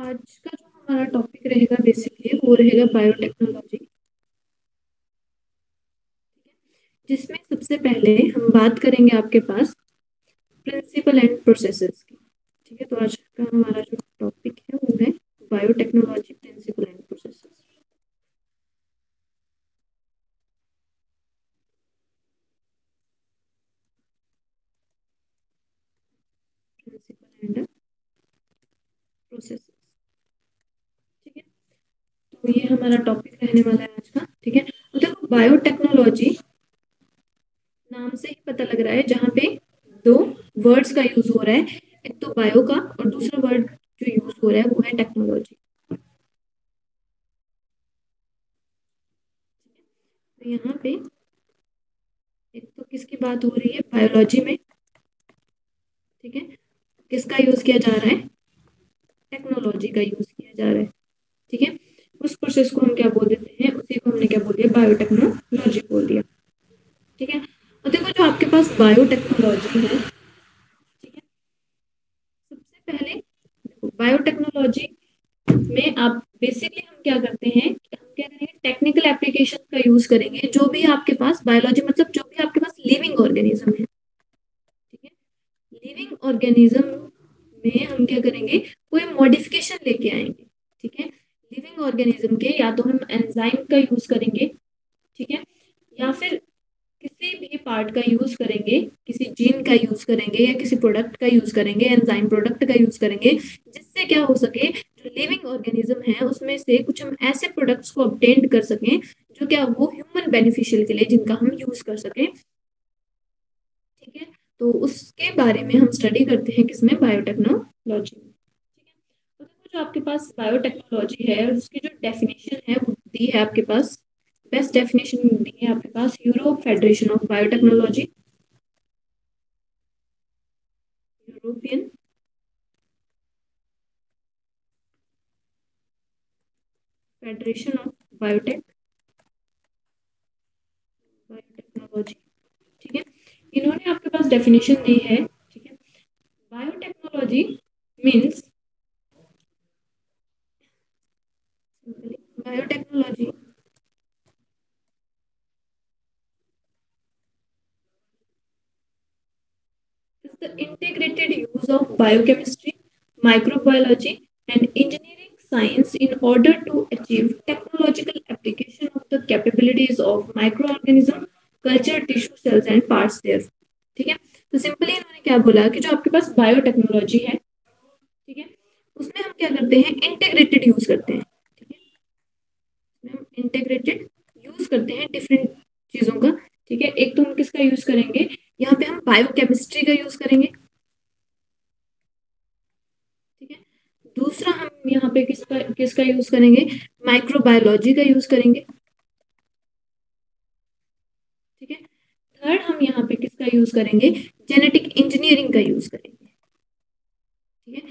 आज का जो हमारा टॉपिक रहेगा बेसिकली वो रहेगा बायोटेक्नोलॉजी, जिसमें सबसे पहले हम बात करेंगे आपके पास प्रिंसिपल एंड प्रोसेसेस की। ठीक है, तो आज का हमारा जो टॉपिक है वो है biotechnology principle and processes. Principle and processes. ठीक है, तो ये हमारा टॉपिक रहने वाला है आज का। ठीक है, तो देखो बायोटेक्नोलॉजी नाम से ही पता लग रहा है, जहाँ पे दो वर्ड्स का यूज हो रहा है, एक तो बायो का और दूसरा वर्ड जो यूज हो रहा है वो है टेक्नोलॉजी। तो यहाँ पे एक तो किसकी बात हो रही है, बायोलॉजी में। ठीक है, किसका यूज किया जा रहा है, टेक्नोलॉजी का यूज किया जा रहा है। ठीक है, उस प्रोसेस को हम क्या बोल देते हैं, उसी को हमने क्या बोल दिया, बायोटेक्नोलॉजी बोल दिया। ठीक है, और देखो जो आपके पास बायोटेक्नोलॉजी है, ठीक है, सबसे पहले देखो बायोटेक्नोलॉजी में आप बेसिकली हम क्या करते हैं कि हम क्या करेंगे, टेक्निकल एप्लीकेशन का यूज करेंगे। जो भी आपके पास बायोलॉजी मतलब जो भी आपके पास लिविंग ऑर्गेनिज्म है, ठीक है, लिविंग ऑर्गेनिज्म में हम क्या करेंगे, कोई मॉडिफिकेशन लेके आएंगे। ठीक है, लिविंग ऑर्गेनिज्म के या तो हम एंजाइम का यूज करेंगे, ठीक है, या फिर किसी भी पार्ट का यूज करेंगे, किसी जीन का यूज करेंगे या किसी प्रोडक्ट का यूज करेंगे, एंजाइम प्रोडक्ट का यूज करेंगे, जिससे क्या हो सके, जो लिविंग ऑर्गेनिज्म है उसमें से कुछ हम ऐसे प्रोडक्ट्स को ऑब्टेन कर सकें जो क्या वो ह्यूमन बेनिफिशियल के लिए जिनका हम यूज कर सकें। ठीक है, तो उसके बारे में हम स्टडी करते हैं किसमें, बायोटेक्नोलॉजी में। ठीक है, तो देखो जो आपके पास बायोटेक्नोलॉजी है और उसकी जो डेफिनेशन है वो दी है आपके पास, बेस्ट डेफिनेशन दी है आपके पास Europe federation of biotechnology, European federation of biotechnology. ठीक है, इन्होंने आपके पास डेफिनेशन दी है। ठीक है, biotechnology means, biotechnology is the integrated use of biochemistry, microbiology, and engineering science in order to achieve technological application of the capabilities of microorganism, culture, tissue, cells, and parts thereof. ठीक है, तो simply इन्होंने क्या बोला कि जो आपके पास biotechnology है, ठीक है, उसमें हम क्या करते हैं, इंटीग्रेटेड यूज करते हैं। ठीक है, उसमें हम इंटीग्रेटेड यूज करते हैं डिफरेंट चीजों का। ठीक है, एक तो हम किसका यूज करेंगे, यहाँ पे हम बायोकेमिस्ट्री का यूज करेंगे। ठीक है, दूसरा हम यहाँ पे किसका किसका यूज करेंगे, माइक्रोबायोलॉजी का यूज करेंगे। ठीक है, थर्ड हम यहाँ पे किसका यूज करेंगे, जेनेटिक इंजीनियरिंग का यूज करेंगे। ठीक है,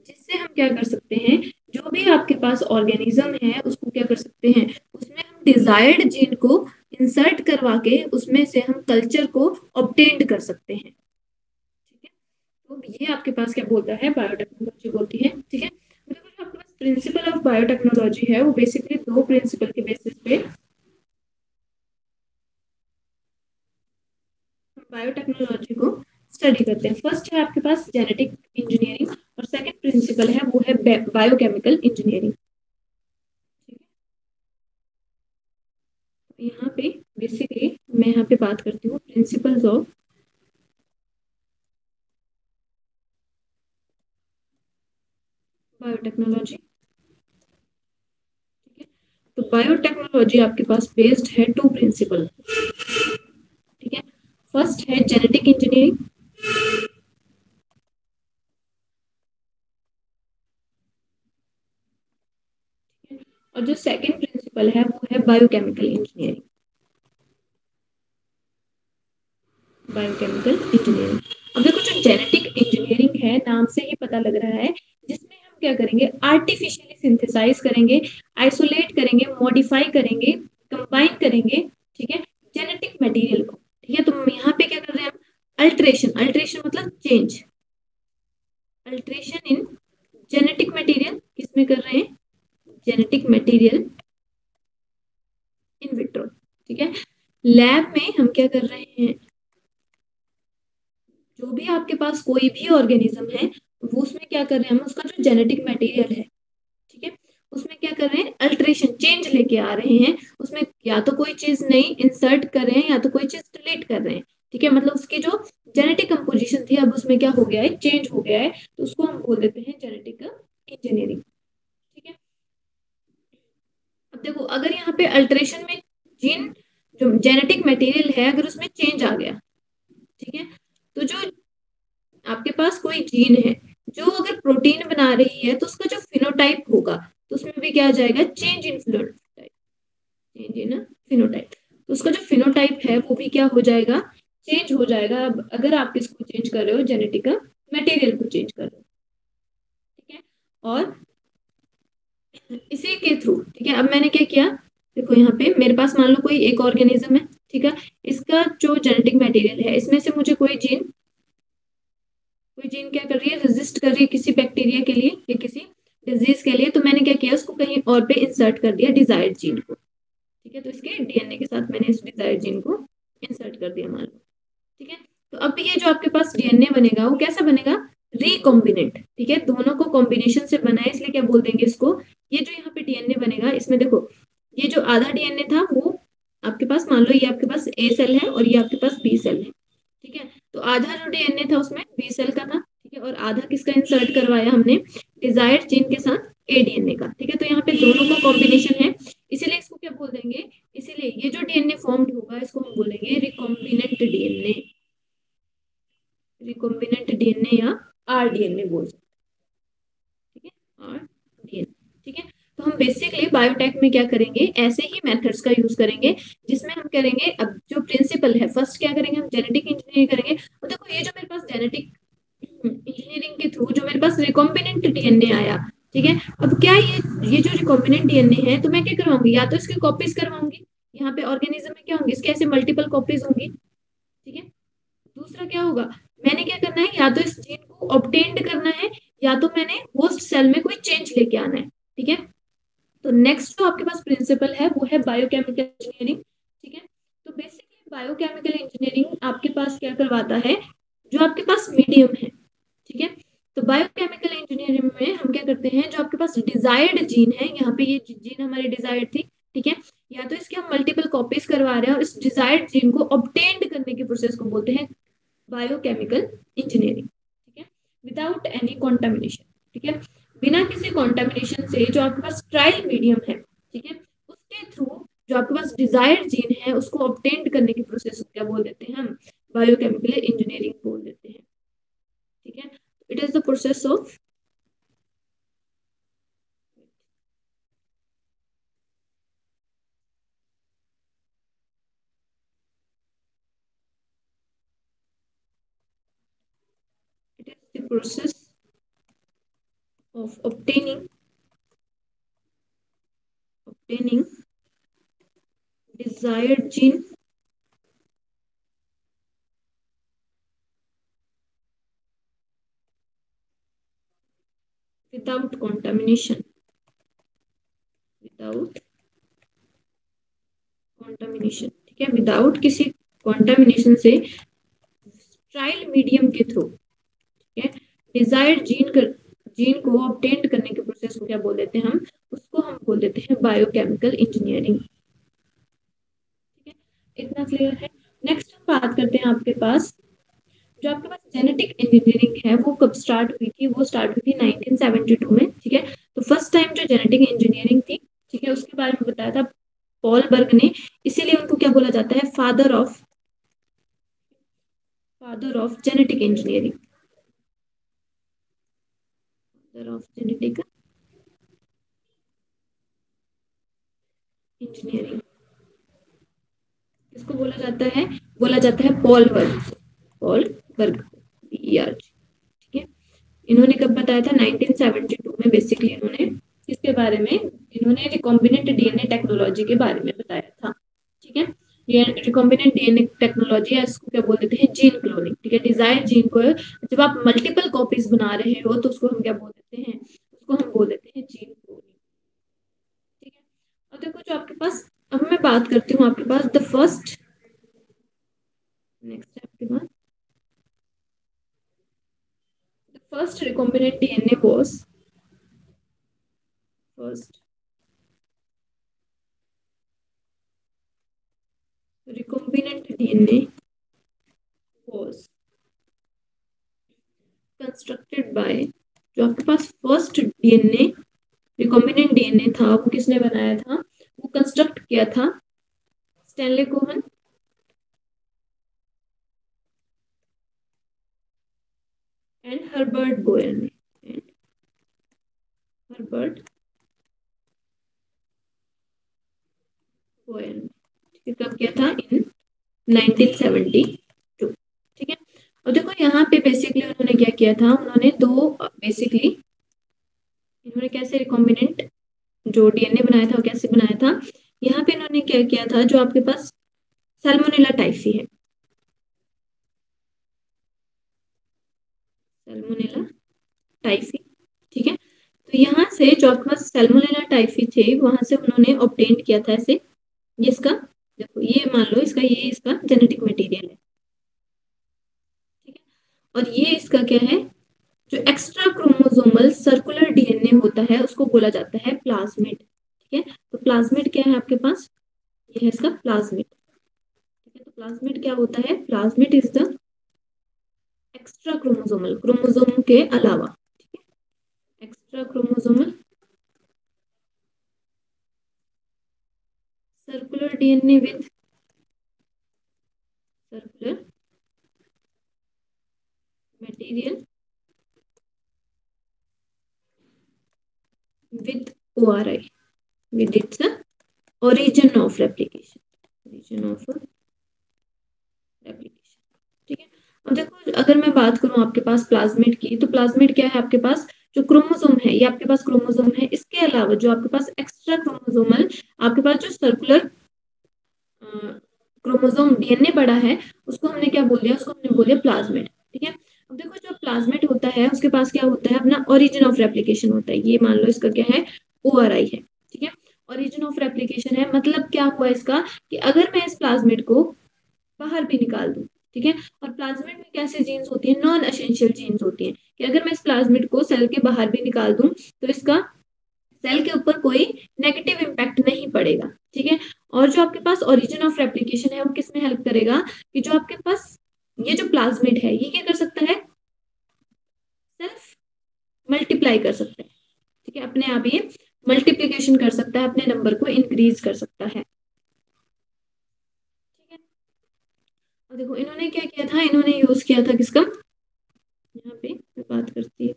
जिससे हम क्या कर सकते हैं, जो भी आपके पास ऑर्गेनिज्म है उसको क्या कर सकते हैं, उसमें हम डिजायर्ड जीन को इंसर्ट करवा के उसमें से हम कल्चर को ऑब्टेन्ड कर सकते हैं। ठीक है, तो ये आपके पास क्या बोलता है, बायोटेक्नोलॉजी बोलती है। ठीक है, तो देखो जो आपके पास प्रिंसिपल ऑफ बायोटेक्नोलॉजी है वो बेसिकली दो प्रिंसिपल के बेसिस पे बायोटेक्नोलॉजी को स्टडी करते हैं। फर्स्ट है आपके पास जेनेटिक इंजीनियरिंग और सेकंड प्रिंसिपल है वो है बायोकेमिकल इंजीनियरिंग। यहाँ पे बेसिकली मैं यहाँ पे बात करती हूँ प्रिंसिपल्स ऑफ बायोटेक्नोलॉजी। ठीक है, तो बायोटेक्नोलॉजी आपके पास बेस्ड है टू प्रिंसिपल। ठीक है, फर्स्ट है जेनेटिक इंजीनियरिंग और जो सेकंड प्रिंसिपल है वो है बायोकेमिकल इंजीनियरिंग। बायोकेमिकल इंजीनियरिंग, अब देखो जो जेनेटिक इंजीनियरिंग है नाम से ही पता लग रहा है, जिसमें हम क्या करेंगे, आर्टिफिशियली सिंथेसाइज करेंगे, आइसोलेट करेंगे, मॉडिफाई करेंगे, कंबाइन करेंगे। ठीक है, जेनेटिक मटेरियल को। ठीक है, तो यहाँ पे क्या कर रहे हैं हम, अल्ट्रेशन, अल्ट्रेशन मतलब change, alteration in genetic material, किस किसमें कर रहे हैं, जेनेटिक मटेरियल इन विट्रो, ठीक है। लैब में हम क्या कर रहे हैं, जो भी आपके पास कोई भी ऑर्गेनिज्म है वो उसमें क्या कर रहे हैं, हम उसका जो जेनेटिक मटेरियल है, ठीक है, उसमें क्या कर रहे हैं, अल्टरेशन, चेंज लेके आ रहे हैं, उसमें या तो कोई चीज नई इंसर्ट कर रहे हैं या तो कोई चीज डिलीट कर रहे हैं, ठीक है। मतलब उसकी जो जेनेटिक कंपोजिशन थी अब उसमें क्या हो गया है, चेंज हो गया है, तो उसको हम बोल देते हैं जेनेटिक इंजीनियरिंग, ठीक है। अब देखो अगर यहाँ पे अल्टरेशन में जीन, जो जेनेटिक मटेरियल है अगर उसमें चेंज आ गया, ठीक है, तो जो आपके पास कोई जीन है जो अगर प्रोटीन बना रही है तो उसका जो फिनोटाइप होगा तो उसमें भी क्या आ जाएगा, change in phenotype, change in phenotype, तो उसका जो फिनोटाइप है वो भी क्या हो जाएगा, चेंज हो जाएगा। अब अगर आप किसको चेंज कर रहे हो, जेनेटिक मटेरियल को चेंज कर रहे हो, ठीक है। और इसी के थ्रू, ठीक है, अब मैंने क्या किया, देखो यहाँ पे मेरे पास मान लो कोई एक ऑर्गेनिज्म है, ठीक है, इसका जो जेनेटिक मटेरियल है इसमें से मुझे कोई जीन क्या कर रही है, रेजिस्ट कर रही है किसी बैक्टीरिया के लिए या किसी डिजीज के लिए, तो मैंने क्या किया, उसको कहीं और पे इंसर्ट कर दिया डिजायर्ड जीन को, ठीक है, तो इसके डीएनए के साथ मैंने इस डिजायर्ड जीन को इंसर्ट कर दिया मान लो, ठीक है। तो अब ये जो आपके पास डीएनए बनेगा वो कैसा बनेगा, रिकॉम्बिनेंट, ठीक है, दोनों को कॉम्बिनेशन से बना है इसलिए क्या बोल देंगे इसको, ये जो यहाँ पे डीएनए बनेगा इसमें देखो ये जो आधा डीएनए था वो आपके पास मान लो ये आपके पास ए सेल है और ये आपके पास बी सेल है, ठीक है। तो आधा जो डीएनए था उसमें बी सेल का था, ठीक है, और आधा किसका इंसर्ट करवाया हमने, डिजायर्ड जीन के साथ ए डीएनए का, ठीक है। तो यहाँ पे दोनों का कॉम्बिनेशन है इसीलिए इसको क्या बोल देंगे, इसीलिए ये जो डीएनए फॉर्म्ड होगा इसको हम बोलेंगे रिकॉम्बिनेंट डीएनए, रिकॉम्बिनेंट डीएनए या आरडीएनए बोल सकते हैं, ठीक है, आरडीएनए, ठीक है। तो हम बेसिकली बायोटेक में क्या करेंगे, ऐसे ही मेथड्स का यूज करेंगे जिसमें हम करेंगे, अब जो प्रिंसिपल है फर्स्ट क्या करेंगे, हम जेनेटिक इंजीनियरिंग करेंगे, और देखो ये जो मेरे पास जेनेटिक इंजीनियरिंग के थ्रू जो मेरे पास रिकॉम्बिनेंट डीएनए आया, ठीक है, अब क्या ये जो रिकॉम्बिनेंट डीएनए है तो मैं क्या करवाऊंगी, या तो इसकी कॉपीज करवाऊंगी, यहाँ पे ऑर्गेनिज्म में क्या होंगी, इसके ऐसे मल्टीपल कॉपीज होंगी, ठीक है। दूसरा क्या होगा, मैंने क्या करना है, या तो इस जीन को ऑब्टेन्ड करना है या तो मैंने होस्ट सेल में कोई चेंज लेके आना है, ठीक है। तो नेक्स्ट जो आपके पास प्रिंसिपल है वो है बायोकेमिकल इंजीनियरिंग, ठीक है। तो बेसिकली बायोकेमिकल इंजीनियरिंग आपके पास क्या करवाता है, जो आपके पास मीडियम है, ठीक है। तो बायोकेमिकल इंजीनियरिंग में हम क्या करते हैं, जो आपके पास डिजायर्ड जीन है, यहाँ पे ये जीन हमारी डिजायर्ड थी, ठीक है, या तो इसके हम मल्टीपल कॉपीज करवा रहे हैं और इस डिजायर्ड जीन को ऑब्टेन्ड करने के प्रोसेस को बोलते हैं बायोकेमिकल इंजीनियरिंग, ठीक है, विदाउट एनी कॉन्टामिनेशन, ठीक है, बिना किसी कॉन्टामिनेशन से जो आपके पास ट्रायल मीडियम है, ठीक है, उसके थ्रू जो आपके पास डिजायर्ड जीन है उसको ऑब्टेन्ड करने की प्रोसेस को क्या बोल देते हैं, हम बायोकेमिकल इंजीनियरिंग बोल देते हैं, ठीक है। It is the process of it is the process of obtaining desired gene without contamination, without contamination, ठीक है, विदाउट किसी कॉन्टामिनेशन से ट्रायल मीडियम के थ्रू, ठीक है, डिजायर्ड जीन को ऑब्टेन करने के प्रोसेस को क्या बोल देते हैं, हम उसको हम बोल देते हैं बायोकेमिकल इंजीनियरिंग, ठीक है, इतना क्लियर है। नेक्स्ट हम बात करते हैं आपके पास, जो आपके पास जेनेटिक इंजीनियरिंग है वो कब स्टार्ट हुई थी, वो स्टार्ट हुई थी 1972 में, ठीक है। तो फर्स्ट टाइम जो जेनेटिक इंजीनियरिंग थी, ठीक है, उसके बारे में बताया था पॉल बर्ग ने, इसीलिए उनको क्या बोला जाता है, father of genetic engineering, father of genetic engineering इसको बोला जाता है पॉल बर्ग, PERG, ठीक है। इन्होंने कब बताया था, 1972 में, बेसिकली इन्होंने किसके बारे में, इन्होंने रिकॉम्बिनेंट डीएनए टेक्नोलॉजी के बारे में बताया था, ठीक है। रिकॉम्बिनेंट डीएनए टेक्नोलॉजी है, इसको क्या बोल देते हैं, जीन क्लोनिंग, ठीक है। डिजायर जीन को जब आप मल्टीपल कॉपीज बना रहे हो तो उसको हम क्या बोल देते हैं, उसको उसको हम बोल देते हैं जीन क्लोनिंग। ठीक है, और देखो जो आपके पास, अब मैं बात करती हूँ आपके पास द फर्स्ट, नेक्स्ट है आपके पास the first recombinant DNA was, first recombinant DNA was constructed by, जो आपके पास फर्स्ट डीएनए रिकॉम्बिनेंट डीएनए था वो किसने बनाया था, वो कंस्ट्रक्ट किया था Stanley Cohen and Herbert Boyer ने, एंड हर्बर्ट बोयर ने। ठीक है, कब किया था, इन 1972। ठीक है, और देखो यहाँ पे बेसिकली उन्होंने क्या किया था, उन्होंने दो बेसिकली इन्होंने कैसे रिकॉम्बिनेंट जो डीएनए बनाया था वो कैसे बनाया था, यहाँ पे इन्होंने क्या किया था, जो आपके पास सैल्मोनेला टाइफी है, सैल्मोनेला टाइफी। ठीक है, तो यहाँ से जो आपके पास सैल्मोनेला टाइफी थे वहां से उन्होंने ऑब्टेन किया था ऐसे, ये इसका देखो, ये मान लो इसका, ये इसका जेनेटिक मटेरियल है। ठीक है, और ये इसका क्या है, जो एक्स्ट्रा क्रोमोसोमल सर्कुलर डीएनए होता है उसको बोला जाता है प्लाज्मिड। ठीक है, तो प्लाज्मिड क्या है आपके पास, ये है इसका प्लाज्मिड। ठीक है, तो प्लाज्मिड क्या होता है, plasmid is the extra chromosomal, chromosome के अलावा, extra chromosomal circular DNA with circular material with ORI, with its origin of replication, origin of replication। ठीक है, अब देखो अगर मैं बात करूं आपके पास प्लाज्मिड की, तो प्लाज्मिड क्या है आपके पास, जो क्रोमोसोम है ये आपके पास क्रोमोसोम है, इसके अलावा जो आपके पास एक्स्ट्रा क्रोमोसोमल आपके पास जो सर्कुलर क्रोमोसोम डीएनए पड़ा है उसको हमने क्या बोल दिया, उसको हमने बोल दिया प्लाज्मिड। ठीक है, अब देखो जो प्लाज्मिड होता है उसके पास क्या होता है, अपना ओरिजिन ऑफ रेप्लिकेशन होता है, ये मान लो इसका क्या है, ORI है। ठीक है, ओरिजिन ऑफ रेप्लिकेशन है, मतलब क्या हुआ इसका, कि अगर मैं इस प्लाज्मिड को बाहर भी निकाल दूं, ठीक है, और प्लाज्मिड में कैसे जीन्स होती है, नॉन एसेंशियल जीन्स होती हैं, कि अगर मैं इस प्लाज्मिड को सेल के बाहर भी निकाल दूं तो इसका सेल के ऊपर कोई नेगेटिव इम्पैक्ट नहीं पड़ेगा। ठीक है, और जो आपके पास ओरिजिन ऑफ रेप्लिकेशन है वो किस में हेल्प करेगा, कि जो आपके पास ये जो प्लाज्मिड है ये क्या कर सकता है, सेल्फ मल्टीप्लाई कर सकता है। ठीक है, अपने आप ये मल्टीप्लिकेशन कर सकता है, अपने नंबर को इंक्रीज कर सकता है। ठीक है, और देखो इन्होंने क्या किया था, इन्होंने यूज किया था किसका, यहाँ पे मैं बात करती हूँ,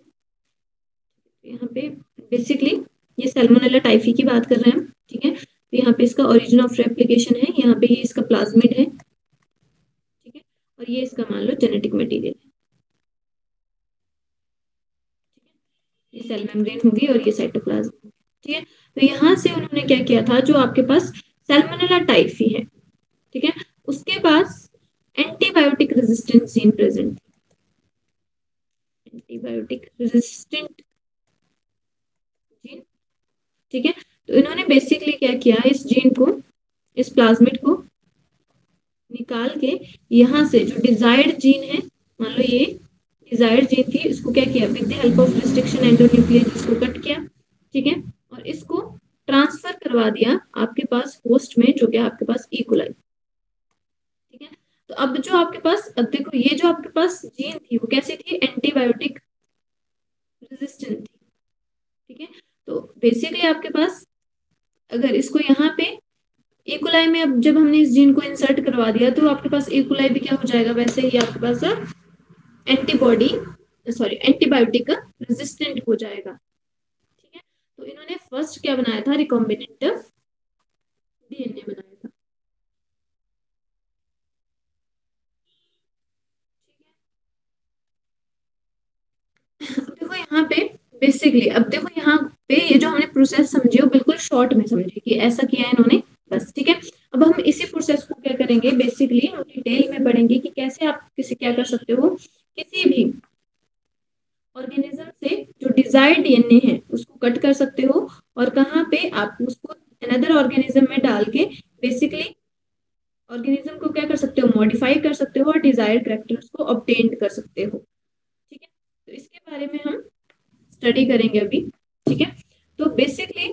यहाँ पे बेसिकली ये सैल्मोनेला टाइफी की बात कर रहे हैं हम। ठीक है, तो यहाँ पे इसका ओरिजिन ऑफ रेप्लिकेशन है, यहाँ पे ये इसका प्लाज्मिड है। ठीक है, और ये इसका मान लो जेनेटिक मटेरियल है। ये सेल मेम्ब्रेन होगी और ये साइटोप्लाज्म। ठीक है, तो यहाँ से उन्होंने क्या किया था, जो आपके पास सैल्मोनेला टाइफी है, ठीक है, उसके पास antibiotic resistant gene present, antibiotic resistant gene. ठीक है, तो इन्होंने बेसिकली क्या किया, इस जीन को, इस प्लाज्मिड को निकाल के यहाँ से जो डिजायर्ड जीन है, मान लो ये डिजायर्ड जीन थी, इसको क्या किया, with the help of restriction endonuclease इसको कट किया। ठीक है, और इसको ट्रांसफर करवा दिया आपके पास होस्ट में, जो कि आपके पास इकोलाई। ठीक है, तो अब जो आपके पास, अब देखो ये जो आपके पास जीन थी वो कैसी थी, एंटीबायोटिक रेजिस्टेंट थी। ठीक है, तो बेसिकली आपके पास अगर इसको यहाँ पे इकोलाई में, अब जब हमने इस जीन को इंसर्ट करवा दिया तो आपके पास इकोलाई भी क्या हो जाएगा, वैसे ही आपके पास एंटीबॉडी, सॉरी एंटीबायोटिक रेजिस्टेंट हो जाएगा। ठीक है, तो इन्होंने फर्स्ट क्या बनाया था, रिकॉम्बिनेंट डीएनए बनाया था। देखो यहाँ पे बेसिकली, अब देखो यहाँ पे ये जो हमने प्रोसेस समझी वो बिल्कुल शॉर्ट में समझे कि ऐसा किया है इन्होंने, बस। ठीक है, अब हम इसी प्रोसेस को क्या करेंगे, बेसिकली डिटेल में पढ़ेंगे कि कैसे आप किसी क्या कर सकते हो, किसी भी ऑर्गेनिज्म से जो डिजायर्ड डीएनए है उसको कट कर सकते हो और कहाँ पे आप उसको अनदर ऑर्गेनिज्म में डाल के बेसिकली ऑर्गेनिज्म को क्या कर सकते हो, मॉडिफाई कर सकते हो और डिजायर्ड कैरेक्टर्स को ऑब्टेन कर सकते हो। ठीक है, तो इसके बारे में हम स्टडी करेंगे अभी। ठीक है, तो बेसिकली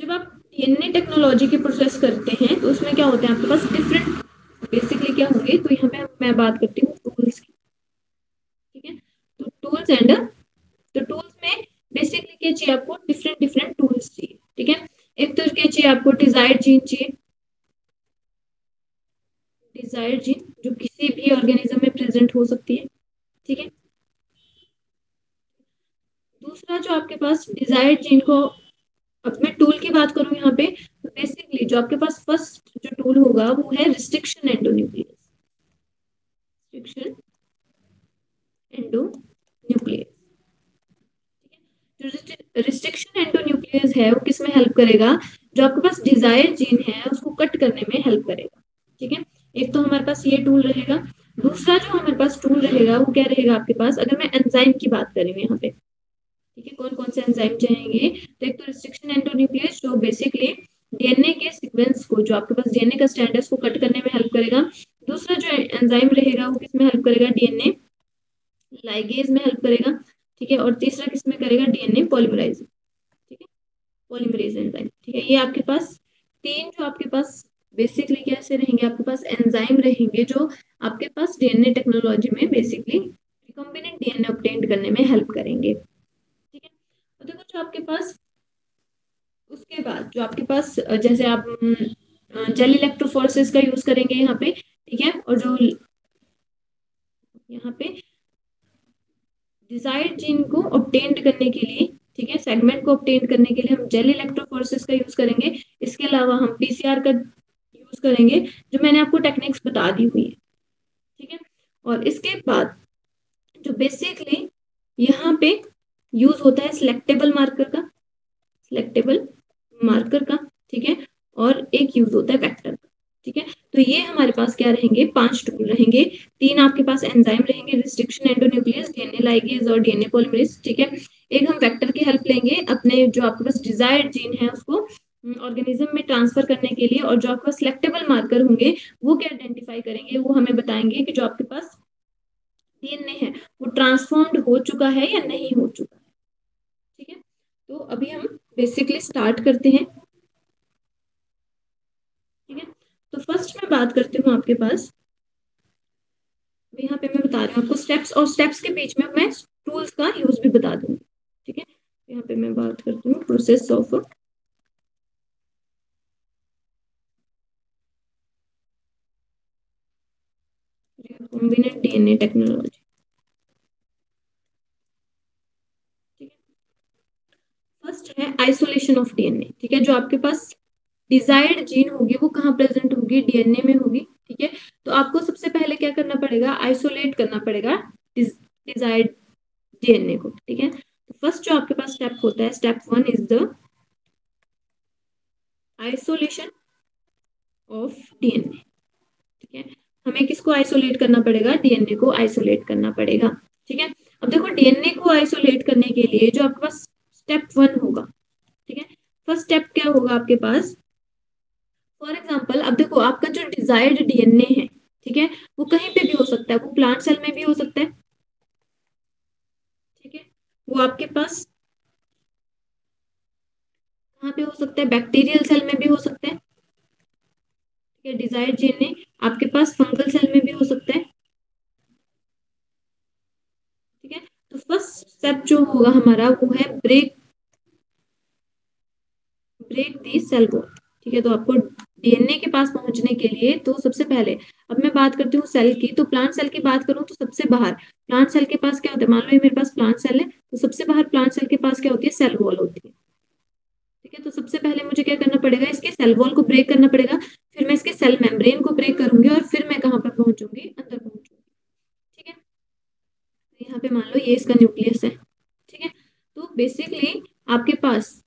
जब आप डीएनए टेक्नोलॉजी की प्रोसेस करते हैं तो उसमें क्या होता है आपके पास डिफरेंट बेसिकली क्या होंगे, तो यहाँ पे मैं बात करती हूँ टूल्स की। ठीक है, तो टूल्स एंड तो टूल्स में बेसिकली क्या चाहिए आपको, डिफरेंट डिफरेंट टूल्स चाहिए। ठीक है, एक तो क्या चाहिए आपको, डिजायर्ड जीन चाहिए, डिजायर्ड जीन जो किसी भी ऑर्गेनिज्म में प्रेजेंट हो सकती है। ठीक है, दूसरा जो आपके पास डिजायर्ड जीन को, अब मैं टूल की बात करूं यहाँ पे, तो बेसिकली जो आपके पास फर्स्ट जो टूल होगा वो है रिस्ट्रिक्शन एंडोन्यूक्लियस, रिस्ट्रिक्शन एंडोन्यूक्लियस। जो रिस्ट्रिक्शन एंडोन्यूक्लियस है वो किस में हेल्प करेगा, जो आपके पास डिजायर जीन है उसको कट करने में हेल्प करेगा। ठीक है, एक तो हमारे पास ये टूल रहेगा। दूसरा जो हमारे पास टूल रहेगा वो क्या रहेगा आपके पास, अगर मैं एंजाइम की बात करी हूँ यहाँ पे। ठीक है, कौन कौन से एंजाइम चाहेंगे, तो एक तो रिस्ट्रिक्शन एंडोन्यूक्लियस जो बेसिकली डीएनए के सीक्वेंस को, जो आपके पास डीएनए का स्ट्रैंड है उसको कट करने में हेल्प करेगा। दूसरा जो एंजाइम रहेगा वो किस में हेल्प करेगा, डीएनए लाइगेज में हेल्प करेगा। ठीक है, और तीसरा किस में करेगा, डीएनए पॉलीमराइज। ठीक है, पॉलीमरेज एंजाइम। ठीक है, ये आपके पास तीन जो आपके पास बेसिकली कैसे रहेंगे, आपके पास एंजाइम रहेंगे जो आपके पास डीएनए टेक्नोलॉजी में बेसिकली रिकॉम्बिनेंट डीएनए ऑब्टेन करने में हेल्प करेंगे। ठीक है, तो देखो जो आपके पास उसके बाद जो आपके पास जैसे आप जेल इलेक्ट्रोफोरेसिस का यूज करेंगे यहाँ पे। ठीक है, और जो यहाँ पे डिजायर्ड जीन को ऑब्टेन करने के लिए, ठीक है, सेगमेंट को ऑब्टेन करने के लिए हम जेल इलेक्ट्रोफोरेसिस का यूज करेंगे। इसके अलावा हम पीसीआर का यूज करेंगे, जो मैंने आपको टेक्निक्स बता दी हुई है। ठीक है, और इसके बाद जो बेसिकली यहाँ पे यूज होता है सिलेक्टेबल मार्कर का, सिलेक्टेबल मार्कर का। ठीक है, और एक यूज होता है वेक्टर का। ठीक है, तो ये हमारे पास क्या रहेंगे, पांच टूल रहेंगे। तीन आपके पास एंजाइम रहेंगे, रिस्ट्रिक्शन एंडोन्यूक्लियस, डीएनए लाइगेज और डीएनए पॉलीमरेज। ठीक है, एक हम वेक्टर की हेल्प लेंगे अपने जो आपके पास डिजायर्ड जीन है उसको ऑर्गेनिज्म में ट्रांसफर करने के लिए, और जो आपके पास सिलेक्टेबल मार्कर होंगे वो क्या आइडेंटिफाई करेंगे, वो हमें बताएंगे कि जो आपके पास डीएनए है वो ट्रांसफॉर्म्ड हो चुका है या नहीं हो चुका है। ठीक है, तो अभी हम बेसिकली स्टार्ट करते हैं। ठीक है, तो फर्स्ट मैं बात करती हूँ आपके पास, यहाँ पे मैं बता रही हूँ आपको स्टेप्स, और स्टेप्स के बीच में मैं टूल्स का यूज भी बता दूंगी। ठीक है, यहाँ पे मैं बात करती हूँ process of recombinant DNA technology. ठीक है, फर्स्ट है आइसोलेशन ऑफ डीएनए। ठीक है, जो आपके पास डिजायर्ड जीन होगी वो कहाँ प्रेजेंट होगी, डीएनए में होगी। ठीक है, तो आपको सबसे पहले क्या करना पड़ेगा, आइसोलेट करना पड़ेगा डिजायर्ड डीएनए को। ठीक है, तो फर्स्ट जो आपके पास स्टेप होता है, step one is the isolation of DNA. ठीक है, हमें किसको आइसोलेट करना पड़ेगा, डीएनए को आइसोलेट करना पड़ेगा। ठीक है, अब देखो डीएनए को आइसोलेट करने के लिए जो आपके पास स्टेप वन होगा, ठीक है, फर्स्ट स्टेप क्या होगा आपके पास, फॉर एग्जाम्पल अब देखो आपका जो डिजायर्ड डीएनए है, ठीक है, वो कहीं पे भी हो सकता है, वो प्लांट सेल में भी हो सकता है। ठीक है, वो आपके पास कहाँ पे हो सकता है, बैक्टीरियल सेल में भी हो सकता है। ठीक है, डिजायर्ड डीएनए आपके पास फंगल सेल में भी हो सकता है। ठीक है, तो फर्स्ट स्टेप जो होगा हमारा वो है break, break the cell wall. ठीक है, तो आपको डीएनए के पास पहुंचने के लिए तो सबसे पहले, अब मैं बात करती हूँ सेल की, तो प्लांट सेल की बात करूँ तो सबसे बाहर प्लांट सेल के पास क्या होता है, मान लो ये मेरे पास प्लांट सेल है, तो सबसे बाहर प्लांट सेल के पास क्या होती है, सेल वॉल होती है। ठीक है, तो सबसे पहले मुझे क्या करना पड़ेगा, इसके सेल वॉल को ब्रेक करना पड़ेगा, फिर मैं इसके सेल मेम्ब्रेन को ब्रेक करूंगी और फिर मैं कहाँ पर पहुंचूंगी, अंदर पहुंचूंगी। ठीक है, तो यहाँ पे मान लो ये इसका न्यूक्लियस है। ठीक है, तो बेसिकली आपके पास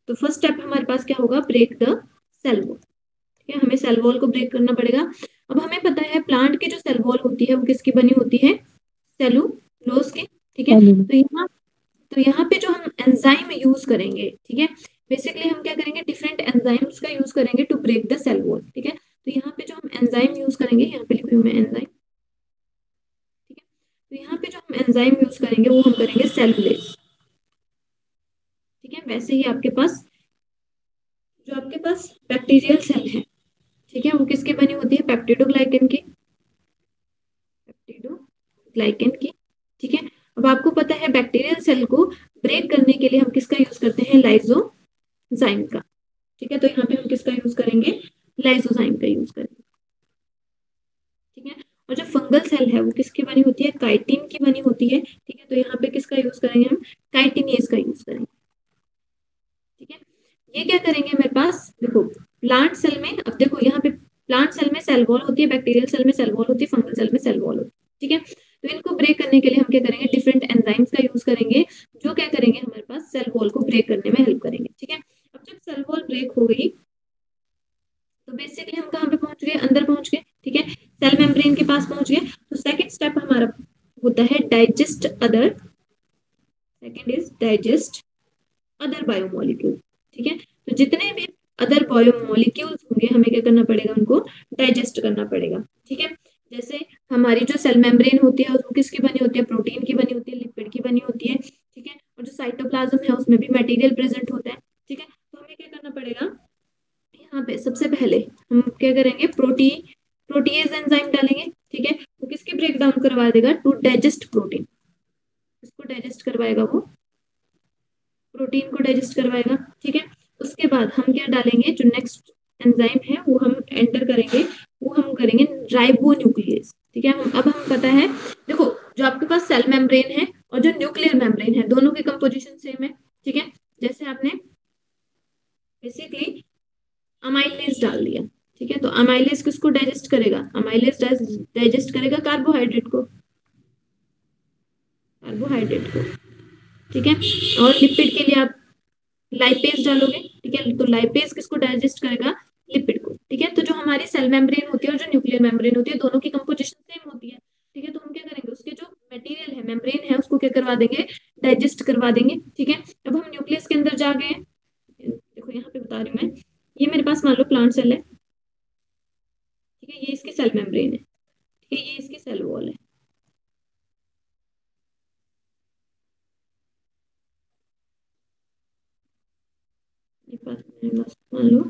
तो फर्स्ट स्टेप हमारे पास क्या होगा, ब्रेक द सेल वॉल। ठीक है, हमें सेल वॉल को ब्रेक करना पड़ेगा। अब हमें पता है प्लांट की जो सेल वॉल होती है वो किसकी बनी होती है, सेलुलोज की, ठीक है। तो यहाँ पे जो हम एंजाइम यूज करेंगे, ठीक है, बेसिकली हम क्या करेंगे, डिफरेंट एंजाइम्स का यूज करेंगे to break the cell wall, ठीक है। तो यहाँ पे जो हम एंजाइम यूज करेंगे, यहाँ पे लिखी हूँ मैं एंजाइम, ठीक है। तो यहाँ पे जो हम एंजाइम यूज करेंगे वो हम करेंगे सेलुलेज, ठीक है। वैसे ही आपके पास बैक्टीरियल सेल है, ठीक है, वो किसकी बनी होती है, पेप्टिडोग्लाइकन की, पेप्टिडोग्लाइकन की, ठीक है। अब आपको पता है बैक्टीरियल सेल को ब्रेक करने के लिए हम किसका यूज करते हैं, लाइजोजाइम का, ठीक है। तो यहाँ पे हम किसका यूज करेंगे, लाइसोजाइम का यूज करेंगे, ठीक है। और जो फंगल सेल है वो किसकी बनी होती है, काइटिन की बनी होती है, ठीक है। तो यहाँ पे किसका यूज करेंगे हम, काइटिनेज का यूज करेंगे, ठीक है। ये क्या करेंगे, मेरे पास देखो प्लांट सेल में, अब देखो यहाँ पे प्लांट सेल में सेल वॉल होती है, बैक्टीरियल सेल में सेल वॉल होती है, फंगल सेल में सेल वॉल होती है, ठीक है। तो इनको ब्रेक करने के लिए हम क्या करेंगे, डिफरेंट एंजाइम्स का यूज करेंगे, जो क्या करेंगे, हमारे पास सेल वॉल को ब्रेक करने में हेल्प करेंगे, ठीक है। अब जब सेल वॉल ब्रेक हो गई तो बेसिकली हम कहाँ पे पहुंच गए, अंदर पहुंच गए, ठीक है, सेल मेम्ब्रेन के पास पहुंच गए। तो सेकंड स्टेप हमारा होता है digest other, second is digest other biomolecule, ठीक है। तो जितने भी अदर बायोमोलिक्यूल्स होंगे हमें क्या करना पड़ेगा, उनको डाइजेस्ट करना पड़ेगा, ठीक है। जैसे हमारी जो सेल मेम्ब्रेन होती है वो किसकी बनी होती है, प्रोटीन की बनी होती है, लिपिड की बनी होती है, ठीक है। और जो साइटोप्लाज्म है उसमें भी मटेरियल प्रेजेंट होता है, ठीक है। तो हमें क्या करना पड़ेगा, यहाँ पे सबसे पहले हम क्या करेंगे, प्रोटीएज एंजाइम डालेंगे, ठीक है। वो किसकी ब्रेक डाउन करवा देगा, टू डाइजेस्ट प्रोटीन, इसको डाइजेस्ट करवाएगा वो, प्रोटीन को डाइजेस्ट करवाएगा, ठीक है। उसके बाद हम क्या डालेंगे, जो नेक्स्ट एंजाइम है वो हम एंटर करेंगे, वो हम करेंगे राइबो न्यूक्लियस, ठीक है। अब हम पता है, देखो जो आपके पास सेल मेम्ब्रेन है और जो न्यूक्लियर मेम्ब्रेन है दोनों की कंपोजिशन सेम है, ठीक है। जैसे आपने बेसिकली अमाइलेज डाल दिया, ठीक है। तो अमाइलेज किसको डाइजेस्ट करेगा, अमाइलेज डाइजेस्ट करेगा कार्बोहाइड्रेट को, ठीक है। और लिपिड के लिए आप लाइपेज डालोगे, ठीक है। तो लाइपेज किसको डाइजेस्ट करेगा, लिपिड को, ठीक है। तो जो हमारी सेल मेम्ब्रेन होती है और जो न्यूक्लियर मेम्ब्रेन होती है दोनों की कंपोजिशन सेम होती है, ठीक है। तो हम क्या करेंगे, उसके जो मटेरियल है, मेम्ब्रेन है, उसको क्या करवा देंगे, डाइजेस्ट करवा देंगे, ठीक है। अब हम न्यूक्लियस के अंदर जा गए, देखो यहाँ पे बता रही हूँ मैं, ये मेरे पास मान लो प्लांट सेल है, ठीक है, ये इसकी सेल मेम्ब्रेन है, ठीक है, ये इसकी सेल वॉल है, ये बात मेरे पास मान लो,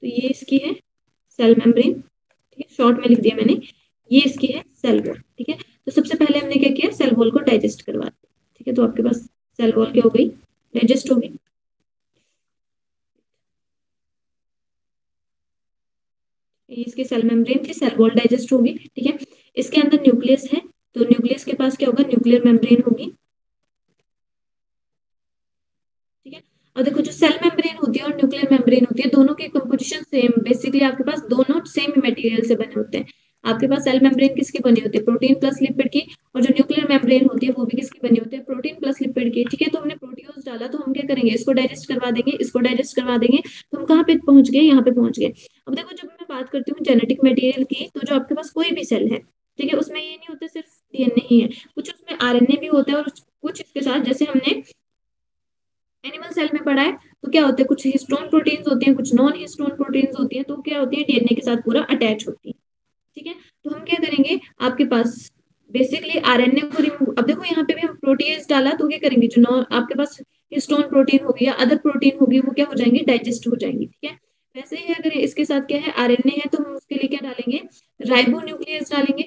तो ये इसकी है सेल मेम्ब्रेन, ठीक है, शॉर्ट में लिख दिया मैंने, ये इसकी है सेल वॉल, ठीक है। तो सबसे पहले हमने क्या किया, सेल वॉल को डाइजेस्ट करवा दिया, ठीक है। तो आपके पास सेल वॉल क्या हो गई, डाइजेस्ट हो गई, ये इसकी सेल मेम्ब्रेन थी, सेल वॉल डाइजेस्ट होगी, ठीक है। इसके अंदर न्यूक्लियस है, तो न्यूक्लियस के पास क्या होगा, न्यूक्लियर मेम्ब्रेन होगी, ठीक है। और देखो जो सेल मेम्ब्रेन होती है और न्यूक्लियर मेम्ब्रेन होती है दोनों की कंपोजिशन सेम, बेसिकली आपके पास दोनों सेम मटेरियल से बने होते हैं। आपके पास सेल मेम्ब्रेन किसकी बनी होती है, प्रोटीन प्लस लिपिड की, और जो न्यूक्लियर मेम्ब्रेन होती है वो भी किसकी बनी होती है, प्रोटीन प्लस लिपिड की, ठीक है। तो हमने प्रोटीओज डाला, तो हम क्या करेंगे, इसको डाइजेस्ट करवा देंगे, इसको डाइजेस्ट करवा देंगे, तो हम कहाँ पे पहुंच गए, यहाँ पे पहुंच गए। अब देखो जब मैं बात करती हूँ जेनेटिक मटेरियल की, तो जो आपके पास कोई भी सेल है, ठीक है, उसमें ये नहीं होता सिर्फ डीएनए ही है, कुछ उसमें आरएनए भी होता है, और कुछ इसके साथ, जैसे हमने एनिमल सेल में पढ़ा है, तो क्या होते हैं, कुछ हिस्टोन प्रोटीन्स होती हैं, कुछ नॉन हिस्टोन प्रोटीन्स होती हैं, तो क्या होती है, डीएनए के साथ पूरा अटैच होती है, ठीक है। तो हम क्या करेंगे, आपके पास बेसिकली आरएनए को रिमूव, अब देखो यहाँ पे भी हम प्रोटीज डाला, तो क्या करेंगे, जो नॉन आपके पास हिस्टोन प्रोटीन होगी या अदर प्रोटीन होगी वो क्या हो जाएंगी, डाइजेस्ट हो जाएंगी, ठीक है। वैसे ही अगर इसके साथ क्या है, आरएनए है, तो हम उसके लिए क्या डालेंगे, राइबो न्यूक्लियस डालेंगे,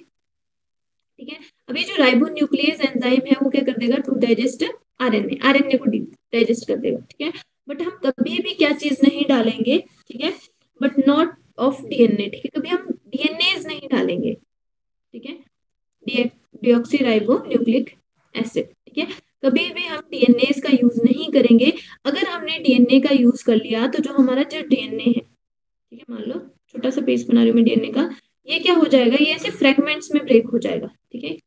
ठीक है। अब ये जो राइबो न्यूक्लियस एंजाइम है वो क्या कर देगा, टू डाइजेस्ट आरएनए को डाइजेस्ट कर देगा, ठीक है। बट हम कभी भी क्या चीज नहीं डालेंगे, ठीक है, बट नॉट ऑफ डीएनए, ठीक है, कभी हम डीएनए नहीं डालेंगे, ठीक है, डिऑक्सी राइबो न्यूक्लिक एसिड, ठीक है। कभी भी हम डीएनए का यूज नहीं करेंगे। अगर हमने डीएनए का यूज कर लिया तो जो हमारा जो डीएनए है, ठीक है, मान लो छोटा सा पेज बना रही हूँ मैं डीएनए का, ये क्या हो जाएगा, ये ऐसे फ्रेगमेंट्स में ब्रेक हो जाएगा, ठीक है।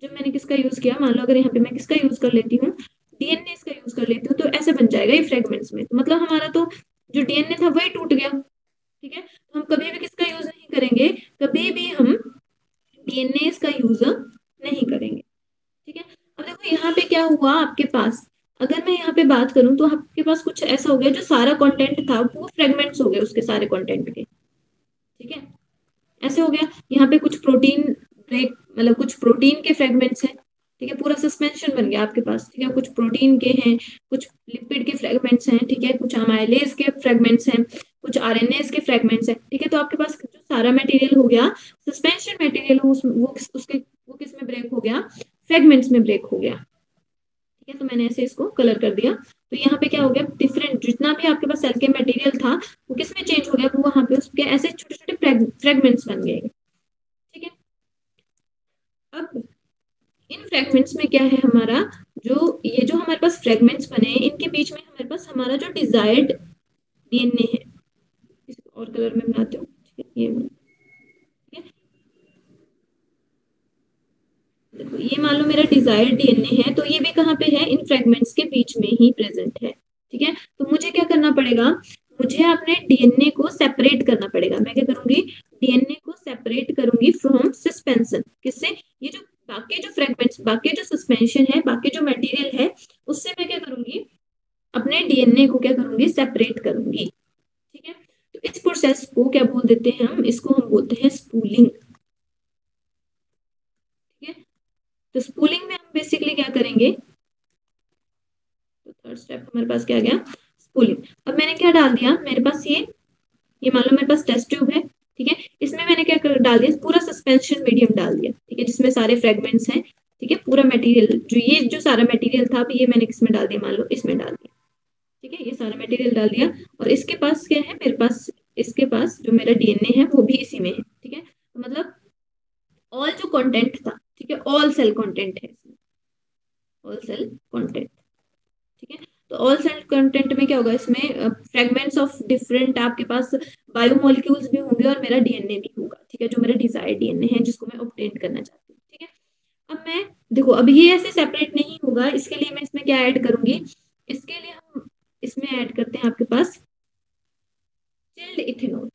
जब मैंने किसका यूज किया, मान लो अगर यहाँ पे मैं किसका यूज कर लेती हूँ, डीएनए का यूज कर लेती हूँ तो ऐसे बन जाएगा ये फ्रेगमेंट्स में। तो मतलब हमारा तो जो डीएनए था वही टूट गया। ठीक है, तो हम कभी भी किसका यूज नहीं करेंगे, कभी भी हम डीएनए का यूज नहीं करेंगे। ठीक है, अब देखो यहाँ पे क्या हुआ आपके पास, अगर मैं यहाँ पे बात करूं तो आपके पास कुछ ऐसा हो गया जो सारा कंटेंट था वो फ्रेगमेंट्स हो गए उसके सारे कंटेंट के। ठीक है, ऐसे हो गया। यहाँ पे कुछ प्रोटीन ब्रेक, मतलब कुछ प्रोटीन के फ्रेगमेंट्स हैं। ठीक है, पूरा सस्पेंशन बन गया आपके पास। ठीक है, कुछ प्रोटीन के हैं, कुछ लिपिड के फ्रेगमेंट्स हैं। ठीक है, कुछ अमाइलेज के फ्रेगमेंट्स हैं, कुछ आरएनएस के फ्रेगमेंट्स हैं। ठीक है, तो आपके पास जो सारा मटेरियल हो गया, सस्पेंशन मटेरियल वो किस में ब्रेक हो गया, फ्रेगमेंट्स में ब्रेक हो गया। ठीक है, तो मैंने ऐसे इसको कलर कर दिया। तो यहाँ पे क्या हो गया, डिफरेंट जितना भी आपके पास सेल के मटेरियल था वो किस में चेंज हो गया, वो वहां पे उसके ऐसे छोटे छोटे फ्रेगमेंट्स बन गए। ठीक है, अब इन फ्रेगमेंट्स में क्या है हमारा, ये जो हमारे पास फ्रेगमेंट्स बने हैं इनके बीच में हमारे पास हमारा जो डिजायर्ड डीएनए है, इसको और कलर में बनाते हो। ठीक है, ठीक है, देखो ये मान लो मेरा डिजायर्ड डीएनए है, तो ये भी कहाँ पे है, इन फ्रेगमेंट्स के बीच में ही प्रेजेंट है। ठीक है, तो मुझे क्या करना पड़ेगा, मुझे अपने डीएनए को सेपरेट करना पड़ेगा। मैं क्या करूंगी, डीएनए को सेपरेट करूंगी फ्रॉम सस्पेंशन। किससे, ये जो बाकी जो फ्रेगमेंट्स, बाकी जो सस्पेंशन है, बाकी जो मटेरियल है, उससे मैं क्या करूंगी, अपने डीएनए को क्या करूंगी, सेपरेट करूंगी। ठीक है, तो इस प्रोसेस को क्या बोल देते हैं हम, इसको हम बोलते हैं स्पूलिंग। ठीक है, तो स्पूलिंग में हम बेसिकली क्या करेंगे, तो थर्ड स्टेप हमारे पास क्या आ गया, स्पूलिंग। अब मैंने क्या डाल दिया, मेरे पास ये मान लो मेरे पास टेस्ट ट्यूब है। ठीक है, इसमें मैंने क्या डाल दिया, पूरा सस्पेंशन मीडियम डाल दिया। ठीक है, जिसमें सारे फ्रेगमेंट्स हैं। ठीक है, पूरा मटेरियल जो सारा मटेरियल था, ये मैंने किसमें डाल दिया, मान लो इसमें डाल दिया। ठीक है, ये सारा मटेरियल डाल दिया, और इसके पास क्या है, मेरे पास इसके पास जो मेरा डीएनए है वो भी इसी में है। ठीक है, तो मतलब ऑल जो कंटेंट था, ठीक है, ऑल सेल कंटेंट है इसमें, ऑल सेल कंटेंट। ठीक है, तो ऑल सेल कंटेंट में क्या होगा, इसमें फ्रेगमेंट्स ऑफ डिफरेंट आपके पास बायोमोलिक्यूल्स भी होंगे और मेरा डीएनए भी होगा। ठीक है, जो मेरा डिजायर्ड डीएनए है जिसको मैं ऑब्टेन करना चाहती हूँ। ठीक है, अब मैं देखो, अब ये ऐसे सेपरेट नहीं होगा, इसके लिए मैं इसमें क्या ऐड करूंगी, इसके लिए हम इसमें ऐड करते हैं आपके पास चिल्ड इथेनॉल।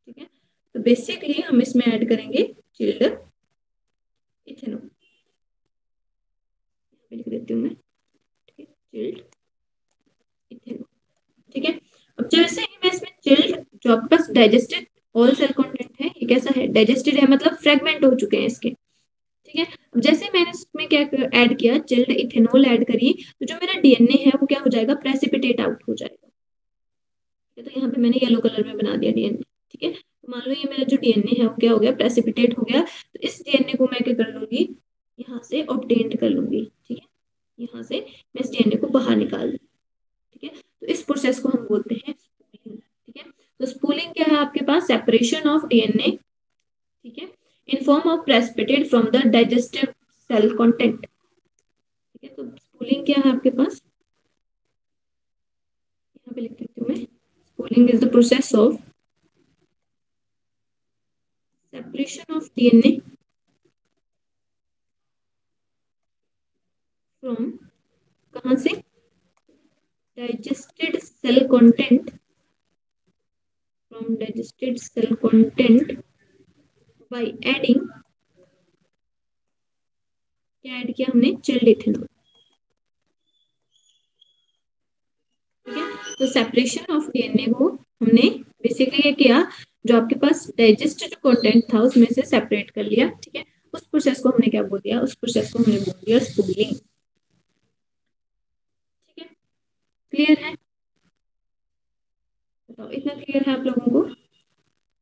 ठीक है, तो बेसिकली हम इसमें ऐड करेंगे चिल्ड इथेनॉल, लिख देती हूँ मैं। ठीक है, चिल्ड इथेनॉल। ठीक है, अब जैसे ही मैं इसमें चिल्ड, जो आपके पास डाइजेस्टेड ऑल सेल कंटेंट है, ये कैसा है, डाइजेस्टेड है, मतलब फ्रेगमेंट हो चुके हैं इसके। ठीक है, अब जैसे मैंने इसमें क्या ऐड किया, चिल्ड इथेनॉल ऐड करी, तो जो मेरा डीएनए है वो क्या हो जाएगा, प्रेसिपिटेट आउट हो जाएगा। तो यहाँ पे मैंने येलो कलर में बना दिया डीएनए। ठीक है, तो मान लो ये मेरा जो डीएनए है वो क्या हो गया, प्रेसिपिटेट हो गया। तो इस डीएनए को मैं क्या कर लूंगी, यहाँ से ऑब्टेन कर लूंगी। ठीक है, यहाँ से मैं इस डीएनए को बाहर निकाल लूंगी। ठीक है, तो इस प्रोसेस को हम बोलते हैं स्पूलिंग। ठीक है, तो स्पूलिंग क्या है आपके पास, सेपरेशन ऑफ डीएनए, ठीक है, in form of precipitate from the digestive cell content. ठीक है, तो स्पूलिंग क्या है आपके पास, यहाँ पे लिख देती हूँ मैं, spooling is the process of separation of DNA from, कहाँ से, digested cell content, from digested cell content by adding, क्या ऐड किया हमने, चिल्ड इथेनॉल। ठीक है, तो सेपरेशन ऑफ डीएनए को हमने बेसिकली ये किया, जो आपके पास डाइजेस्ट जो कंटेंट था उसमें से सेपरेट कर लिया। ठीक है, उस प्रोसेस को हमने क्या बोल दिया, उस प्रोसेस को हमने बोल दिया स्पूलिंग। ठीक है, क्लियर है, बताओ इतना क्लियर है आप लोगों को।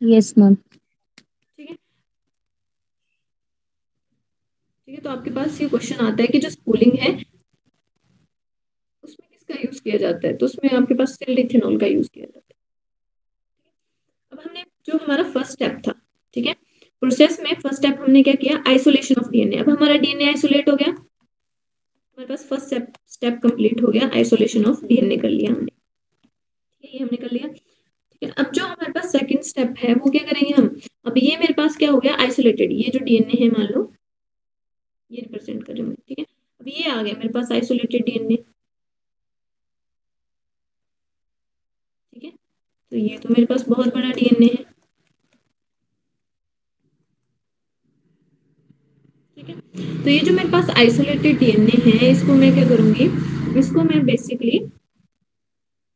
Yes ma'am. ठीक है, ठीक है, तो आपके पास ये क्वेश्चन आता है कि जो स्पूलिंग है उसमें किसका यूज किया जाता है, तो उसमें आपके पास चिल्ड इथेनॉल का यूज किया जाता है। अब हमने जो हमारा फर्स्ट स्टेप था, ठीक है, प्रोसेस में फर्स्ट स्टेप हमने क्या किया, आइसोलेशन ऑफ डीएनए। अब हमारा डीएनए आइसोलेट हो गया, हमारे पास फर्स्ट स्टेप कंप्लीट हो गया, आइसोलेशन ऑफ डीएनए कर लिया हमने। ठीक है, ये हमने कर लिया। ठीक है, अब जो हमारे पास सेकंड स्टेप है वो क्या करेंगे हम, अब ये मेरे पास क्या हो गया, आइसोलेटेड, ये जो डीएनए है मान लो ये रिप्रेजेंट कर रहे हैं। ठीक है, अब अब ये आ गया मेरे पास आइसोलेटेड डीएनए। ठीक है, तो ये तो मेरे पास बहुत बड़ा डीएनए है। ठीक है, तो ये जो मेरे पास आइसोलेटेड डीएनए है, इसको मैं क्या करूंगी, इसको मैं बेसिकली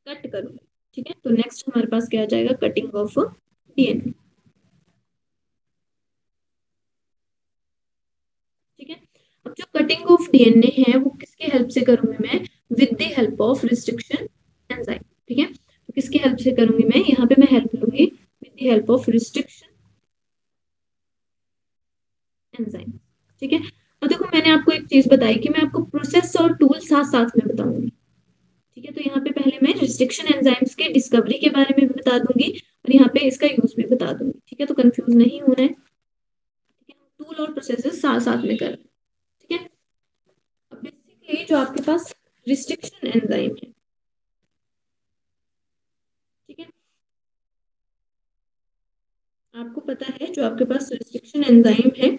कट करूंगी। ठीक है, तो नेक्स्ट हमारे पास क्या आ जाएगा, कटिंग ऑफ डीएनए। ठीक है, अब जो कटिंग ऑफ डीएनए है वो किसके हेल्प से करूंगी मैं, with the help of restriction enzyme. ठीक है, तो किसकी हेल्प से करूंगी मैं, यहाँ पे मैं हेल्प लूंगी with the help of restriction enzyme. ठीक है, और देखो मैंने आपको एक चीज बताई कि मैं आपको प्रोसेस और टूल साथ साथ में बताऊंगी। ठीक है, तो यहाँ पे पहले मैं रिस्ट्रिक्शन एंजाइम्स के डिस्कवरी के बारे में भी बता दूंगी और यहाँ पे इसका यूज भी बता दूंगी। ठीक है, तो कंफ्यूज नहीं होना है। ठीक है, टूल और प्रोसेसेस साथ साथ में कर रहे हैं। ठीक है, अब बेसिकली जो आपके पास रिस्ट्रिक्शन एंजाइम है, ठीक है, आपको पता है जो आपके पास रिस्ट्रिक्शन एंजाइम है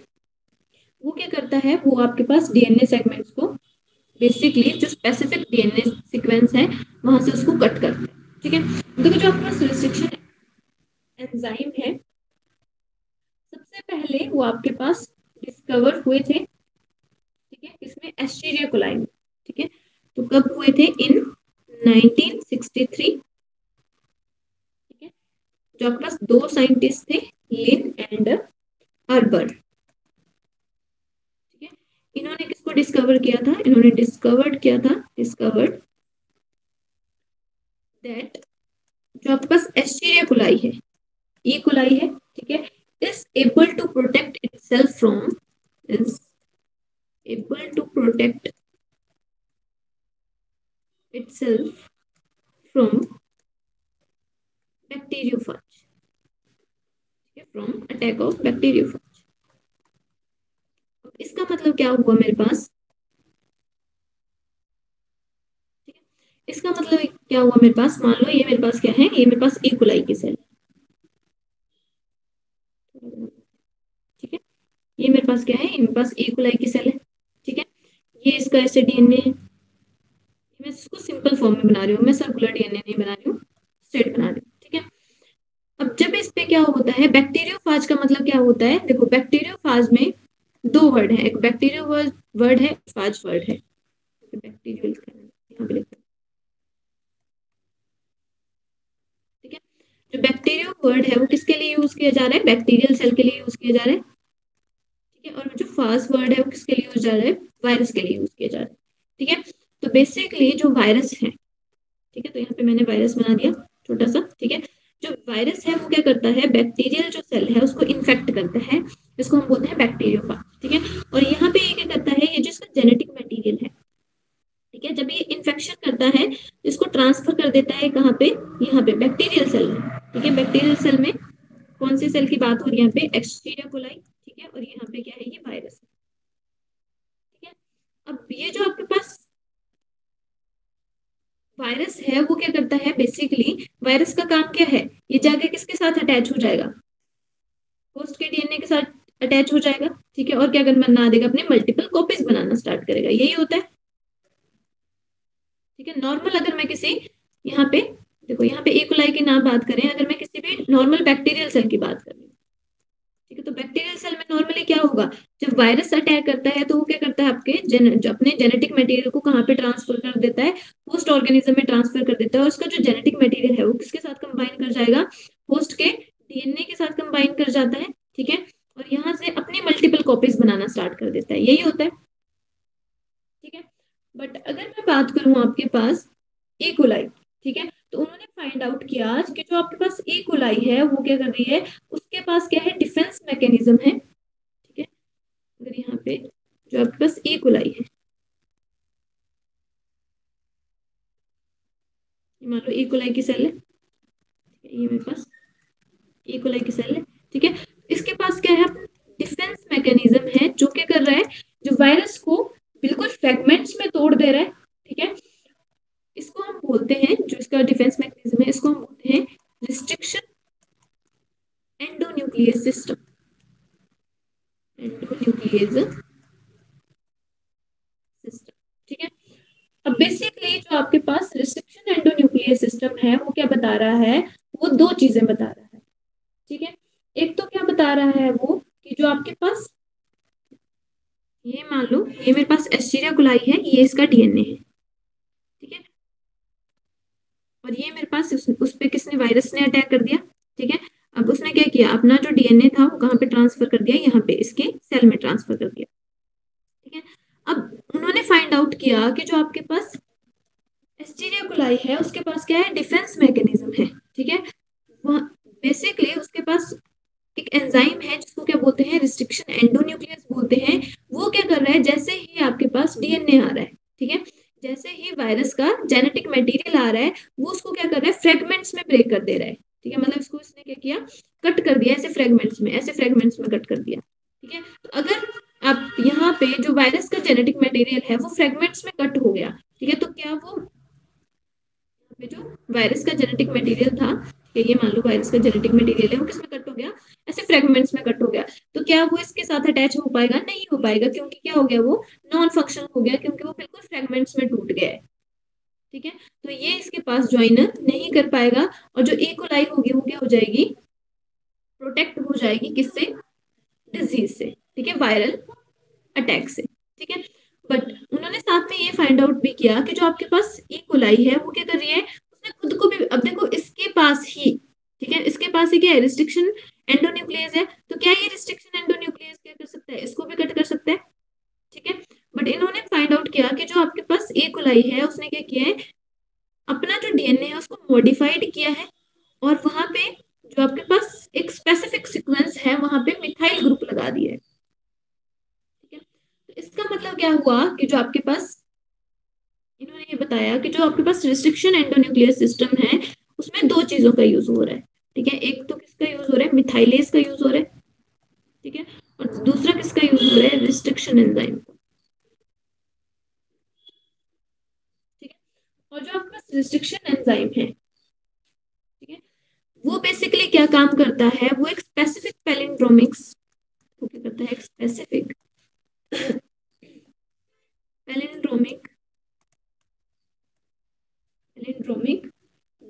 वो क्या करता है, वो आपके पास डीएनए सेगमेंट्स को बेसिकली जो स्पेसिफिक डीएनए सीक्वेंस है वहां से उसको कट करता है। ठीक है, देखो जो आपके पास रिस्ट्रिक्शन एंजाइम है, सबसे पहले वो आपके पास डिस्कवर हुए थे। ठीक है, इसमें एस्चेरिया कोलाई में। ठीक है, तो कब हुए थे, इन 1963। ठीक है, जो आपके पास दो साइंटिस्ट थे, लिन एंड अर्बर। ठीक है, इन्होंने किसको डिस्कवर किया था, इन्होंने डिस्कवर्ड किया था, डिस्कवर्ड दैट जो आपके पास एस्चेरिया कोलाई है, ई कोलाई है, ठीक है, is able to protect itself from, is able to protect itself from bacteriophage, from attack of bacteriophage. इसका मतलब क्या हुआ मेरे पास, ठीक है, इसका मतलब क्या हुआ मेरे पास, मान लो ये मेरे पास क्या है, ये मेरे पास ई कोलाई की सेल। ठीक है, ये मेरे पास क्या है, ये मेरे पास ई कोलाई की सेल है। ठीक है, ये इसका ऐसे डीएनए है, मैं इसको सिंपल फॉर्म में बना रही हूँ, मैं सर्कुलर डीएनए नहीं बना रही हूँ, स्ट्रेट बना रही हूँ। ठीक है, अब जब इस पे क्या होता है, बैक्टीरियोफाज का मतलब क्या होता है, देखो बैक्टीरियोफाज में दो वर्ड है, एक बैक्टीरियो वर्ड है, फाज वर्ड है। बैक्टीरियल यहाँ पे लिखा है। ठीक है, जो बैक्टीरियो वर्ड है वो किसके लिए यूज किया जा रहा है, बैक्टीरियल सेल के लिए यूज किया जा रहा है। ठीक है, और जो फाज वर्ड है वो किसके लिए यूज जा रहा है, वायरस के लिए यूज किया जा रहा है। ठीक है, तो बेसिकली जो वायरस है, ठीक है, तो यहाँ पे मैंने वायरस बना दिया छोटा सा। ठीक है, जो वायरस है वो क्या करता है, बैक्टीरियल जो सेल है उसको इन्फेक्ट करता है, जिसको हम बोलते हैं बैक्टीरियोफा। ठीक है, और यहाँ पे ये क्या करता है, ये जो इसका जेनेटिक मटेरियल है, ठीक है, जब ये इन्फेक्शन करता है इसको ट्रांसफर कर देता है कहाँ पे, यहाँ पे बैक्टीरियल सेल में। ठीक है, बैक्टीरियल सेल में कौन सी सेल की बात हो रही है यहाँ पे, एक्सटीरिया कोलाई। ठीक है, और यहाँ पे क्या है, ये वायरस है। ठीक है, अब ये जो आपके पास वायरस है वो क्या करता है, बेसिकली वायरस का काम क्या है, ये जाके किसके साथ अटैच हो जाएगा, होस्ट के डीएनए के साथ अटैच हो जाएगा। ठीक है, और क्या करना बना देगा, अपने मल्टीपल कॉपीज बनाना स्टार्ट करेगा, यही होता है। ठीक है, नॉर्मल अगर मैं किसी, यहाँ पे देखो यहाँ पे इकोलाई की नाम बात करें, अगर मैं किसी भी नॉर्मल बैक्टीरियल सेल की बात करूँ, ठीक है, तो बैक्टीरियल सेल में नॉर्मली क्या होगा, जब वायरस अटैक करता है तो वो क्या करता है, आपके जो अपने जेनेटिक मटेरियल को कहाँ पे ट्रांसफर कर देता है, होस्ट ऑर्गेनिज्म में ट्रांसफर कर देता है, और उसका जो जेनेटिक मटेरियल है वो किसके साथ कंबाइन कर जाएगा, होस्ट के डीएनए के साथ कंबाइन कर जाता है। ठीक है, और यहाँ से अपनी मल्टीपल कॉपीज बनाना स्टार्ट कर देता है, यही होता है। ठीक है, बट अगर मैं बात करूं आपके पास ई कोलाई, ठीक है, तो उन्होंने फाइंड आउट किया कि जो आपके पास ई कोलाई है वो क्या कर रही है, उसके पास क्या है, डिफेंस मैकेनिज्म है। ठीक है, अगर यहाँ पे जो आपके पास ई कोलाई है, मान लो ई कोलाई की सेल है, ठीक है, ये मेरे पास ई कोलाई की सेल है। ठीक है, इसके पास क्या है, डिफेंस मैकेनिज्म है, जो क्या कर रहा है, जो वायरस को बिल्कुल फ्रेगमेंट्स में तोड़ दे रहा है। ठीक है, इसको हम बोलते हैं, जो इसका डिफेंस मैकेनिज्म है इसको हम बोलते हैं restriction endonuclease system, endonuclease system. अब बेसिकली जो आपके पास रिस्ट्रिक्शन एंडोन्यूक्लियर सिस्टम है वो क्या बता रहा है, वो दो चीजें बता रहा है, ठीक है। एक तो क्या बता रहा है वो कि जो आपके पास, ये मान लो ये मेरे पास एस्चेरिया कोलाई है, ये इसका डीएनए है, ठीक है। और ये मेरे पास उस पे किसने, वायरस ने अटैक कर दिया, ठीक है। अब उसने क्या किया, अपना जो डीएनए था वो कहाँ पे ट्रांसफर कर दिया, यहाँ पे इसके सेल में ट्रांसफर कर दिया, ठीक है। अब उन्होंने फाइंड आउट किया कि जो आपके पास एस्चेरिया कोलाई है उसके पास क्या है, डिफेंस मैकेनिज्म है, ठीक है। वह बेसिकली उसके पास एक एंजाइम है जिसको क्या बोलते हैं, रिस्ट्रिक्शन एंडोन्यूक्लियस बोलते हैं। वो क्या कर रहा है, जैसे ही आपके पास डीएनए आ रहा है, ठीक है, जैसे ही वायरस का जेनेटिक मटेरियल आ रहा है, वो उसको क्या कर रहा है, फ्रेगमेंट्स में ब्रेक कर दे रहा है, ठीक है। मतलब इसको इसने क्या किया, कट कर दिया, ऐसे फ्रेगमेंट्स में, ऐसे फ्रेगमेंट्स में कट कर दिया, ठीक है। तो अगर आप यहाँ पे जो वायरस का जेनेटिक मटेरियल है वो फ्रेगमेंट्स में कट हो गया, ठीक है, तो क्या वो पे जो वायरस का जेनेटिक मटेरियल था, कि ये मान लो वायरस का जेनेटिक मटेरियल है, वो किसमें कट हो गया, ऐसे फ्रेगमेंट्स में कट हो गया, तो क्या वो इसके साथ अटैच हो पाएगा, नहीं हो पाएगा, क्योंकि क्या हो गया, वो नॉन फंक्शनल हो गया, क्योंकि वो बिल्कुल फ्रेगमेंट्स में टूट गया है, ठीक है। तो ये इसके पास ज्वाइन नहीं कर पाएगा, और जो ई कोलाई होगी वो क्या हो जाएगी, प्रोटेक्ट हो जाएगी किससे, डिजीज से, ठीक है, वायरल अटैक से, ठीक है। बट उन्होंने साथ में ये फाइंड आउट भी किया कि जो आपके पास ई कोलाई है वो क्या कर रही है, उसने खुद को भी, अब देखो इसके पास ही, ठीक है, इसके पास ही क्या है, रिस्ट्रिक्शन एंडोन्यूक्लियस है, तो क्या ये रिस्ट्रिक्शन एंडोन्यूक्लियस क्या कर सकता है, इसको भी कट कर सकता है, ठीक है। बट इन्होंने फाइंड आउट किया कि जो आपके पास ई कोलाई है उसने क्या किया है, अपना जो डीएनए है उसको मॉडिफाइड किया है, और वहां पे जो आपके पास एक स्पेसिफिक सीक्वेंस है वहां पे मिथाइल ग्रुप लगा दिया है, ठीक है। तो इसका मतलब क्या हुआ कि जो आपके पास, इन्होंने ये बताया कि जो आपके पास रिस्ट्रिक्शन एंडोन्यूक्लियर सिस्टम है उसमें दो चीजों का यूज हो रहा है, ठीक है। एक तो किसका यूज हो रहा है, मिथाइलेज का यूज हो रहा है, ठीक है। और दूसरा किसका यूज हो रहा है, रिस्ट्रिक्शन एंजाइम का, ठीक है। और जो आपके पास रिस्ट्रिक्शन एंजाइम है, ठीक है, वो बेसिकली क्या काम करता है, वो एक स्पेसिफिक पैलिंड्रोमिक्स, वो क्या करता है, एक specific palindromic palindromic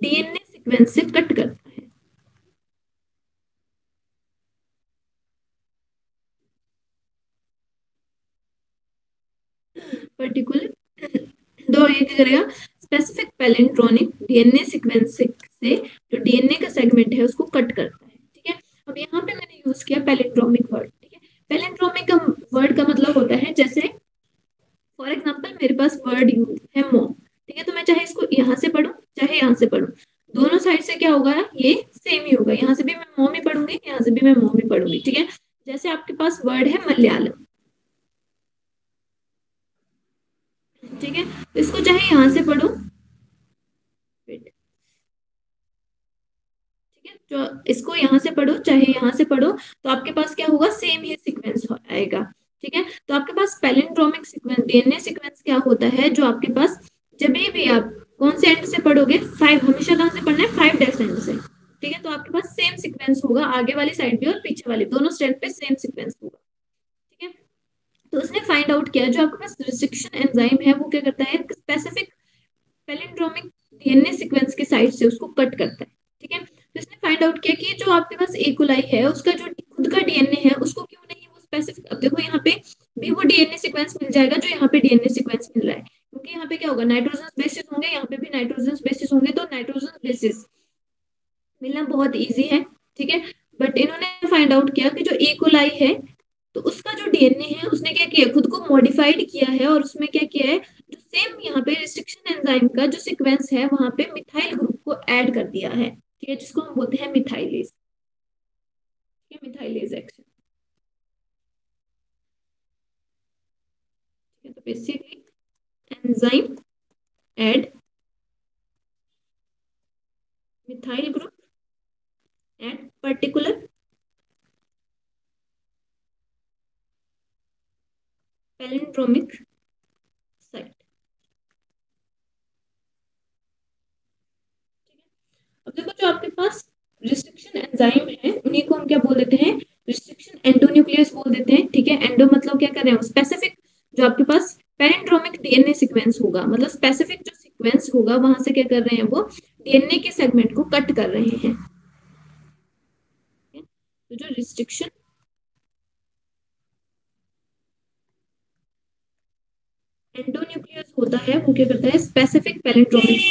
DNA sequence से कट करता है, पर्टिकुलर दो, ये क्या करेगा, स्पेसिफिक पैलिंड्रोमिक डीएनए सीक्वेंस से जो डीएनए का सेगमेंट है उसको कट करता है, ठीक है। अब यहाँ पे मैंने यूज किया पैलिंड्रोमिक वर्ड, ठीक है। पैलिंड्रोमिक का वर्ड का मतलब होता है, जैसे फॉर एग्जांपल मेरे पास वर्ड यूज है मॉम, ठीक है, तो मैं चाहे इसको यहाँ से पढूं चाहे यहाँ से पढूं, दोनों साइड से क्या होगा, ये सेम ही होगा, यहाँ से भी मैं मॉम ही पढ़ूंगी, यहाँ से भी मैं मॉम ही पढ़ूंगी, ठीक है। जैसे आपके पास वर्ड है मलयालम, ठीक है, तो इसको चाहे यहाँ से पढ़ो, ठीक है, जो इसको यहाँ से पढ़ो चाहे यहाँ से पढ़ो, तो आपके पास क्या होगा, सेम ही सीक्वेंस आएगा, ठीक है। तो आपके पास पैलिंड्रोमिक सीक्वेंस, डीएनए सीक्वेंस क्या होता है, जो आपके पास जब भी आप कौन से एंड से पढ़ोगे, फाइव, हमेशा कहाँ से पढ़ना है, फाइव डेस्क एंड से, ठीक है। तो आपके पास सेम सीक्वेंस होगा, आगे वाली साइड भी और पीछे वाली दोनों स्टैंड पे सेम सीक्वेंस होगा, ठीक है। तो उसने फाइंड आउट किया जो आपके पास रिस्ट्रिक्शन एंजाइम है वो क्या करता है, स्पेसिफिक पैलिंड्रोमिक डीएनए सीक्वेंस की साइड से उसको कट करता है, ठीक है। तो इसने फाइंड आउट किया कि जो आपके पास एकोलाई है उसका जो खुद का डीएनए है उसको क्यों नहीं वो स्पेसिफिक, अब देखो यहाँ पे भी वो डीएनए सीक्वेंस मिल जाएगा जो यहाँ पे डीएनए सीक्वेंस मिल रहा है, क्योंकि यहाँ पे क्या होगा, नाइट्रोजन बेसिस होंगे, यहाँ पे भी नाइट्रोजन बेसिस होंगे, तो नाइट्रोजन बेसिस मिलना बहुत ईजी है, ठीक है। बट इन्होंने फाइंड आउट किया कि जो इकोलाई है तो उसका जो डीएनए है उसने क्या किया, खुद को मॉडिफाइड किया है, और उसमें क्या किया है, जो सेम यहाँ पे रिस्ट्रिक्शन एंजाइम का जो सीक्वेंस है वहां पे मिथाइल ग्रुप को ऐड कर दिया है, ठीक है, जिसको हम बोलते हैं मिथाइलेज, मिथाइलेज एक्शन, ठीक है। तो basically enzyme add methyl group at particular palindromic site, अब देखो जो आपके पास रिस्ट्रिक्शन एंजाइम है उन्हीं को हम क्या बोल देते हैं, रिस्ट्रिक्शन एंडोन्यूक्लियस बोल देते हैं, ठीक है। एंडो मतलब क्या कर रहे हैं, स्पेसिफिक, जो आपके पास पैलिंड्रोमिक डीएनए सीक्वेंस होगा, मतलब स्पेसिफिक जो सीक्वेंस होगा वहां से क्या कर रहे हैं वो डीएनए के सेगमेंट को कट कर रहे हैं। तो जो रिस्ट्रिक्शन एंडोन्यूक्लियस होता है वो क्या करता है स्पेसिफिक पैलिंड्रोमिक,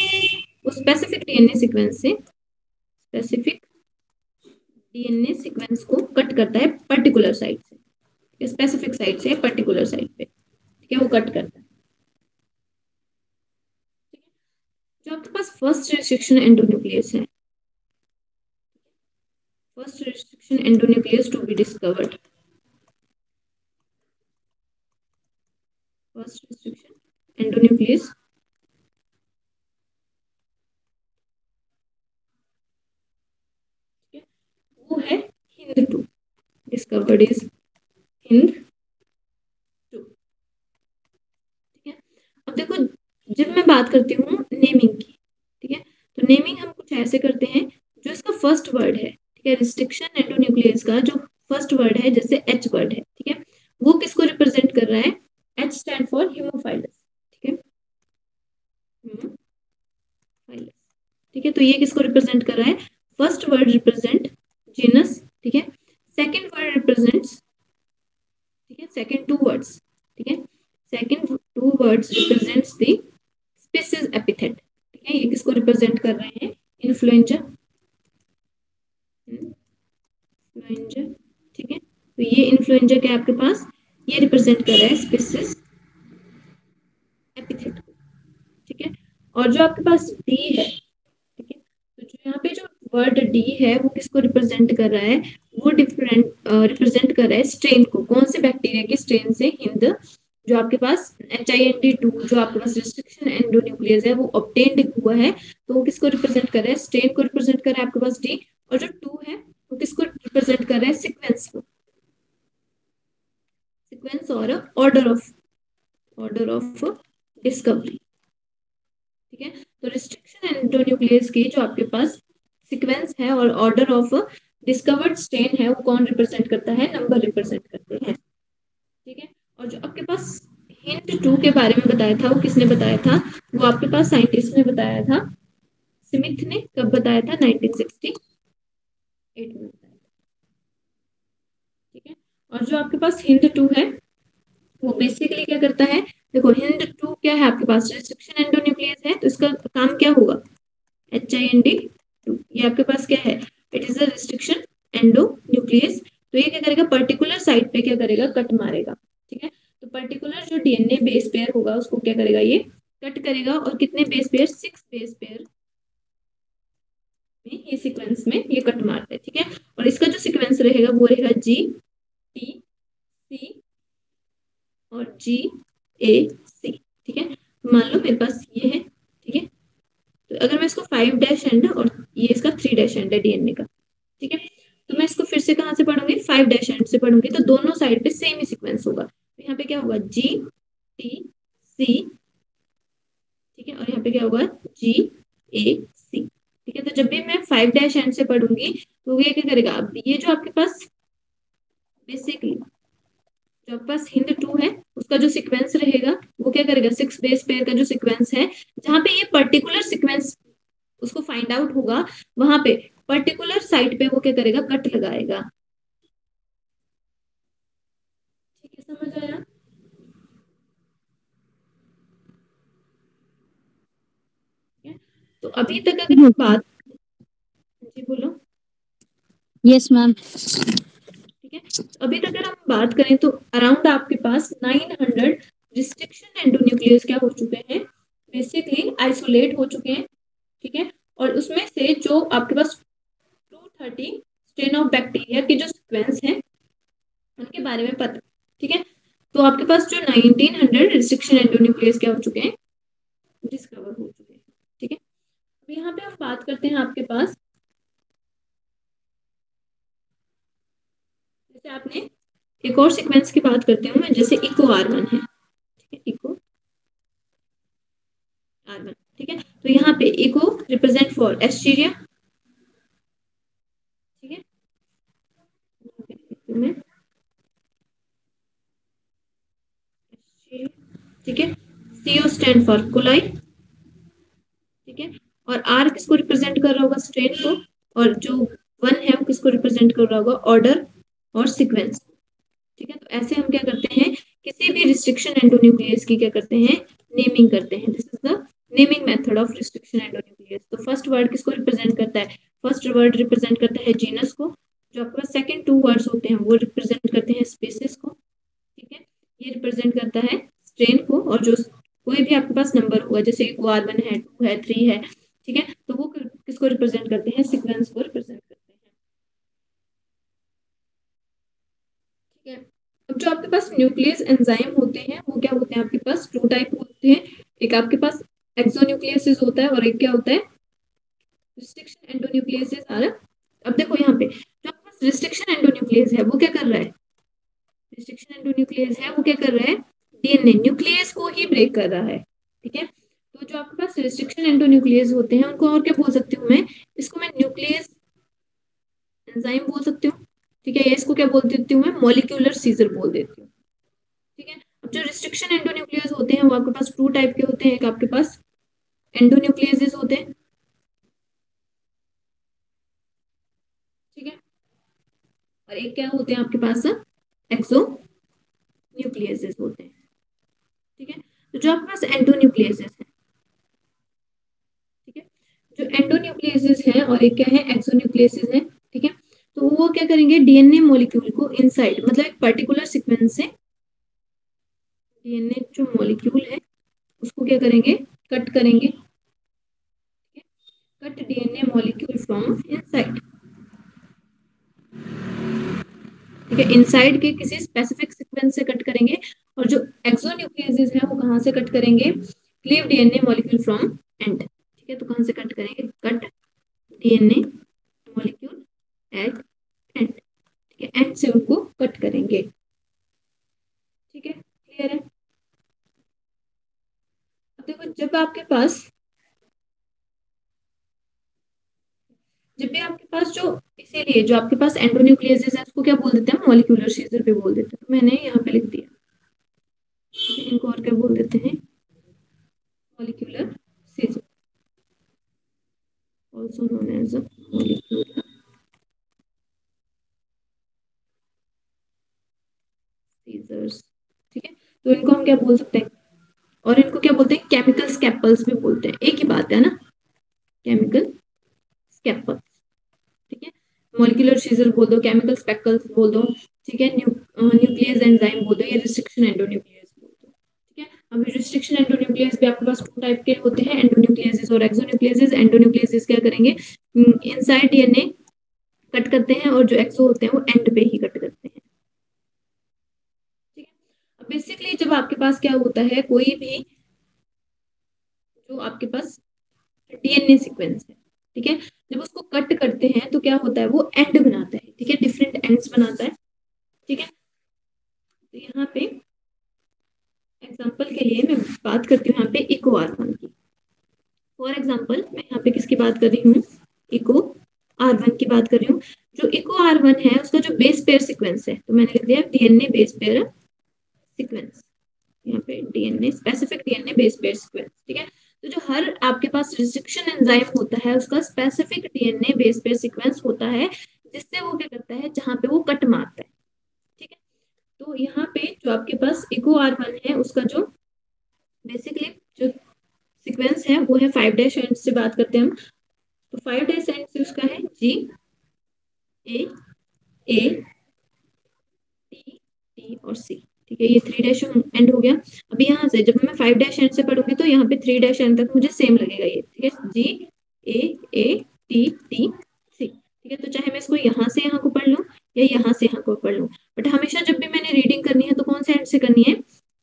वो स्पेसिफिक डीएनए सीक्वेंस से स्पेसिफिक डीएनए सीक्वेंस को कट करता है पर्टिकुलर साइट से, स्पेसिफिक साइट से पर्टिकुलर साइट पे, ठीक है, वो कट करता है। जो आपके पास फर्स्ट रिस्ट्रिक्शन एंडोन्यूक्लियस है, first restriction endonuclease to be discovered, first restriction endonuclease वो है Hind two, discovered is Hind two, ठीक है। अब देखो जब मैं बात करती हूँ नेमिंग की, ठीक है, तो नेमिंग हम कुछ ऐसे करते हैं जो इसका फर्स्ट वर्ड है, ठीक है, रिस्ट्रिक्शन एंडोन्यूक्लियस का जो फर्स्ट वर्ड है जैसे एच वर्ड है, ठीक है, वो किसको रिप्रेजेंट कर रहा है, एच स्टैंड फॉर हीमोफाइलस, ठीक है, हीमोफाइलस, ठीक है, तो ये किसको रिप्रेजेंट कर रहा है, फर्स्ट वर्ड रिप्रेजेंट जीनस, ठीक है, सेकंड वर्ड रिप्रेजेंट्स, ठीक है, सेकंड टू वर्ड्स, ठीक है, second two words represents the species epithet, ठीक है, ये किसको रिप्रेजेंट कर रहे हैं, इन्फ्लुएंजा, इन्फ्लुएंजा, ठीक है, तो ये इन्फ्लुएंजा क्या आपके पास, ये रिप्रेजेंट कर रहा है स्पीशीज एपिथेट, ठीक है, और जो आपके पास डी है, ठीक है, तो जो यहाँ पे जो वर्ड डी है वो किसको रिप्रेजेंट कर रहा है, वो डिफरेंट रिप्रेजेंट कर रहा है स्ट्रेन को, कौन से बैक्टीरिया के स्ट्रेन से, हिंद, जो आपके पास HIND2 जो आपके पास रिस्ट्रिक्शन एंडोन्यूक्लियस है वो ऑब्टेन्ड हुआ है, तो वो किसको रिप्रेजेंट कर रहा है, स्ट्रेन को रिप्रेजेंट कर रहा है आपके पास डी, और जो टू है वो किसको रिप्रेजेंट कर रहा है, सीक्वेंस को, सीक्वेंस और ऑर्डर ऑफ डिस्कवरी, ठीक है, तो रिस्ट्रिक्शन एंडोन्यूक्लियस की जो आपके पास सीक्वेंस है और ऑर्डर ऑफ डिस्कवर्ड स्ट्रेन है वो कौन रिप्रेजेंट करता है, नंबर रिप्रेजेंट करते हैं, ठीक है, और जो आपके पास हिंट टू के बारे में बताया था वो किसने बताया था, वो आपके पास साइंटिस्ट ने बताया था, स्मिथ ने, कब बताया था, 1968 में बताया था, ठीक है, और जो आपके पास हिंट टू है वो बेसिकली क्या करता है, देखो हिंट टू क्या है आपके पास, रिस्ट्रिक्शन एंडोन्यूक्लियस है, तो इसका काम क्या होगा, HIND2, ये आपके पास क्या है, it is a restriction endonuclease, तो ये क्या करेगा, पर्टिकुलर साइट पे क्या करेगा, कट मारेगा, ठीक है, तो पर्टिकुलर जो डीएनए बेस पेयर होगा उसको क्या करेगा, ये कट करेगा, और कितने बेस पेयर, 6 बेस पेयर में ये सीक्वेंस में ये कट मारता है, ठीक है, और इसका जो सीक्वेंस रहेगा वो रहेगा GTC और GAC, ठीक है, मान लो मेरे पास ये है, ठीक है, तो अगर मैं इसको 5 डैश एंड और ये इसका 3 डैश एंड है डीएनए का, ठीक है, तो मैं इसको फिर से कहाँ से पढ़ूंगी, 5 डैश एंड से पढ़ूंगी, तो दोनों साइड पे सेम ही सीक्वेंस होगा, तो यहाँ पे क्या होगा, GTC, ठीक है, और यहाँ पे क्या होगा, GAC, ठीक है, तो जब भी मैं 5 डैश एंड से पढ़ूंगी तो ये क्या करेगा, अब ये जो आपके पास बेसिकली जो आपके पास हिंद टू है उसका जो सीक्वेंस रहेगा वो क्या करेगा, 6 बेस पेयर का जो सीक्वेंस है, जहां पे ये पर्टिकुलर सीक्वेंस उसको फाइंड आउट होगा, वहां पे पर्टिकुलर साइट पे वो क्या करेगा, कट लगाएगा, ठीक है, समझ आया, ठीक है? तो अभी तक अगर हम बात, जी बोलो, यस मैम। ठीक है, तो अभी तक अगर हम बात करें तो अराउंड आपके पास 900 रिस्ट्रिक्शन एंडोन्यूक्लियस क्या हो चुके हैं, बेसिकली आइसोलेट हो चुके हैं, ठीक है, और उसमें से जो आपके पास 230 स्ट्रेन ऑफ बैक्टीरिया के जो सीक्वेंस है उनके बारे में पता, ठीक है, तो आपके पास जो 1900 रिस्ट्रिक्शन एंडोन्यूक्लियस क्या हो चुके हैं, डिस्कवर हो चुके हैं, ठीक है, अब यहाँ पे हम बात करते हैं आपके पास, जैसे आपने एक और सीक्वेंस की बात करती हूँ मैं, जैसे इको आर 1 है, ठीक है, इको आर 1, ठीक है, तो यहाँ पे इको रिप्रेजेंट फॉर एस्टीरिया, ठीक है, ठीक है, CO स्टैंड फॉर कोलाई, ठीक है, और R किसको रिप्रेजेंट कर रहा होगा, स्ट्रेन को, और जो 1 है वो किसको रिप्रेजेंट कर रहा होगा, ऑर्डर और सीक्वेंस, ठीक है। तो ऐसे हम क्या करते हैं, किसी भी रिस्ट्रिक्शन एंडोन्यूक्लियस की क्या करते हैं, नेमिंग करते हैं। This is the naming method of restriction endonuclease. तो फर्स्ट वर्ड किसको रिप्रेजेंट करता है, फर्स्ट वर्ड रिप्रेजेंट करता है जीनस को, जो आपके पास सेकंड 2 वर्ड्स होते हैं वो रिप्रेजेंट करते हैं स्पीसीज को, ठीक है, ये रिप्रेजेंट करता है स्ट्रेन को, और जो कोई भी आपके पास नंबर होगा, जैसे R1 है, 2 है, 3 है, ठीक है, तो वो किसको रिप्रेजेंट करते हैं, सीक्वेंस को रिप्रेजेंट करते हैं, ठीक है। अब जो आपके पास न्यूक्लियस एंजाइम होते हैं वो क्या होते हैं, आपके पास 2 टाइप होते हैं, एक आपके पास एक्सोन्यूक्लियसिस होता है और एक क्या होता है, रिस्ट्रिक्शन एंडोन्यूक्लियसिस आ रहा है। अब देखो यहाँ पे जो आपके पास रिस्ट्रिक्शन एंडोन्यूक्लियस है वो क्या कर रहा है, रिस्ट्रिक्शन एंडोन्यूक्लियस है वो क्या कर रहा है, डीएनए न्यूक्लियस को ही ब्रेक कर रहा है, ठीक है। तो जो आपके पास रिस्ट्रिक्शन एंडोन्यूक्लियस होते हैं उनको और क्या बोल सकती हूँ मैं, इसको मैं न्यूक्लियस एंजाइम बोल सकती हूँ, ठीक है, या इसको क्या बोल देती हूँ मैं, मॉलिक्यूलर सीजर बोल देती हूँ, ठीक है। अब जो रिस्ट्रिक्शन एंडोन्यूक्लियस होते हैं वो आपके पास 2 टाइप के होते हैं, एक आपके पास एंडोन्यूक्लियस होते हैं, ठीक है, और एक क्या होते हैं आपके पास, एक्सोन्यूक्लियस होते हैं, ठीक है। तो जो आपके पास एंडोन्यूक्लियस है, ठीक है, जो एंडोन्यूक्लियस है और एक क्या है, एक्सोन्यूक्लियस है, ठीक है। तो वो क्या करेंगे, डीएनए मॉलिक्यूल को इनसाइड, मतलब एक पर्टिकुलर सीक्वेंस से डीएनए जो मॉलिक्यूल है उसको क्या करेंगे, कट करेंगे, cut DNA molecule from inside, ठीक है, इनसाइड के किसी स्पेसिफिक सीक्वेंस से कट करेंगे, और जो एक्सोन्यूक्लियस है वो कहाँ से कट करेंगे, cleave DNA molecule from and, ठीक है, तो कहाँ से कट करेंगे, cut DNA molecule eight and, ठीक है, एंड से उनको कट करेंगे, ठीक है, क्लियर है। अब देखो जब भी आपके पास जो, इसीलिए जो आपके पास एंडोन्यूक्लियस है उसको क्या बोल देते हैं, मॉलिक्यूलर सीजर भी बोल देते हैं, तो मैंने यहाँ पे लिख दिया, ठीक है, इनको और क्या बोल देते हैं, molecular scissor, also known as a molecular scissors, ठीक है। तो इनको हम क्या बोल सकते हैं, और इनको क्या बोलते हैं, केमिकल स्कैपल्स भी बोलते हैं, एक ही बात है ना, केमिकल स्कैपल्स, ठीक है, मॉलिक्यूलर सीजर बोल दो, केमिकल स्पेकल्स बोल दो, ठीक है, न्यूक्लियस एंजाइम बोल दो, या रिस्ट्रिक्शन एंडोन्यूक्लियस बोल दो, ठीक है। अब रिस्ट्रिक्शन एंडोन्यूक्लियस भी आपके पास 2 टाइप के होते हैं, एंडोन्यूक्लियस और एक्सोन्यूक्लियस। एंडोन्यूक्लियस क्या करेंगे, इनसाइड डीएनए कट करते हैं, और जो एक्सो होते हैं वो एंड पे ही कट करते हैं, ठीक है। अब बेसिकली जब आपके पास क्या होता है, कोई भी जो आपके पास डीएनए सीक्वेंस है, ठीक है, जब उसको कट करते हैं तो क्या होता है, वो एंड बनाता है, ठीक है, डिफरेंट एंड्स बनाता है, ठीक है। तो यहाँ पे एग्जांपल के लिए मैं बात करती हूँ यहाँ पे इको R1 की, फॉर एग्जांपल मैं यहाँ पे किसकी बात कर रही हूँ, इको R1 की बात कर रही हूँ। जो इको R1 है उसका जो बेस पेयर सीक्वेंस है, तो मैंने लिख दिया डीएनए बेस पेयर सीक्वेंस, यहाँ पे DNA specific DNA base pair sequence, ठीक है। तो जो हर आपके पास रिस्ट्रिक्शन एंजाइम होता है उसका specific DNA base pair sequence होता है, जिससे वो क्या करता है, जहां पे वो कट मारता है, ठीक है। तो यहाँ पे जो आपके पास इको R1 है उसका जो बेसिकली जो सीक्वेंस है वो है 5 डैश एंड से बात करते हैं हम, तो 5 डैश एंड से उसका है G A T T और C, ठीक है, ये 3 डैश एंड हो गया। अभी यहाँ से जब मैं 5 डैश एंड से पढ़ूंगी तो यहाँ पे 3 डैश एंड तक मुझे सेम लगेगा ये, ठीक है, GAATTC, ठीक है। तो चाहे मैं इसको यहाँ से यहाँ को पढ़ लूँ या यहाँ से यहाँ को पढ़ लूँ, बट हमेशा जब भी मैंने रीडिंग करनी है तो कौन से एंड से करनी है,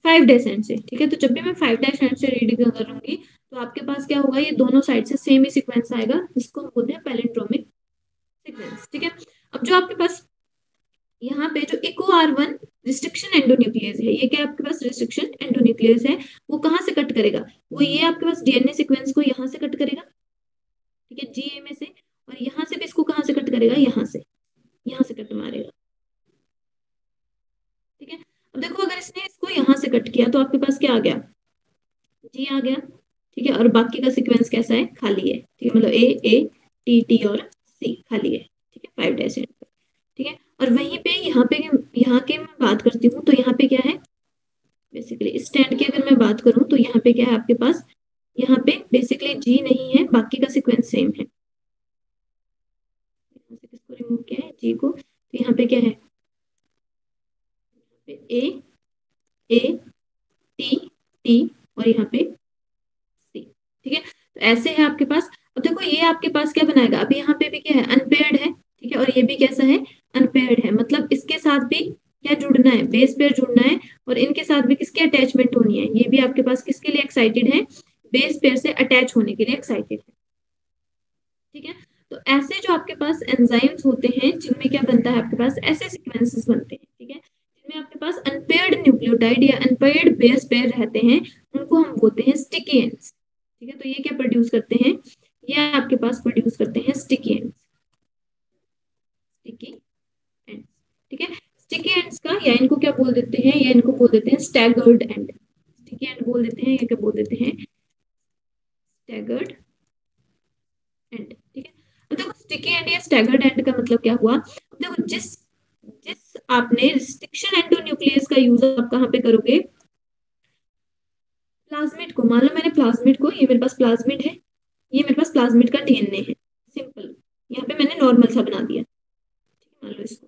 5 डैश एंड से, ठीक है। तो जब भी मैं 5 डैश एंड से रीडिंग करूंगी तो आपके पास क्या होगा, ये दोनों साइड से सेम ही सीक्वेंस आएगा, जिसको हम बोलते हैं पैलिंड्रोमिक सीक्वेंस, ठीक है। अब जो आपके पास यहाँ पे जो इको R1 रिस्ट्रिक्शन एंडोन्यूक्लियस है, ये क्या आपके पास रिस्ट्रिक्शन एंडोन्यूक्लियस है, वो कहाँ से कट करेगा, वो ये आपके पास डीएनए सीक्वेंस को यहाँ से कट करेगा, ठीक है, GA में से, और यहाँ से भी इसको कहाँ से कट करेगा, यहाँ से कट मारेगा, ठीक है। अब देखो अगर इसने इसको यहाँ से कट किया तो आपके पास क्या आ गया, जी आ गया, ठीक है, और बाकी का सीक्वेंस कैसा है, खाली है, ठीक है, मतलब A, A, T, T और C खाली है, ठीक है, 5 डेसिमल, ठीक है। और वहीं पे यहाँ के मैं बात करती हूँ तो यहाँ पे क्या है, बेसिकली स्टैंड की अगर मैं बात करूँ तो यहाँ पे क्या है आपके पास, यहाँ पे बेसिकली जी नहीं है, बाकी का सीक्वेंस सेम है। यहाँ से किसको रिमूव किया है, जी को, तो यहाँ पे क्या है, A, A, T, T और यहाँ पे C, ठीक है। तो ऐसे है आपके पास। अब देखो ये आपके पास क्या बनाएगा, अभी यहाँ पे भी क्या है, अनपेयर्ड है, ठीक है, और ये भी कैसा है, अनपेयर्ड है, मतलब इसके साथ भी क्या जुड़ना है, बेस पेयर जुड़ना है, और इनके साथ भी किसकी अटैचमेंट होनी है, ये भी आपके पास किसके लिए एक्साइटेड है, बेस पेयर से अटैच होने के लिए एक्साइटेड है, ठीक है। तो ऐसे जो आपके पास एंजाइम्स होते हैं जिनमें क्या बनता है आपके पास, ऐसे सीक्वेंसेस बनते हैं, ठीक है, जिनमें आपके पास अनपेयर्ड न्यूक्लियोटाइड या अनपेयर्ड बेस पेयर रहते हैं, उनको हम बोलते हैं स्टिकी एंड्स, ठीक है। तो ये क्या प्रोड्यूस करते हैं, ये आपके पास प्रोड्यूस करते हैं स्टिकी एंड्स, स्टिकी एंड्स, ठीक है। स्टिकी एंड्स का या इनको क्या बोल देते हैं, या इनको बोल देते हैं स्टैगर्ड एंड, स्टिकी एंड बोल देते हैं, या क्या बोल देते हैं, स्टैगर्ड एंड, ठीक है। अब देखो स्टिकी एंड या स्टैगर्ड एंड का मतलब क्या हुआ, अब देखो जिस जिस आपने रिस्ट्रिक्शन एंडोन्यूक्लियस का यूज आप कहाँ पे करोगे, प्लाज्मिड को, मान लो मैंने प्लाज्मिड को, ये मेरे पास प्लाज्मिड है, ये मेरे पास प्लाज्मिड का डीएनए है, सिंपल, यहाँ पे मैंने नॉर्मल सा बना दिया, ठीक है, मान लो इसको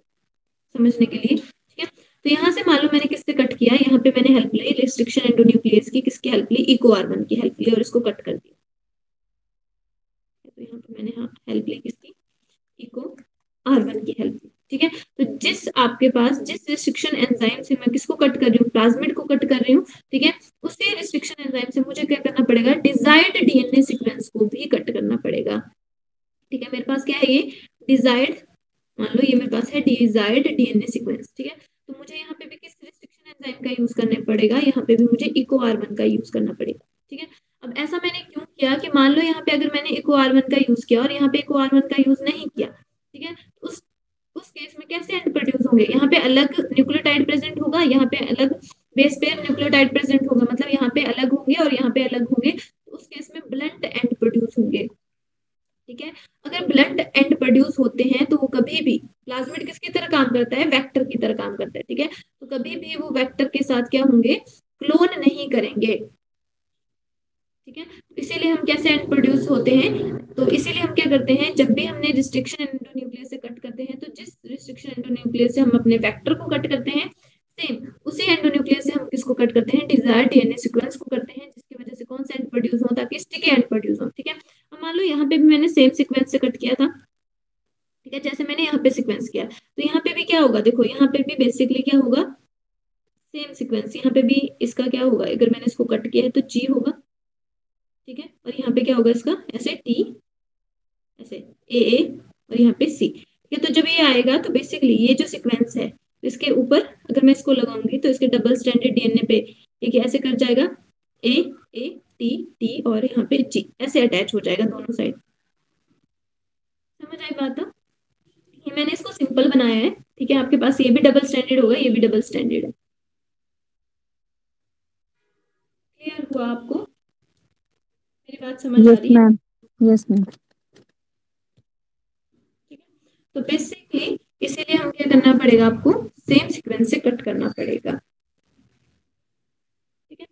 समझने के लिए, ठीक है। तो यहाँ से मान लो मैंने किससे कट किया, यहाँ पे मैंने हेल्प ली रिस्ट्रिक्शन एंडोन्यूक्लियस की, किसकी हेल्प ली, इको आर1 की हेल्प ली, और इसको कट कर दिया, तो यहाँ पे मैंने हेल्प ली किसकी, इको आर1 की हेल्प ली, ठीक है। तो जिस आपके पास जिस रिस्ट्रिक्शन एंजाइम से मैं किसको कट कर रही हूँ, प्लाज्मिड को कट कर रही हूँ, ठीक है, उसी रिस्ट्रिक्शन एंजाइम से मुझे क्या करना पड़ेगा, डिजायर्ड डीएनए सीक्वेंस को भी कट करना पड़ेगा, ठीक है। मेरे पास क्या है, ये डिजायर्ड, मान लो ये मेरे पास है डिजायर्ड डीएनए सीक्वेंस, ठीक है। तो मुझे यहाँ पे भी किस रिस्ट्रिक्शन एंजाइम का यूज करना पड़ेगा, यहाँ पे भी मुझे इको आर1 का यूज करना पड़ेगा, ठीक है। अब ऐसा मैंने क्यों किया कि मान लो यहाँ पे अगर मैंने इको आर1 का यूज किया और यहाँ पे इको आर1 का यूज नहीं किया, ठीक है, तो उस केस में कैसे एंड प्रोड्यूस होंगे, यहाँ पे अलग न्यूक्लियोटाइड प्रेजेंट होगा, यहाँ पे अलग बेस पेयर न्यूक्लियोटाइड प्रेजेंट होगा, मतलब यहाँ पे अलग होंगे और यहाँ पे अलग होंगे, तो उस केस में ब्लंट एंड प्रोड्यूस होंगे, ठीक है। अगर ब्लंट एंड प्रोड्यूस होते हैं तो वो कभी भी, प्लाज्मिड किसकी तरह काम करता है, वेक्टर की तरह काम करता है, ठीक है, तो कभी भी वो वेक्टर के साथ क्या होंगे, क्लोन नहीं करेंगे, ठीक है। इसीलिए हम कैसे एंड प्रोड्यूस होते हैं, तो इसीलिए हम क्या करते हैं, जब भी हमने रिस्ट्रिक्शन एंडोन्यूक्लियस से कट करते हैं, तो जिस रिस्ट्रिक्शन एंडोन्यूक्लियस से हम अपने वेक्टर को कट करते हैं, सेम उसी एंडोन्यूक्लियस से हम किसको कट करते हैं, डिजायर्ड डीएनए सीक्वेंस को करते हैं, जिसकी वजह से कौन सा एंड प्रोड्यूस हो, ताकि स्टिकी एंड प्रोड्यूस हो, ठीक है। अब मान लो यहाँ पे भी मैंने सेम सीक्वेंस से कट किया था, ठीक है, जैसे मैंने यहाँ पे सीक्वेंस किया, तो यहाँ पे भी क्या होगा, देखो यहाँ पे भी बेसिकली क्या होगा, सेम सीक्वेंस, यहाँ पे भी इसका क्या होगा, अगर मैंने इसको कट किया है तो जी होगा, ठीक है, और यहाँ पे क्या होगा इसका, ऐसे टी, ऐसे ए और यहाँ पे सी, ठीक है। तो जब ये आएगा तो बेसिकली ये जो सीक्वेंस है, तो इसके ऊपर अगर मैं इसको लगाऊंगी तो इसके डबल स्टैंडर्ड डीएनए पे ये ऐसे कर जाएगा, ए ए टी टी और यहाँ पे जी, ऐसे अटैच हो जाएगा दोनों साइड, समझ आई बात। तो ये मैंने इसको सिंपल बनाया है, ठीक है, आपके पास ये भी डबल स्टैंडर्ड होगा, ये भी डबल स्टैंडर्ड है, क्लियर हुआ आपको, मेरी बात समझ आ यस रही है, मैम, यस मैम। ठीक है। तो बेसिकली इसीलिए हम क्या करना पड़ेगा, आपको सेम सीक्वेंस से कट करना पड़ेगा, ठीक है।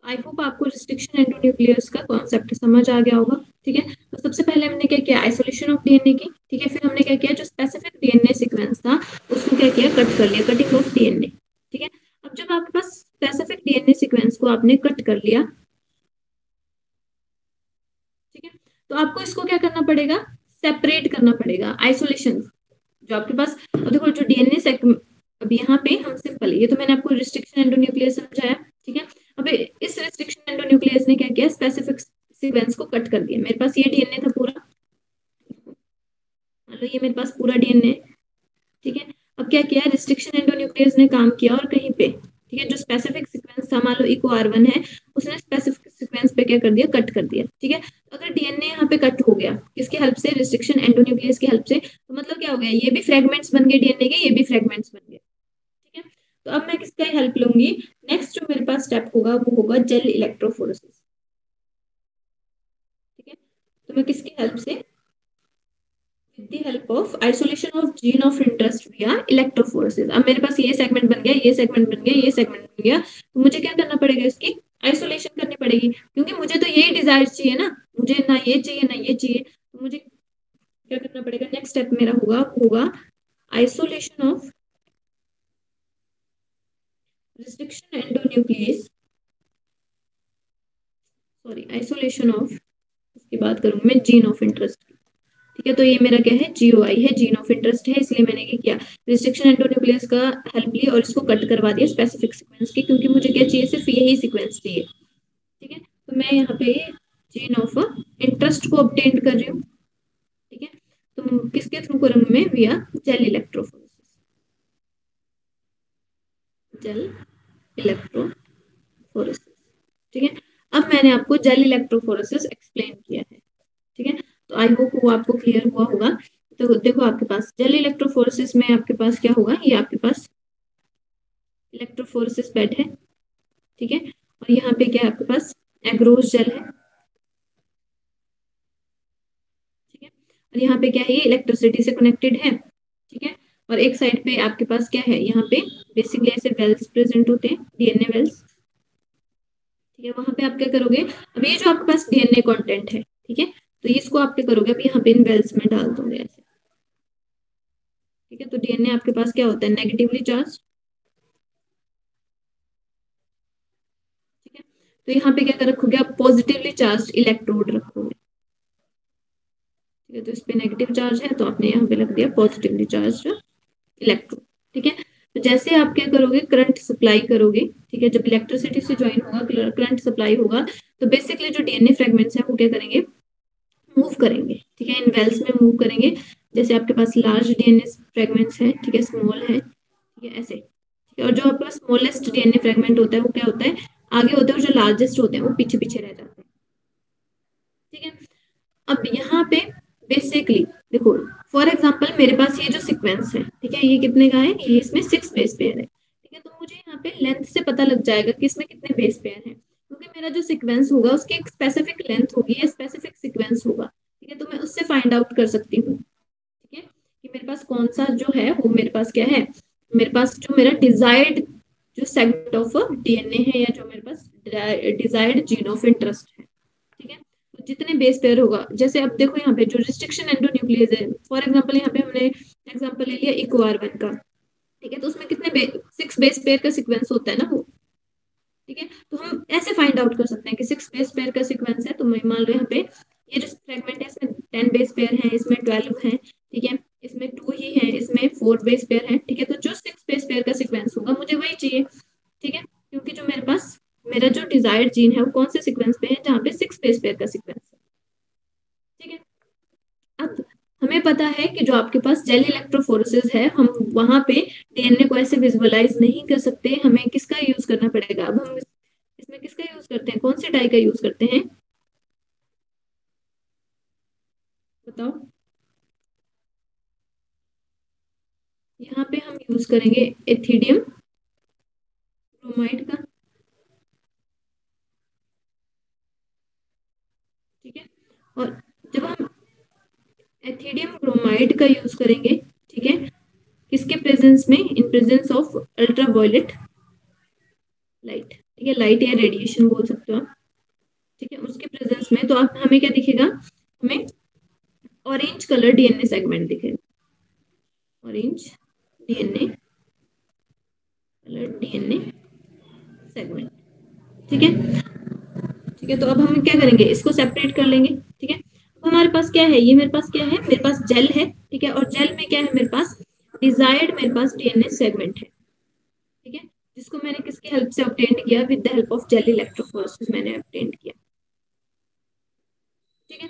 आई होप आपको रिस्ट्रिक्शन एंडोन्यूक्लियस का कॉन्सेप्ट समझ आ गया होगा, ठीक है। तो सबसे पहले हमने क्या किया, आइसोलेशन ऑफ डीएनए की, ठीक है, फिर हमने क्या किया, जो स्पेसिफिक डीएनए सीक्वेंस था उसको क्या किया, कट कर लिया, कटिंग ऑफ डीएनए, ठीक है। अब जब आपके पास स्पेसिफिक डीएनए सीक्वेंस को आपने कट कर लिया, ठीक है, तो आपको इसको क्या करना पड़ेगा, सेपरेट करना पड़ेगा, आइसोलेशन, जो आपके पास, अब देखो जो डीएनए, अब यहाँ पे हम सिंपल, ये तो मैंने आपको रिस्ट्रिक्शन एंडोन्यूक्लियस समझाया, ठीक है। अब इस रिस्ट्रिक्शन एंडोन्यूक्लियस ने क्या किया, स्पेसिफिक सीक्वेंस को कट कर दिया, मेरे पास ये डीएनए था पूरा, मान लो ये मेरे पास पूरा डीएनए, ठीक है। अब क्या किया, रिस्ट्रिक्शन एंडोन्यूक्लियस ने काम किया और कहीं पे, ठीक है, जो स्पेसिफिक सीक्वेंस था, मान लो इको आर1 है, उसने स्पेसिफिक सीक्वेंस पे क्या कर दिया, कट कर दिया। ठीक है, अगर डीएनए यहाँ पे कट हो गया किसकी हेल्प से, रिस्ट्रिक्शन एंडोन्यूक्लियस की हेल्प से, तो मतलब क्या हो गया, ये भी फ्रेगमेंट्स बन गए डीएनए के, ये भी फ्रेगमेंट्स बन गए। ठीक है, तो अब मैं किसका हेल्प लूंगी, नेक्स्ट जो मेरे पास स्टेप होगा वो होगा जेल इलेक्ट्रोफोरेसिस। ठीक है, तो मैं किसकी हेल्प से, with the help of isolation of gene of interest via electrophoresis। अब मेरे पास ये सेगमेंट बन गया, ये सेगमेंट बन गया, ये सेगमेंट बन गया, तो मुझे क्या करना पड़ेगा, इसकी आइसोलेशन करनी पड़ेगी, क्योंकि मुझे तो यही डिजायर चाहिए ना, मुझे ना ये चाहिए ना ये चाहिए, तो मुझे क्या करना पड़ेगा, नेक्स्ट स्टेप मेरा होगा isolation of restriction endonuclease, sorry isolation of, इसकी बात करूंगी मैं जीन ऑफ इंटरेस्ट। ठीक है, तो ये मेरा क्या है, जीओआई है, जीन ऑफ इंटरेस्ट है, इसलिए मैंने क्या किया, रिस्ट्रिक्शन एंडोन्यूक्लियस का हेल्प लिया और इसको कट करवा दिया स्पेसिफिक सीक्वेंस की, क्योंकि मुझे क्या चाहिए, सिर्फ यही सीक्वेंस चाहिए। ठीक है, तो मैं यहाँ पे जीन ऑफ इंटरेस्ट को ऑब्टेन कर रही हूँ। ठीक है, तो किसके थ्रू करूंगी मैं, विया जेल इलेक्ट्रोफोरेसिस, जेल इलेक्ट्रोफोरेसिस। ठीक है, अब मैंने आपको जेल इलेक्ट्रोफोरेसिस एक्सप्लेन किया है। ठीक है, तो आई होप वो आपको क्लियर हुआ होगा। तो देखो आपके पास जेल इलेक्ट्रोफोरेसिस में आपके पास क्या होगा, ये आपके पास इलेक्ट्रोफोरेसिस बेड है। ठीक है, और यहाँ पे क्या है, आपके पास एग्रोस जेल है। ठीक है, और यहाँ पे क्या है, ये इलेक्ट्रिसिटी से कनेक्टेड है। ठीक है, और एक साइड पे आपके पास क्या है, यहाँ पे बेसिकली ऐसे वेल्स प्रेजेंट होते हैं, डीएनए वेल्स। ठीक है, वहां पे आप क्या करोगे, अब ये जो आपके पास डीएनए कंटेंट है, ठीक है, तो इसको आप क्या करोगे, अब यहाँ पे इन वेल्स में डाल दोगे ऐसे। ठीक है, तो डीएनए आपके पास क्या होता है, नेगेटिवली चार्ज। ठीक है, तो यहाँ पे क्या कर रखोगे, आप पॉजिटिवली चार्ज इलेक्ट्रोड रखोगे। ठीक है, तो इस पे नेगेटिव चार्ज है, तो आपने यहाँ पे लग दिया पॉजिटिवली चार्ज इलेक्ट्रोड। ठीक है, तो जैसे आप क्या करोगे, करंट सप्लाई करोगे। ठीक है, जब इलेक्ट्रिसिटी से ज्वाइन होगा, करंट सप्लाई होगा, तो बेसिकली जो डीएनए फ्रेगमेंट्स हैं वो क्या करेंगे, मूव करेंगे। ठीक है, इन वेल्स में मूव करेंगे। जैसे आपके पास लार्ज डीएनए फ्रेगमेंट्स हैं, ठीक है, स्मॉल है, ठीक है, ऐसे। ठीक है, और जो आपके पास स्मॉलेस्ट डीएनए फ्रेगमेंट होता है वो क्या होता है, आगे होता है, और जो लार्जेस्ट होते हैं वो पीछे पीछे रह जाते हैं। ठीक है, अब यहाँ पे बेसिकली देखो, फॉर एग्जाम्पल मेरे पास ये जो सीक्वेंस है, ठीक है, ये कितने का है, ये इसमें 6 बेस पेयर है। ठीक है, तो मुझे यहाँ पे लेंथ से पता लग जाएगा कि इसमें कितने बेस पेयर हैं, क्योंकि मेरा जो सीक्वेंस होगा उसकी एक स्पेसिफिक लेंथ होगी या स्पेसिफिक सीक्वेंस होगा। ठीक है, तो मैं उससे फाइंड आउट कर सकती हूँ। ठीक है, कि मेरे पास कौन सा जो है वो मेरे पास क्या है, मेरे पास जो मेरा डिजायर्ड जो सेगमेंट ऑफ डीएनए है, या जो मेरे पास डिजायर्ड जीन ऑफ इंटरेस्ट है। ठीक है, तो जितने बेस पेयर होगा, जैसे अब देखो यहाँ पे जो रिस्ट्रिक्शन एंडोन्यूक्लियस है, फॉर एग्जांपल यहाँ पे हमने एग्जांपल ले लिया इकोआर1 का। ठीक है, तो उसमें कितने 6 बेस पेयर का सीक्वेंस होता है ना वो। ठीक है, तो हम ऐसे फाइंड आउट कर सकते हैं कि 6 बेस पेयर का सीक्वेंस है, तो मान लो यहाँ पे ये जो फ्रेगमेंट है इसमें 10 बेस पेयर है, इसमें 12 है। ठीक है, इसमें 2 ही है, इसमें 4 बेस पेयर है। ठीक है, तो जो 6 बेस पेयर का सीक्वेंस होगा मुझे वही चाहिए। ठीक है, क्योंकि जो मेरे पास मेरा जो डिजायर्ड जीन है वो कौन से सीक्वेंस पे है, जहाँ पे 6 बेस पेयर का सीक्वेंस है। ठीक है, अब हमें पता है कि जो आपके पास जेल इलेक्ट्रोफोरेसिस है, हम वहां पे डीएनए को ऐसे विजुअलाइज नहीं कर सकते, हमें किसका यूज करना पड़ेगा, अब हम इसमें किसका यूज करते हैं, कौन से डाई का यूज करते हैं, बताओ। यहाँ पे हम यूज करेंगे एथिडियम ब्रोमाइड का। ठीक है, और जब हम एथिडियम ब्रोमाइड का यूज करेंगे, ठीक है, किसके प्रेजेंस में, in presence of ultraviolet light. ठीक है, लाइट या रेडिएशन बोल सकते हो आप। ठीक है, उसके प्रेजेंस में, तो आप हमें क्या दिखेगा, हमें ऑरेंज कलर डीएनए सेगमेंट दिखेगा, orange DNA colour DNA segment. ठीक है, ठीक है, तो अब हम क्या करेंगे, इसको सेपरेट कर लेंगे। ठीक है, अब हमारे पास क्या है, ये मेरे पास क्या है, मेरे पास जेल है। ठीक है, और जेल में क्या है, मेरे पास डिजायर्ड मेरे पास डीएनए सेगमेंट है। ठीक है, जिसको मैंने किसकी हेल्प से ऑब्टेन किया, with the help of gel electrophoresis मैंने ऑब्टेन किया। ठीक है,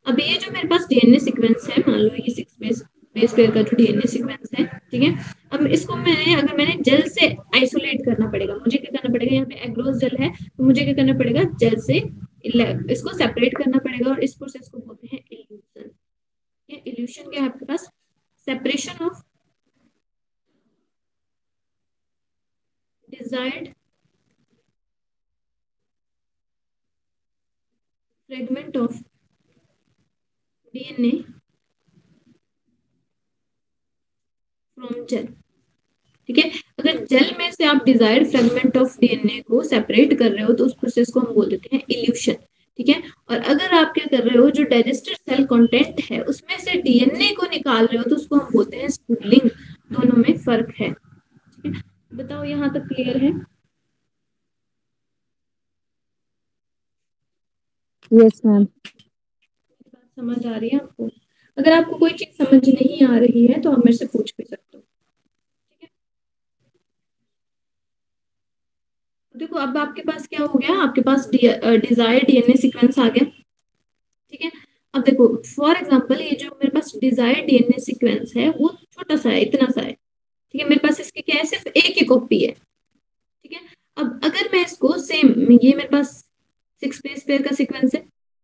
अब ये जो मेरे पास डीएनए सीक्वेंस है, मान लो ये 6 बेस पेयर का जो डीएनए सीक्वेंस है। ठीक है, अब इसको मैंने जेल से आइसोलेट करना पड़ेगा, मुझे क्या करना पड़ेगा, यहाँ पे एग्रोस जेल है, तो मुझे क्या करना पड़ेगा, जेल से इसको सेपरेट करना पड़ेगा और इस प्रोसेस को बोलते हैं इल्यूशन। ये इल्यूशन क्या है आपके पास? Separation of desired fragment of DNA from gel. ठीक है, अगर जेल में से आप डिजायर्ड फ्रेगमेंट ऑफ डीएनए को सेपरेट कर रहे हो तो उस प्रोसेस को हम बोल देते हैं इल्यूशन। ठीक है, और अगर आप क्या कर रहे हो, जो डाइजेस्टेड सेल कंटेंट है उसमें से डीएनए को निकाल रहे हो तो उसको हम बोलते हैं स्पूलिंग। दोनों में फर्क है। ठीक है, बताओ यहाँ तक क्लियर है? Yes ma'am. बात समझ आ रही है आपको? अगर आपको कोई चीज समझ नहीं आ रही है तो आप मेरे से पूछ भी सकते हो। ठीक है, देखो अब आपके पास क्या हो गया, आपके पास डिजायर्ड डीएनए सीक्वेंस आ गया। ठीक है, अब देखो फॉर एग्जांपल ये जो मेरे पास डिजायर्ड डीएनए सीक्वेंस है वो छोटा सा है, इतना सा है। ठीक है, मेरे पास इसकी क्या है, सिर्फ एक ही कॉपी है। ठीक है, अब अगर मैं इसको सेम, ये मेरे पास 6 बेस पेयर का सीक्वेंस है।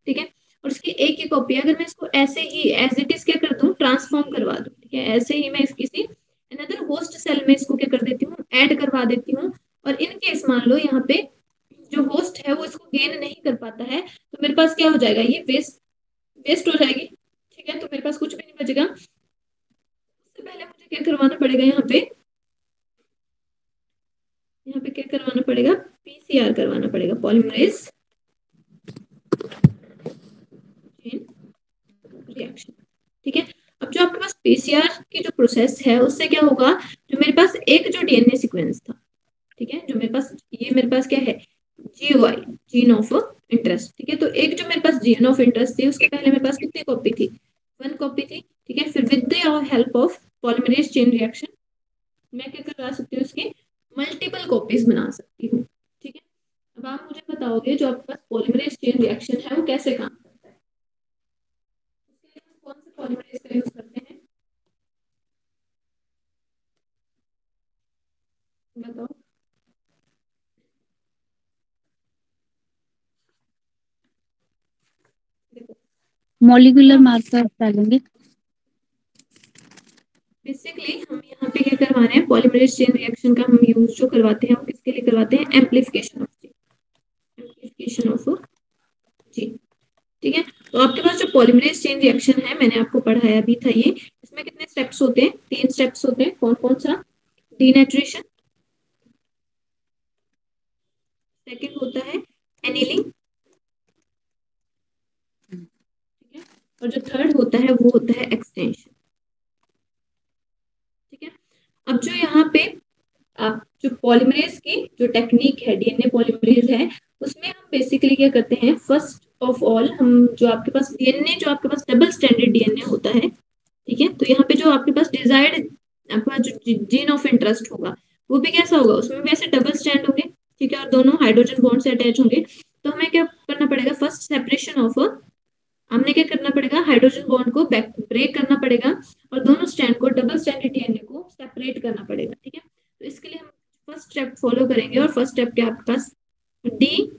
ठीक है, और इसकी एक ही कॉपी है, अगर मैं इसको ऐसे ही एज इट इज क्या कर दूं, ट्रांसफॉर्म करवा दूं। ठीक है, ऐसे ही मैं किसी अनदर होस्ट सेल में इसको क्या कर देती हूँ, ऐड करवा देती हूँ। और इन केस मान लो यहाँ पे जो होस्ट है वो इसको गेन नहीं कर पाता है तो मेरे पास क्या हो जाएगा, ये वेस्ट वेस्ट हो जाएगी। ठीक है, तो मेरे पास कुछ भी नहीं बचेगा। उससे पहले मुझे क्या करवाना पड़ेगा, यहाँ पे क्या करवाना पड़ेगा, पीसीआर करवाना पड़ेगा, पॉलीमरेज चेन रिएक्शन। ठीक है, अब जो आपके पास पीसीआर की जो प्रोसेस है उससे क्या होगा, जो मेरे पास एक जो डीएनए सीक्वेंस था, ठीक है, जो मेरे पास, ये मेरे पास क्या है, जीओआई, जीन ऑफ इंटरेस्ट। ठीक है, तो एक जो मेरे पास जीन ऑफ इंटरेस्ट थी उसके पहले मेरे पास कितनी कॉपी थी, 1 कॉपी थी। ठीक है, फिर with the help of polymerase chain reaction मैं क्या करवा सकती हूँ, इसकी मल्टीपल कॉपीज बना सकती हूँ। ठीक है, अब आप मुझे बताओगे जो आपके पास पॉलीमरेज चेन रिएक्शन है वो कैसे काम करता है, उसके लिए हम कौन से पॉलीमरेज का यूज करते हैं, बताओ। देखो मॉलिक्यूलर मार्कर डालेंगे। बेसिकली हम यहाँ पे क्या करवा रहे हैं, पॉलीमरेज चेन रिएक्शन का हम यूज जो करवाते हैं वो किसके लिए करवाते हैं, amplification of gene, amplification of gene. ठीक है, तो आपके पास जो पॉलीमरेज चेन रिएक्शन है मैंने आपको पढ़ाया भी था ये, इसमें कितने स्टेप्स होते हैं, 3 स्टेप्स होते हैं। कौन कौन सा, डीनेचुरेशन, सेकंड होता है एनिलिंग, ठीक है, और जो थर्ड होता है वो होता है एक्सटेंशन। ठीक है, अब जो यहाँ पे आप जो पॉलीमरेज की जो टेक्निक है, डीएनए पॉलीमरेज है, उसमें हम बेसिकली क्या करते हैं, फर्स्ट ऑफ ऑल हम जो आपके पास डीएनए, जो आपके पास डबल स्टैंडर्ड डीएनए होता है, ठीक है, तो यहाँ पे जो आपके पास डिजायर्ड आपका जो जीन ऑफ इंटरेस्ट होगा वो भी कैसा होगा, उसमें भी ऐसे डबल स्टैंड होंगे। ठीक है, और दोनों हाइड्रोजन बॉन्ड से अटैच होंगे। तो हमें क्या करना पड़ेगा, फर्स्ट सेपरेशन ऑफ, हमने क्या करना पड़ेगा, हाइड्रोजन बॉन्ड को ब्रेक करना पड़ेगा और दोनों स्टैंड को, डबल स्टैंडर्ड डीएनए को सेपरेट करना पड़ेगा। ठीक है, तो इसके लिए हम फर्स्ट स्टेप फॉलो करेंगे और फर्स्ट स्टेप क्या आपके पास, डी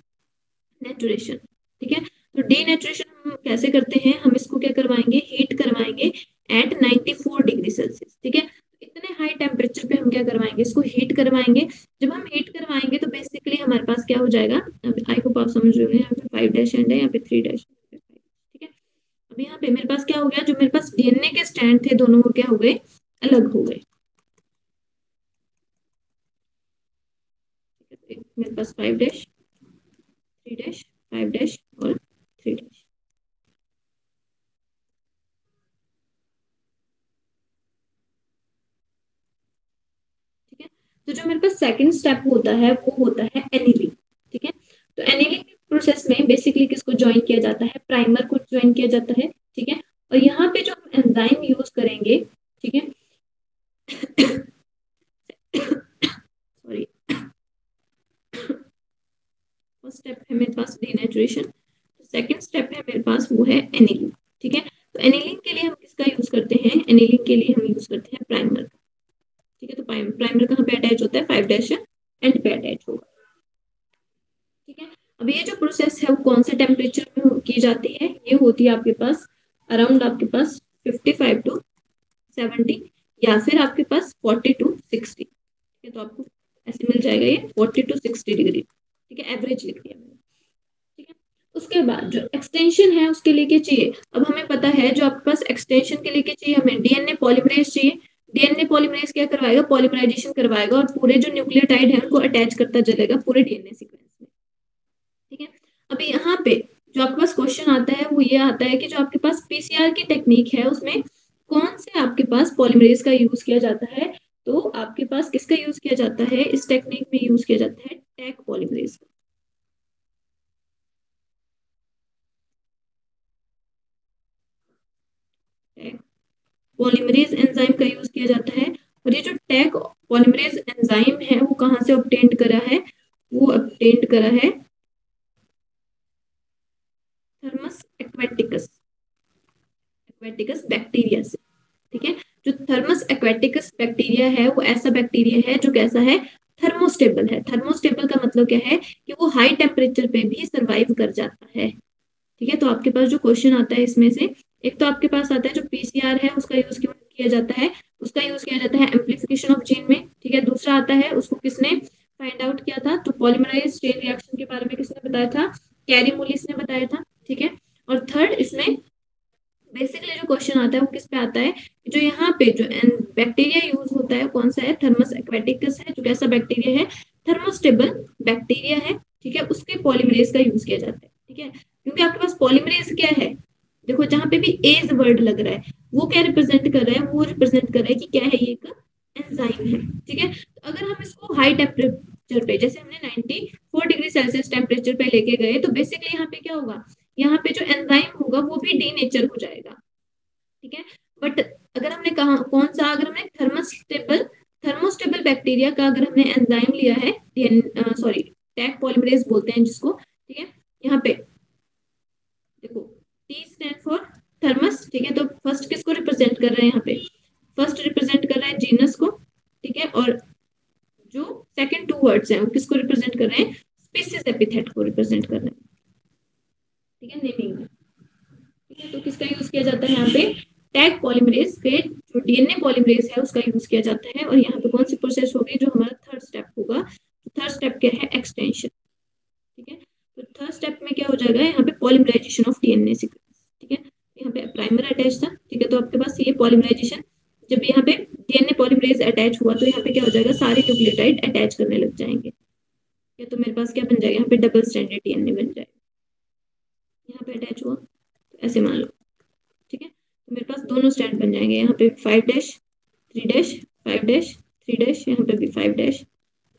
नेचुरेशन। ठीक है, तो डी नेचुरेशन हम कैसे करते हैं, हम इसको क्या करवाएंगे, हीट करवाएंगे एट 94 डिग्री सेल्सियस। ठीक है, इतने हाई टेम्परेचर पे हम क्या करवाएंगे, इसको हीट करवाएंगे। जब हम हीट करवाएंगे तो बेसिकली हमारे पास क्या हो जाएगा, आई होप आप समझ रहे हो, यहाँ पे 5 डैश एंड है, यहाँ पे 3 डैश। ठीक है, अब यहाँ पे मेरे पास क्या हो गया, जो मेरे पास डीएनए के स्टैंड थे दोनों वो क्या हो गए, अलग हो गए। मेरे पास 5 डैश, 3 डैश, 5 डैश और 3 डैश। ठीक है, तो जो मेरे पास सेकंड स्टेप होता है वो होता है एनिलिंग। ठीक है, तो एनिलिंग प्रोसेस में बेसिकली किसको ज्वाइन किया जाता है, प्राइमर को ज्वाइन किया जाता है। ठीक है, और यहाँ पे जो हम एंजाइम यूज करेंगे, ठीक है, सॉरी, फर्स्ट स्टेप है मेरे पास डीनेचुरेशन, सेकंड स्टेप है मेरे पास वो है एनिलिंग। ठीक है, तो एनिलिंग के लिए हम किसका यूज करते हैं, एनिलिंग के लिए हम यूज करते हैं प्राइमर का। ठीक है, तो प्राइमर कहाँ पे अटैच होता है, 5 डैश एंड पे अटैच होगा। ठीक है, अब ये जो प्रोसेस है वो कौन से टेम्परेचर में की जाती है, ये होती है आपके पास अराउंड आपके पास 55 टू 70 या फिर आपके पास 40 टू 60। ठीक है, तो आपको ऐसे मिल जाएगा ये 40 टू 60 डिग्री। ठीक है, एवरेज लिख दिया मैंने। ठीक है, उसके बाद जो एक्सटेंशन है उसके लिए क्या चाहिए, अब हमें पता है जो आपके पास एक्सटेंशन के लिए क्या चाहिए, हमें डीएनए पॉलीमरेज चाहिए। डीएनए पॉलीमरेज क्या करवाएगा, पॉलीमराइजेशन करवाएगा और पूरे जो न्यूक्लियोटाइड है उनको अटैच करता चलेगा पूरे डीएनए सीक्वेंस में। ठीक है, अभी यहाँ पे जो आपके पास क्वेश्चन आता है वो ये आता है कि जो आपके पास पीसीआर की टेक्निक है उसमें कौन से आपके पास पॉलीमरेज का यूज किया जाता है, तो आपके पास किसका यूज किया जाता है, इस टेक्निक में यूज किया जाता है टैक पॉलीमरेज का। टैक पॉलीमरेज एंजाइम का यूज किया जाता है, और ये जो टैक पॉलीमरेज एंजाइम है वो कहाँ से ऑब्टेन्ड करा है, वो ऑब्टेन्ड करा है थर्मस एक्वेटिकस, एक्वेटिकस बैक्टीरिया से। ठीक है, जो थर्मस एक्वेटिकस बैक्टीरिया है वो ऐसा बैक्टीरिया है जो कैसा है, थर्मोस्टेबल है। थर्मोस्टेबल का मतलब क्या है कि वो हाई टेम्परेचर पे भी सरवाइव कर जाता है। ठीक है, तो आपके पास जो क्वेश्चन आता है इसमें से एक तो आपके पास आता है जो पीसीआर है उसका यूज क्यों किया जाता है, उसका यूज किया जाता है एम्प्लीफिकेशन ऑफ जीन में। ठीक है, दूसरा आता है उसको किसने फाइंड आउट किया था, तो पॉलीमराइज चेन रिएक्शन के बारे में किसने बताया था, कैरी मूलिस ने बताया था। ठीक है, और थर्ड इसमें बेसिकली जो क्वेश्चन आता है वो किस पे आता है, जो यहाँ पे जो बैक्टीरिया यूज होता है कौन सा है, थर्मस एक्वेटिकस है, जो कैसा बैक्टीरिया है, थर्मोस्टेबल बैक्टीरिया है। ठीक है, उसके पॉलीमरेज का यूज किया जाता है। ठीक है, क्योंकि आपके पास पॉलीमरेज क्या है, देखो जहां पे भी एज वर्ड लग रहा है वो क्या रिप्रेजेंट कर रहा है, वो रिप्रेजेंट कर रहा है कि क्या है, ये एक एंजाइम है। ठीक है, तो अगर हम इसको हाई टेम्परेचर पे जैसे हमने 94 डिग्री सेल्सियस टेम्परेचर पे लेके गए तो बेसिकली यहाँ पे क्या होगा, यहाँ पे जो एंजाइम होगा वो भी डीनेचर हो जाएगा। ठीक है, बट अगर हमने कहा कौन सा, अगर हमने थर्मोस्टेबल थर्मोस्टेबल बैक्टीरिया का अगर हमने एंजाइम लिया है, सॉरी टैक पॉलीमरेज बोलते हैं जिसको। ठीक है, यहाँ पे देखो टी स्टैंड फॉर थर्मस। ठीक है, तो फर्स्ट किसको रिप्रेजेंट कर रहे हैं, यहाँ पे फर्स्ट रिप्रेजेंट कर रहा है जीनस को। ठीक है, और जो सेकंड टू वर्ड्स हैं वो किसको रिप्रेजेंट कर रहे हैं, स्पीसीज एपिथेट को रिप्रेजेंट कर रहे हैं। ठीक है, नेमिंग में। ठीक है, तो किसका यूज किया जाता है यहाँ पे, टैग पॉलीमरेज के जो डीएनए पॉलीमरेज है उसका यूज किया जाता है। और यहाँ पे कौन सी प्रोसेस होगी, जो हमारा थर्ड स्टेप होगा, थर्ड स्टेप क्या है, एक्सटेंशन। ठीक है, तो थर्ड स्टेप में क्या हो जाएगा, यहाँ पे पॉलीमराइजेशन ऑफ डीएनए सीक्वेंस। ठीक है, यहाँ पे प्राइमर अटैच था। ठीक है, तो आपके पास ये पॉलीमराइजेशन, जब यहाँ पे डीएनए पॉलीमरेज अटैच हुआ तो यहाँ पे क्या हो जाएगा, सारे न्यूक्लियोटाइड अटैच करने लग जाएंगे। या तो मेरे पास क्या बन जाएगा, यहाँ पे डबल स्टैंडर्ड डीएनए बन जाएगा। यहाँ पे अटैच हुआ तो ऐसे मान लो। ठीक है, तो मेरे पास दोनों स्टैंड बन जाएंगे, यहाँ पे 5 डैश 3 डैश 5 डैश 3 डैश, यहाँ पे भी 5 डैश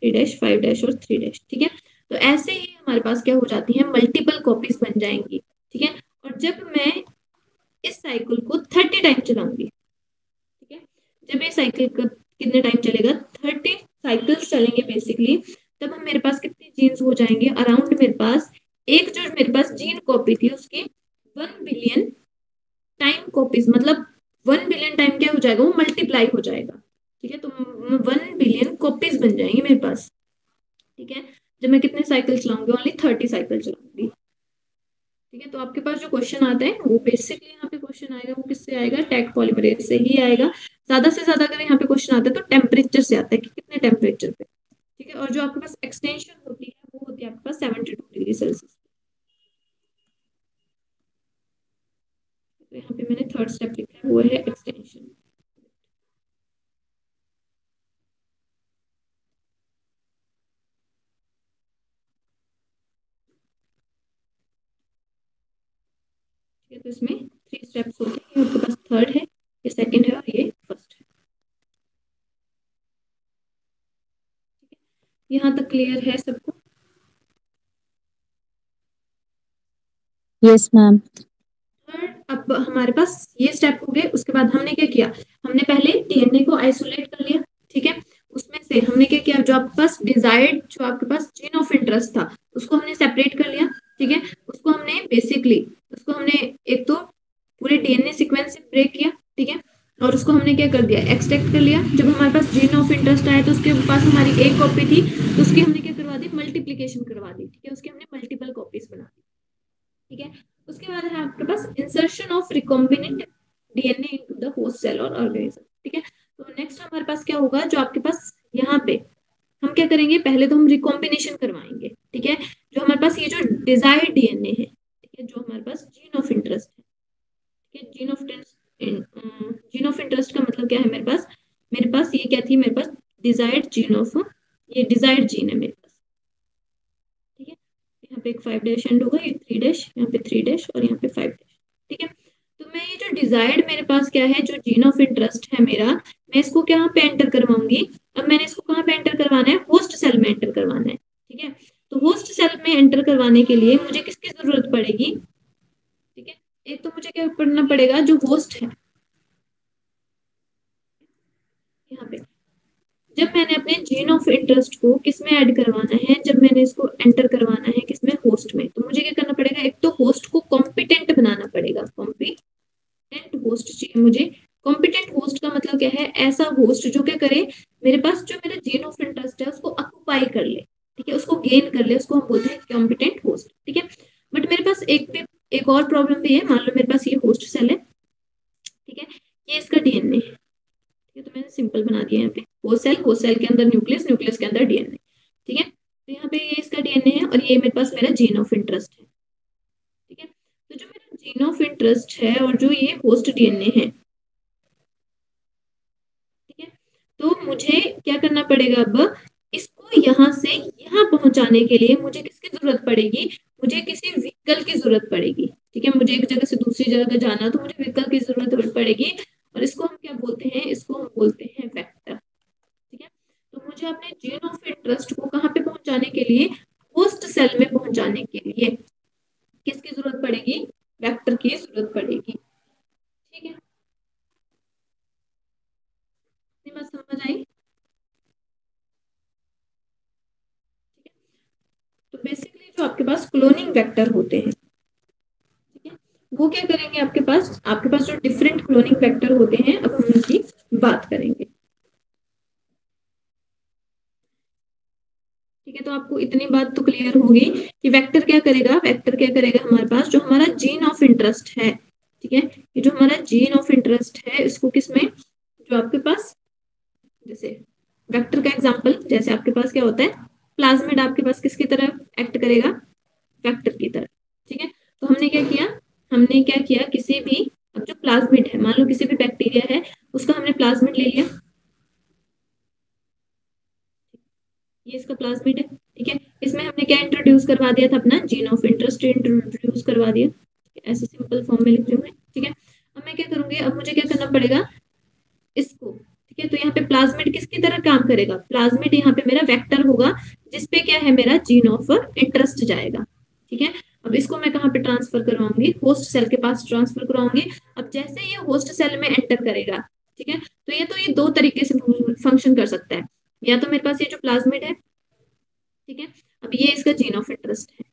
3 डैश 5 डैश और 3 डैश। ठीक है, तो ऐसे ही हमारे पास क्या हो जाती है, मल्टीपल कॉपीज बन जाएंगी। ठीक है, और जब मैं इस साइकिल को 30 टाइम चलाऊंगी, ठीक है, जब ये साइकिल का कितने टाइम चलेगा, 30 साइकिल्स चलेंगे बेसिकली, तब हम मेरे पास कितने जीन्स हो जाएंगे, अराउंड मेरे पास एक जो मेरे पास जीन कॉपी थी उसकी 1 बिलियन टाइम कॉपीज, मतलब 1 बिलियन टाइम क्या हो जाएगा, वो मल्टीप्लाई हो जाएगा। ठीक है, तो 1 बिलियन कॉपीज बन जाएंगे मेरे पास। ठीक है, जब मैं कितने साइकिल चलाऊंगी, ओनली 30 साइकिल चलाऊंगी। ठीक है, तो आपके पास जो क्वेश्चन आता है वो बेसिकली यहाँ पे क्वेश्चन आएगा वो किससे आएगा, टैग पॉलीमरेज से ही आएगा। ज्यादा से ज्यादा अगर यहाँ पे क्वेश्चन आता है तो टेम्परेचर से आता है कि कितने टेम्परेचर पे। ठीक है, और जो आपके पास एक्सटेंशन होती है वो होती है आपके पास 72 डिग्री सेल्सियस। तो यहाँ पे मैंने थर्ड स्टेप लिखा है वो है एक्सटेंशन। ठीक है, तो इसमें 3 स्टेप्स होते हैं, ये आपके पास थर्ड है, ये सेकंड है और ये फर्स्ट है। यहाँ तक क्लियर है सबको। Yes ma'am. अब हमारे पास ये स्टेप हो गए, उसके बाद हमने क्या किया, हमने पहले डीएनए को आइसोलेट कर लिया। ठीक है, उसमें से हमने क्या किया, जो आपके पास डिजायर्ड जो आपके पास जीन ऑफ इंटरेस्ट था उसको हमने सेपरेट कर लिया। ठीक है, उसको हमने बेसिकली उसको हमने एक तो पूरे डीएनए सीक्वेंस से ब्रेक किया। ठीक है, और उसको हमने क्या कर दिया, एक्सट्रैक्ट कर लिया। जब हमारे पास जीन ऑफ इंटरेस्ट आया तो उसके पास हमारी एक कॉपी थी, तो उसकी हमने क्या करवा दी, मल्टीप्लीकेशन करवा दी। ठीक है, उसकी हमने मल्टीपल ठीक है। उसके बाद है आपके पास insertion of recombinant DNA into the host cell और ऑर्गेनिज्म। ठीक है, तो नेक्स्ट हमारे पास क्या होगा, जो आपके पास यहाँ पे हम क्या करेंगे, पहले तो हम रिकॉम्बिनेशन करवाएंगे। ठीक है, जो हमारे पास ये जो डिजायर्ड डीएनए है, ठीक है, जो हमारे पास जीन ऑफ इंटरेस्ट है, ठीक है, जीन ऑफ इंटरेस्ट का मतलब क्या है मेरे पास ये क्या थी, मेरे पास डिजायर्ड जीन ऑफ, ये डिजायर्ड जीन है मेरे पास। ठीक है, यहाँ पे एक 5 डैश एंड होगा, ये 3 डैश, यहाँ पे 3 डैश और यहाँ पे 5 डैश। ठीक है, तो मैं ये जो डिजायर्ड मेरे पास क्या है, जो जीन ऑफ इंटरेस्ट है मेरा, मैं इसको कहाँ पे एंटर करवाऊंगी, अब मैंने इसको कहाँ पे एंटर करवाना है, होस्ट सेल में एंटर करवाना है। ठीक है, तो होस्ट सेल में एंटर करवाने के लिए मुझे किसकी जरूरत पड़ेगी, ठीक है, एक तो मुझे क्या करना पड़ेगा, जो होस्ट है यहाँ पे, जब मैंने अपने जीन ऑफ इंटरेस्ट को किस में ऐड करवाना है, जब मैंने इसको एंटर करवाना है किसमें, होस्ट में, तो मुझे क्या करना पड़ेगा, एक तो होस्ट को कॉम्पिटेंट बनाना पड़ेगा, कॉम्पिटेंट होस्ट चाहिए मुझे। कॉम्पिटेंट होस्ट का मतलब क्या है, ऐसा होस्ट जो क्या करे, मेरे पास जो मेरा जीन ऑफ इंटरेस्ट है उसको ऑक्युपाई कर ले, ठीक है, उसको गेन कर ले, उसको हम बोलते हैं कॉम्पिटेंट होस्ट। ठीक है, बट मेरे पास एक और प्रॉब्लम भी है, मान लो मेरे पास ये होस्ट सेल है, ठीक है, ये इसका डीएनए है, ये तो मैंने सिंपल बना दिया यहाँ पे, होस्ट सेल के अंदर न्यूक्लियस, न्यूक्लियस के अंदर डीएनए। ठीक है, तो यहाँ पे ये इसका डीएनए है और ये मेरे पास मेरा जीन ऑफ इंटरेस्ट है। ठीक है, तो जो मेरा जीन ऑफ इंटरेस्ट है और जो ये होस्ट डीएनए है, ठीक है, तो मुझे क्या करना पड़ेगा, अब इसको यहाँ से यहाँ पहुंचाने के लिए मुझे किसकी जरूरत पड़ेगी, मुझे किसी व्हीकल की जरूरत पड़ेगी। ठीक है, मुझे एक जगह से दूसरी जगह जाना तो मुझे व्हीकल की जरूरत पड़ेगी, और इसको हम क्या बोलते हैं, इसको हम बोलते हैं वेक्टर। ठीक है, तो मुझे अपने जीन ऑफ इंटरेस्ट को कहाँ पे पहुंचाने के लिए, होस्ट सेल में पहुंचाने के लिए किसकी जरूरत पड़ेगी, वेक्टर की जरूरत पड़ेगी। ठीक है, ये बात समझ आई। ठीक है, तो बेसिकली जो आपके पास क्लोनिंग वेक्टर होते हैं, ठीक है, वो क्या करेंगे, आपके पास जो डिफरेंट क्लोनिंग वेक्टर होते हैं, अब हम उनकी बात करेंगे। ठीक है, तो आपको इतनी बात तो क्लियर होगी कि वेक्टर क्या करेगा, हमारे पास जो हमारा जीन ऑफ इंटरेस्ट है, ठीक है, ये जो हमारा जीन ऑफ इंटरेस्ट है, इसको किसमें, जो आपके पास, जैसे वेक्टर का एग्जांपल, जैसे आपके पास क्या होता है, प्लाज्मिड आपके पास किसकी तरह एक्ट करेगा, वेक्टर की तरह। ठीक है, तो हमने क्या किया, किसी भी, अब जो प्लाज्मिड है, मान लो किसी भी बैक्टीरिया है, उसका हमने प्लाज्मिड ले लिया, ये इसका प्लाज्मिड है। ठीक है, इसमें हमने क्या इंट्रोड्यूस करवा दिया था, अपना जीन ऑफ इंटरेस्ट इंट्रोड्यूस करवा दिया, ऐसे सिंपल फॉर्म में लिख रही हूँ मैं। ठीक है, अब मैं क्या करूंगी, अब मुझे क्या करना पड़ेगा इसको। ठीक है, तो यहाँ पे प्लाज्मिड किसकी तरह काम करेगा, प्लाज्मिड यहाँ पे मेरा वेक्टर होगा, जिसपे क्या है, मेरा जीन ऑफ इंटरेस्ट जाएगा। ठीक है, अब इसको मैं कहाँ पे ट्रांसफर करवाऊंगी, होस्ट सेल के पास ट्रांसफर करवाऊंगी। अब जैसे ये होस्ट सेल में एंटर करेगा, ठीक है, तो ये दो तरीके से फंक्शन कर सकता है, या तो मेरे पास ये जो प्लाज्मिड है, ठीक है, अब ये इसका जीन ऑफ इंटरेस्ट है।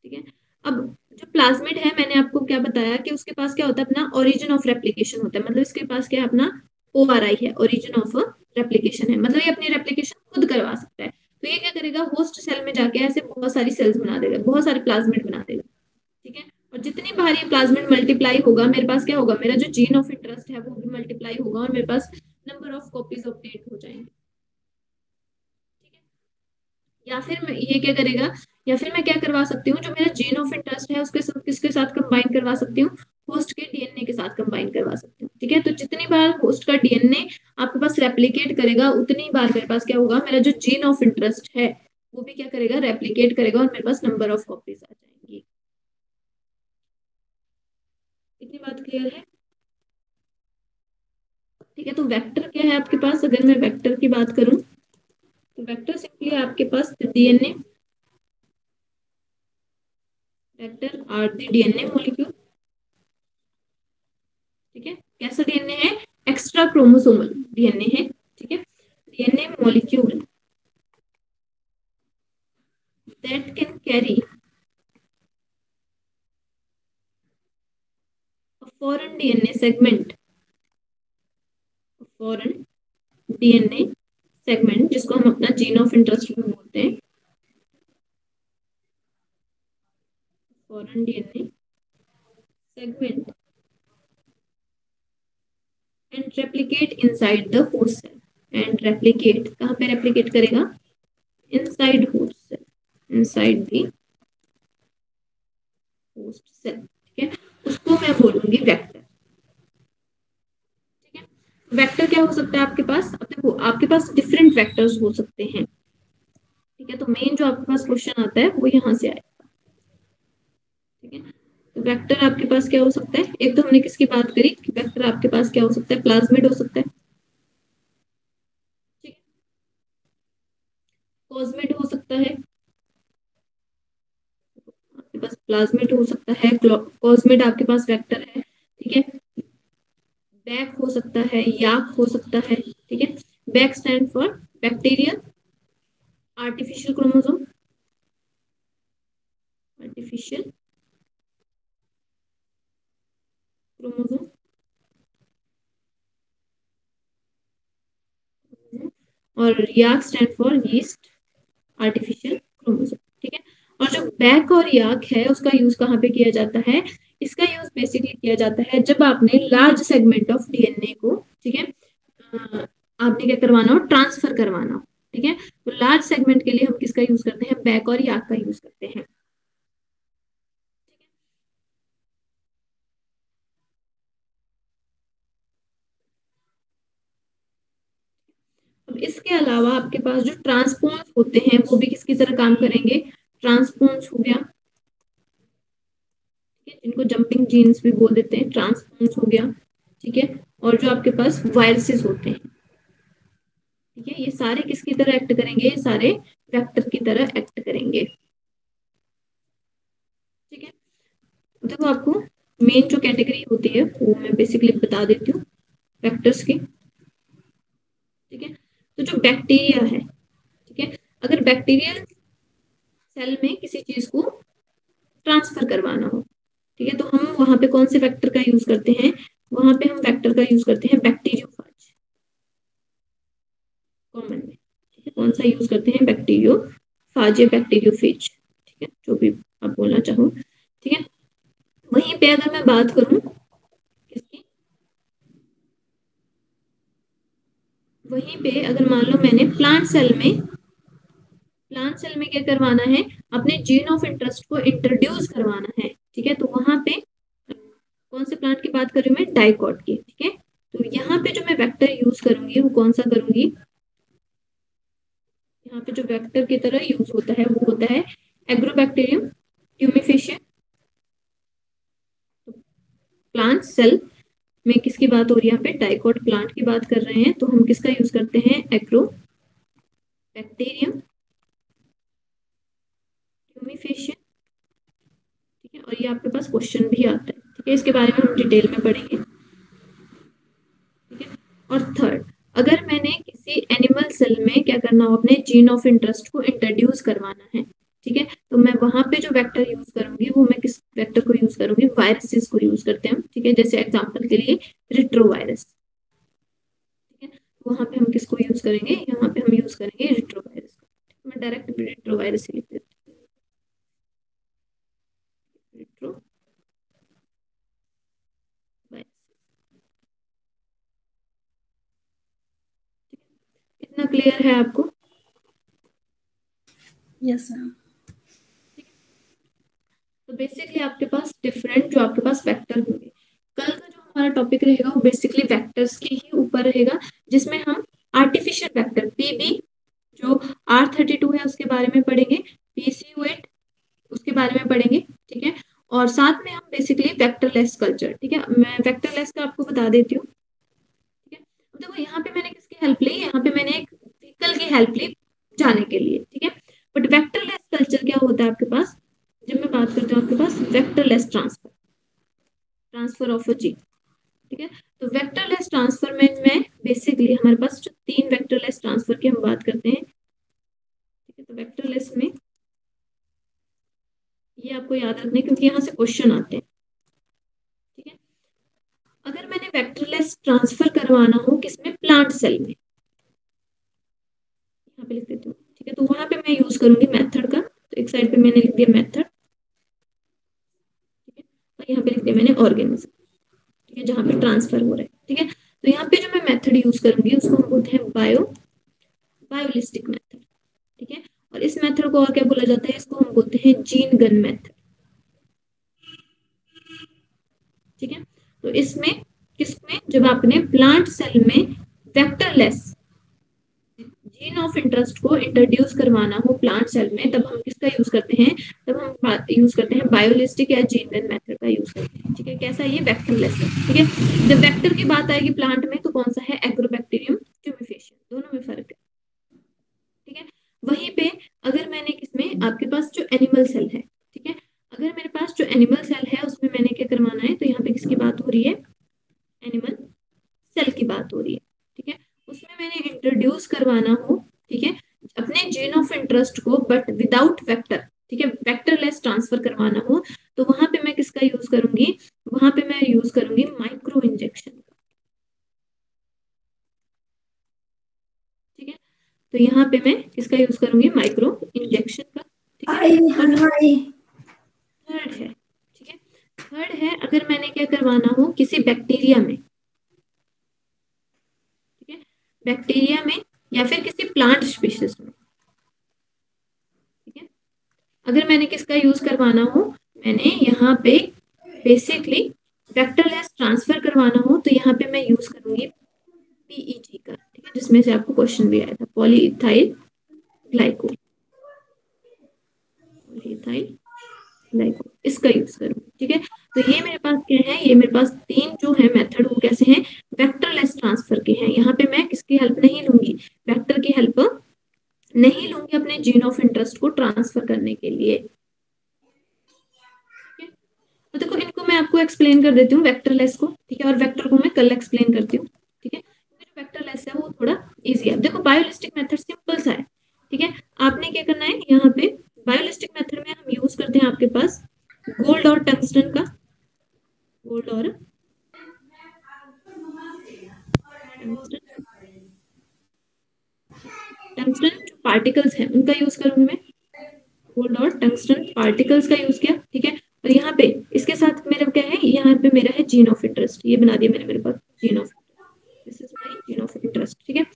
ठीक है, अब जो प्लाज्मिड है, मैंने आपको क्या बताया कि उसके पास क्या होता है, अपना ओरिजिन ऑफ रेप्लिकेशन होता है, मतलब इसके पास क्या है, अपना ORI है, ओरिजिन ऑफ रेप्लिकेशन है, मतलब ये अपनी रेप्लिकेशन खुद करवा सकता है। तो ये क्या करेगा, होस्ट सेल में जाके ऐसे बहुत सारी सेल्स बना देगा, बहुत सारे प्लाज्मिड बना देगा। ठीक है, और जितनी बार ये प्लाज्मिड मल्टीप्लाई होगा, मेरे पास क्या होगा, मेरा जो जीन ऑफ इंटरेस्ट है वो भी मल्टीप्लाई होगा, और मेरे पास नंबर ऑफ कॉपीज ऑब्टेन हो जाएंगे। ठीक है, या फिर ये क्या करेगा, या फिर मैं क्या करवा सकती हूँ, जो मेरा जीन ऑफ इंटरेस्ट है उसके साथ किसके साथ कंबाइन करवा सकती हूँ, होस्ट के डीएनए के साथ कंबाइन करवा सकती हूँ। ठीक है, तो जितनी बार होस्ट का डीएनए आपके पास रेप्लिकेट करेगा, उतनी बार मेरे पास क्या होगा, मेरा जो जीन ऑफ इंटरेस्ट है वो भी क्या करेगा, रेप्लिकेट करेगा, और मेरे पास नंबर ऑफ कॉपीज आ जाएंगी। इतनी बात क्लियर है। ठीक है, तो वेक्टर क्या है आपके पास, अगर मैं वेक्टर की बात करूं, तो वेक्टर सिंपली आपके पास DNA, vector are the DNA molecule. ठीक है, कैसा डीएनए है, एक्स्ट्रा क्रोमोसोमल डीएनए है। ठीक है, DNA molecule that can carry a foreign DNA segment, foreign DNA segment, जिसको हम अपना जीन ऑफ इंटरेस्ट भी बोलते हैं, foreign DNA segment and replicate inside the host cell. And replicate कहाँ पे रेप्लिकेट करेगा? Inside host cell, inside the host cell. ठीक है, उसको मैं बोलूंगी वेक्टर। ठीक है, वेक्टर क्या हो सकता है आपके पास? अब देखो आपके पास डिफरेंट वेक्टर्स हो सकते हैं। ठीक है, तो मेन जो आपके पास क्वेश्चन आता है वो यहाँ से आएगा। ठीक है, तो वेक्टर आपके पास क्या हो सकता है? एक तो हमने किसकी बात करी कि वेक्टर आपके पास क्या हो सकता है? प्लाज्मिड हो सकता है, ठीक है, कॉस्मिड हो सकता है, आपके पास प्लाज्मिड हो सकता है, कॉस्मिड आपके पास वेक्टर है। ठीक है, बैक हो सकता है, याक हो सकता है। ठीक है, BAC stand for bacterial artificial chromosome, artificial chromosome, और YAC stand for yeast artificial chromosome. ठीक है, और जो बैक और याक है उसका यूज कहाँ पे किया जाता है? इसका यूज बेसिकली किया जाता है जब आपने लार्ज सेगमेंट ऑफ डीएनए को, ठीक है, आपने क्या करवाना हो? ट्रांसफर करवाना हो। ठीक है, तो लार्ज सेगमेंट के लिए हम किसका यूज करते हैं? बैक और याक का यूज करते हैं। अब इसके अलावा आपके पास जो ट्रांसपोन्स होते हैं वो भी किसकी तरह काम करेंगे? ट्रांसपोन्स हो गया, ठीक है, जिनको जंपिंग जीन्स भी बोल देते हैं, ट्रांसपोन्स हो गया। ठीक है, और जो आपके पास वायरसेस होते हैं, ठीक है, ये सारे किसकी तरह एक्ट करेंगे? ये सारे वेक्टर की तरह एक्ट करेंगे। ठीक है, देखो आपको मेन जो कैटेगरी होती है वो मैं बेसिकली बता देती हूँ वेक्टर्स की। ठीक है, तो जो बैक्टीरिया है, ठीक है, अगर बैक्टीरियल सेल में किसी चीज को ट्रांसफर करवाना हो, ठीक है, तो हम वहां पे कौन से वेक्टर का यूज करते हैं? वहां पे हम वेक्टर का यूज करते हैं बैक्टीरियोफाज, कॉमन में। ठीक है, कौन सा यूज करते हैं? बैक्टीरियोफाज या बैक्टीरियोफेज, ठीक है, जो भी आप बोलना चाहो। ठीक है, वहीं पे अगर मैं बात करूं किसकी, वहीं पे अगर मान लो मैंने प्लांट सेल में क्या करवाना है? अपने जीन ऑफ इंटरेस्ट को इंट्रोड्यूस करवाना है। ठीक है, तो वहां पे कौन से प्लांट की बात कर रही हूँ मैं? डाइकॉट की। ठीक है, तो यहाँ पे जो मैं वेक्टर यूज करूंगी वो कौन सा करूंगी? यहाँ पे जो वेक्टर की तरह यूज होता है वो होता है एग्रोबैक्टीरियम ट्यूमिफेशियम। प्लांट सेल में किसकी बात हो रही है? यहाँ पे डाइकॉट प्लांट की बात कर रहे हैं, तो हम किसका यूज करते हैं? एग्रोबैक्टीरियम ट्यूमिफेशियम। ठीक है, और ये आपके पास क्वेश्चन भी आता है। ठीक है, इसके बारे में हम डिटेल में पढ़ेंगे। ठीक है, और थर्ड, अगर मैंने किसी एनिमल सेल में क्या करना हो? अपने जीन ऑफ इंटरेस्ट को इंट्रोड्यूस करवाना है। ठीक है, तो मैं वहां पे जो वेक्टर यूज करूंगी वो मैं किस वेक्टर को यूज करूंगी? वायरसेस को यूज करते हैं। ठीक है, जैसे एग्जांपल के लिए रिट्रोवायरस। ठीक है, वहां पे हम किसको यूज करेंगे? यहाँ पे हम यूज करेंगे रिट्रोवायरस को। मैं डायरेक्ट रिट्रोवायरस ही लिख देती हूँ, रिट्रोवायरस। इतना क्लियर है आपको? Yes ma'am. तो बेसिकली आपके पास डिफरेंट जो आपके पास वेक्टर होंगे। कल का जो हमारा टॉपिक रहेगा वो बेसिकली वेक्टर्स के ही ऊपर रहेगा, जिसमें हम आर्टिफिशियल वेक्टर पीबी जो R32 है उसके बारे में पढ़ेंगे, PCU8 उसके बारे में पढ़ेंगे। ठीक है, और साथ में हम बेसिकली वेक्टरलेस कल्चर, ठीक है, मैं वेक्टरलेस का आपको बता देती हूँ। ठीक है, अब देखो यहाँ पे मैंने किसकी हेल्प ली? यहाँ पे मैंने एक व्हीकल की हेल्प ली जाने के लिए। ठीक है, बट वेक्टरलेस कल्चर क्या होता है आपके पास? जब मैं बात करती हूँ आपके पास vectorless transfer, transfer of a gene. ठीक है, तो वेक्टरलेस ट्रांसफर में बेसिकली हमारे पास जो 3 वेक्टरलेस ट्रांसफर की हम बात करते हैं। ठीक है, तो वेक्टरलेस में ये आपको याद रखना है क्योंकि यहाँ से क्वेश्चन आते हैं। ठीक है, अगर मैंने वेक्टरलेस ट्रांसफर करवाना हो किसमें? प्लांट सेल में, यहाँ पे लिख देती हूँ। ठीक है, तो वहां पे मैं यूज करूंगी मेथड का, तो एक साइड पे मैंने लिख दिया मेथड। और यहाँ पे लिख दिया मैंने ऑर्गेनिज्म, ठीक है, जहाँ पे ट्रांसफर हो रहा है, ठीक है। तो यहाँ पे जो मैं मेथड यूज करूंगी उसको हम बोलते हैं बायोलिस्टिक मेथड, ठीक है। और इस मेथड को और क्या बोला जाता है, इसको हम बोलते हैं जीन गन मेथड, ठीक है। तो इसमें किसमें, जब आपने प्लांट सेल में वेक्टरलेस जीन ऑफ इंटरेस्ट को इंट्रोड्यूस करवाना हो प्लांट सेल में, तब हम किसका यूज करते हैं, तब हम यूज करते हैं बायोलिस्टिक या जीन गन मेथड का यूज करते हैं, ठीक है। कैसा, ये वेक्टरलेस है, ठीक है। जब वेक्टर की बात आएगी प्लांट में तो कौन सा है, एग्रोबैक्टीरियम ट्यूबिफेशियम, दोनों में फर्क है, ठीक है। वहीं पे अगर मैंने किसमें, आपके पास जो एनिमल सेल है, ठीक है, अगर मेरे पास जो एनिमल सेल है उसमें मैंने क्या करवाना है, तो यहाँ पे किसकी बात हो रही है, एनिमल सेल की बात हो रही है, ठीक है। उसमें मैंने इंट्रोड्यूस करवाना हो, ठीक है, अपने जीन ऑफ इंटरेस्ट को, बट विदाउट वेक्टर, ठीक है, वेक्टरलेस ट्रांसफर करवाना हो, तो वहां पे मैं किसका यूज करूंगी, वहां पे मैं यूज करूंगी माइक्रो इंजेक्शन का, ठीक है। तो यहाँ पे मैं किसका यूज करूंगी, माइक्रो इंजेक्शन का, ठीक है। थर्ड है, ठीक है, थर्ड है अगर मैंने क्या करवाना हो किसी बैक्टीरिया में, ठीक है, बैक्टीरिया में या फिर किसी प्लांट स्पीशीज में, ठीक है। अगर मैंने किसका यूज करवाना हो, मैंने यहाँ पे बेसिकली वेक्टरलेस ट्रांसफर करवाना हो, तो यहाँ पे मैं यूज करूंगी पीईजी का, ठीक है, जिसमें से आपको क्वेश्चन भी आया था, पॉलीइथाइल ग्लाइकोल, पॉलीइथाइल ग्लाइकोल, इसका यूज करूंगी, ठीक है। तो ये मेरे पास क्या है, ये मेरे पास तीन जो है मेथड वो कैसे हैं, वेक्टरलेस ट्रांसफर के हैं। यहाँ पे मैं किसकी हेल्प नहीं लूंगी, वेक्टर की हेल्प नहीं लूंगी अपने जीन ऑफ इंटरेस्ट को ट्रांसफर करने के लिए, ठीक है। तो देखो इनको मैं आपको एक्सप्लेन कर देती हूँ वेक्टरलेस को, ठीक है, और वेक्टर को मैं कल एक्सप्लेन करती हूँ, ठीक है, क्योंकि जो वेक्टरलेस है वो थोड़ा इजी है। देखो बायोलिस्टिक मेथड सिंपल सा है, ठीक है। आपने क्या करना है, यहाँ पे बायोलिस्टिक मेथड में हम यूज करते हैं आपके पास गोल्ड और टंगस्टन का, गोल्ड और टंगस्टन, टंगस्टन जो पार्टिकल्स हैं उनका यूज करूंगी मैं, गोल्ड और टंगस्टन पार्टिकल्स का यूज किया, ठीक है। और यहाँ पे इसके साथ मेरा क्या है, यहाँ पे मेरा है जीन ऑफ इंटरेस्ट, ये बना दिया मैंने मेरे पास gene of, this is my gene of interest, ठीक है।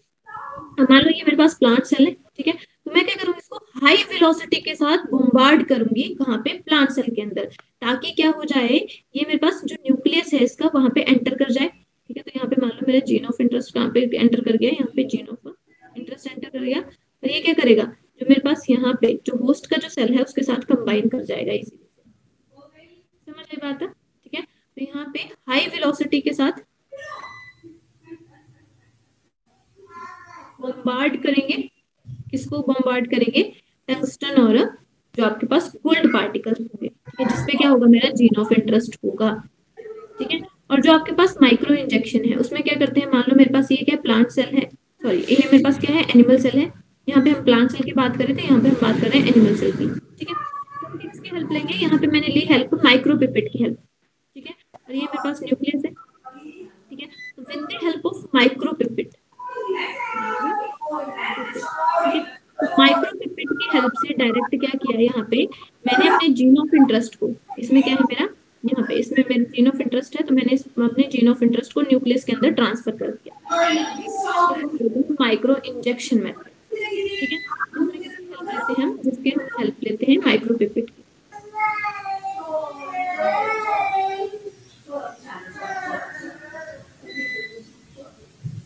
अब मान लो ये मेरे पास प्लांट सेल है, ठीक है, तो मैं क्या करूंगी, इसको हाई वेलोसिटी के साथ बॉम्बार्ड करूंगी, कहाँ पे, प्लांट सेल के अंदर, ताकि क्या हो जाए, ये मेरे पास जो न्यूक्लियस है इसका वहां पे एंटर कर जाए, ठीक है। तो यहाँ पे मान लो मेरा जीन ऑफ इंटरेस्ट कहाँ पे एंटर कर गया, यहाँ पे जीन ऑफ इंटरेस्ट एंटर कर गया, और ये क्या करेगा, जो मेरे पास यहाँ पे जो होस्ट का जो सेल है उसके साथ कंबाइन कर जाएगा इजीली से, समझ आई बात है, ठीक है। तो यहाँ पे हाई वेलोसिटी के साथ बॉम्बार्ड करेंगे, किसको बॉम्बार्ड करेंगे, टंगस्टन और जो आपके पास गोल्ड पार्टिकल्स होंगे, ठीक है, जिसपे क्या होगा, मेरा जीन ऑफ इंटरेस्ट होगा, ठीक है। और जो आपके पास माइक्रो इंजेक्शन है उसमें क्या करते हैं, मान लो मेरे पास ये क्या प्लांट सेल है, सॉरी ये मेरे पास क्या है, एनिमल सेल है, यहाँ पे हम प्लांट सेल की बात कर रहे थे, यहाँ पे हम बात कर रहे हैं एनिमल सेल की, ठीक है। तो हम किसकी हेल्प लेंगे, यहाँ पे मैंने ली हेल्प माइक्रोपिपेट की हेल्प, ठीक है। और ये मेरे पास न्यूक्लियस है, ठीक है। तो with the help of micropipette, ठीक है, तो माइक्रोपिपेट की हेल्प से डायरेक्ट क्या किया यहाँ पे, मैंने अपने जीन ऑफ इंटरेस्ट को, इसमें क्या है मेरा, यहाँ पे इसमें मेरा जीन ऑफ इंटरेस्ट है, तो मैंने अपने जीन ऑफ इंटरेस्ट को न्यूक्लियस के अंदर ट्रांसफर कर दिया, माइक्रो इंजेक्शन मेथड, ठीक है। दूसरे किसकी हेल्प लेते हैं हम, जिसके हम हेल्प लेते हैं माइक्रोपिपेट की,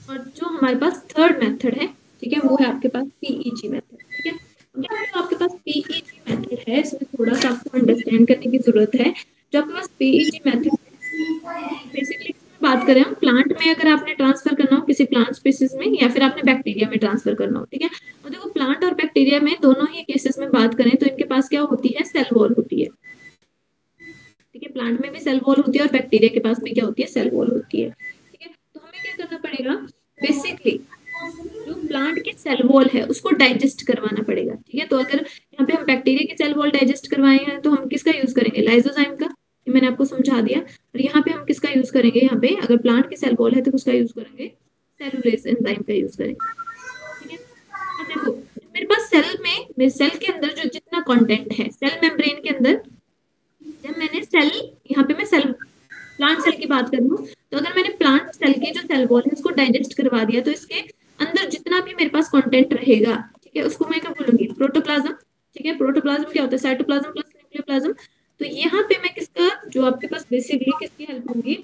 और जो हमारे पास थर्ड मेथड है, ठीक है, वो है आपके पास पीईजी मेथड, ठीक है। अब देखो जो आपके पास पीईजी मेथड है इसमें थोड़ा सा आपको अंडरस्टैंड करने की जरूरत है। जो आपके पास पीईजी मेथड बेसिकली बात करें हम प्लांट में, अगर आपने ट्रांसफर करना हो किसी प्लांट स्पीसीज में या फिर आपने बैक्टीरिया में ट्रांसफर करना हो, ठीक है। और देखो प्लांट और बैक्टीरिया में दोनों ही केसेस में बात करें तो इनके पास क्या होती है, सेल वॉल होती है, ठीक है। प्लांट में भी सेल वॉल होती है और बैक्टीरिया के पास भी क्या होती है, सेल वॉल होती है, ठीक है। तो हमें क्या करना पड़ेगा, बेसिकली जो प्लांट की सेल वॉल है उसको डाइजेस्ट करवाना पड़ेगा, ठीक है। तो अगर यहाँ पे हम बैक्टीरिया की सेल वॉल डाइजेस्ट करवाएंगे तो हम किसका यूज करेंगे, लाइसोजाइम का, ये मैंने आपको समझा दिया। और यहाँ पे हम किसका यूज करेंगे, यहाँ पे अगर प्लांट की सेल वॉल है तो उसका यूज करेंगे, सेलुलोज एंजाइम का यूज करेंगे, ठीक है। अब देखो मेरे पास सेल में, मेरे सेल के अंदर जो जितना कंटेंट है सेल मेम्ब्रेन के अंदर, जब मैंने सेल, यहाँ पे मैं सेल बात करूँ तो अगर मैंने प्लांट सेल के जो सेल वॉल है उसको डाइजेस्ट करवा दिया तो इसके अंदर जितना भी मेरे पास कंटेंट रहेगा, ठीक है, उसको मैं क्या बोलूंगी, प्रोटोप्लाज्म। ठीक है, प्रोटोप्लाज्म क्या होता है, साइटोप्लाज्म प्लस न्यूक्लियोप्लाज्म। तो यहाँ पे मैं किसका, जो आपके पास बेसिकली किसकी हेल्प होगी,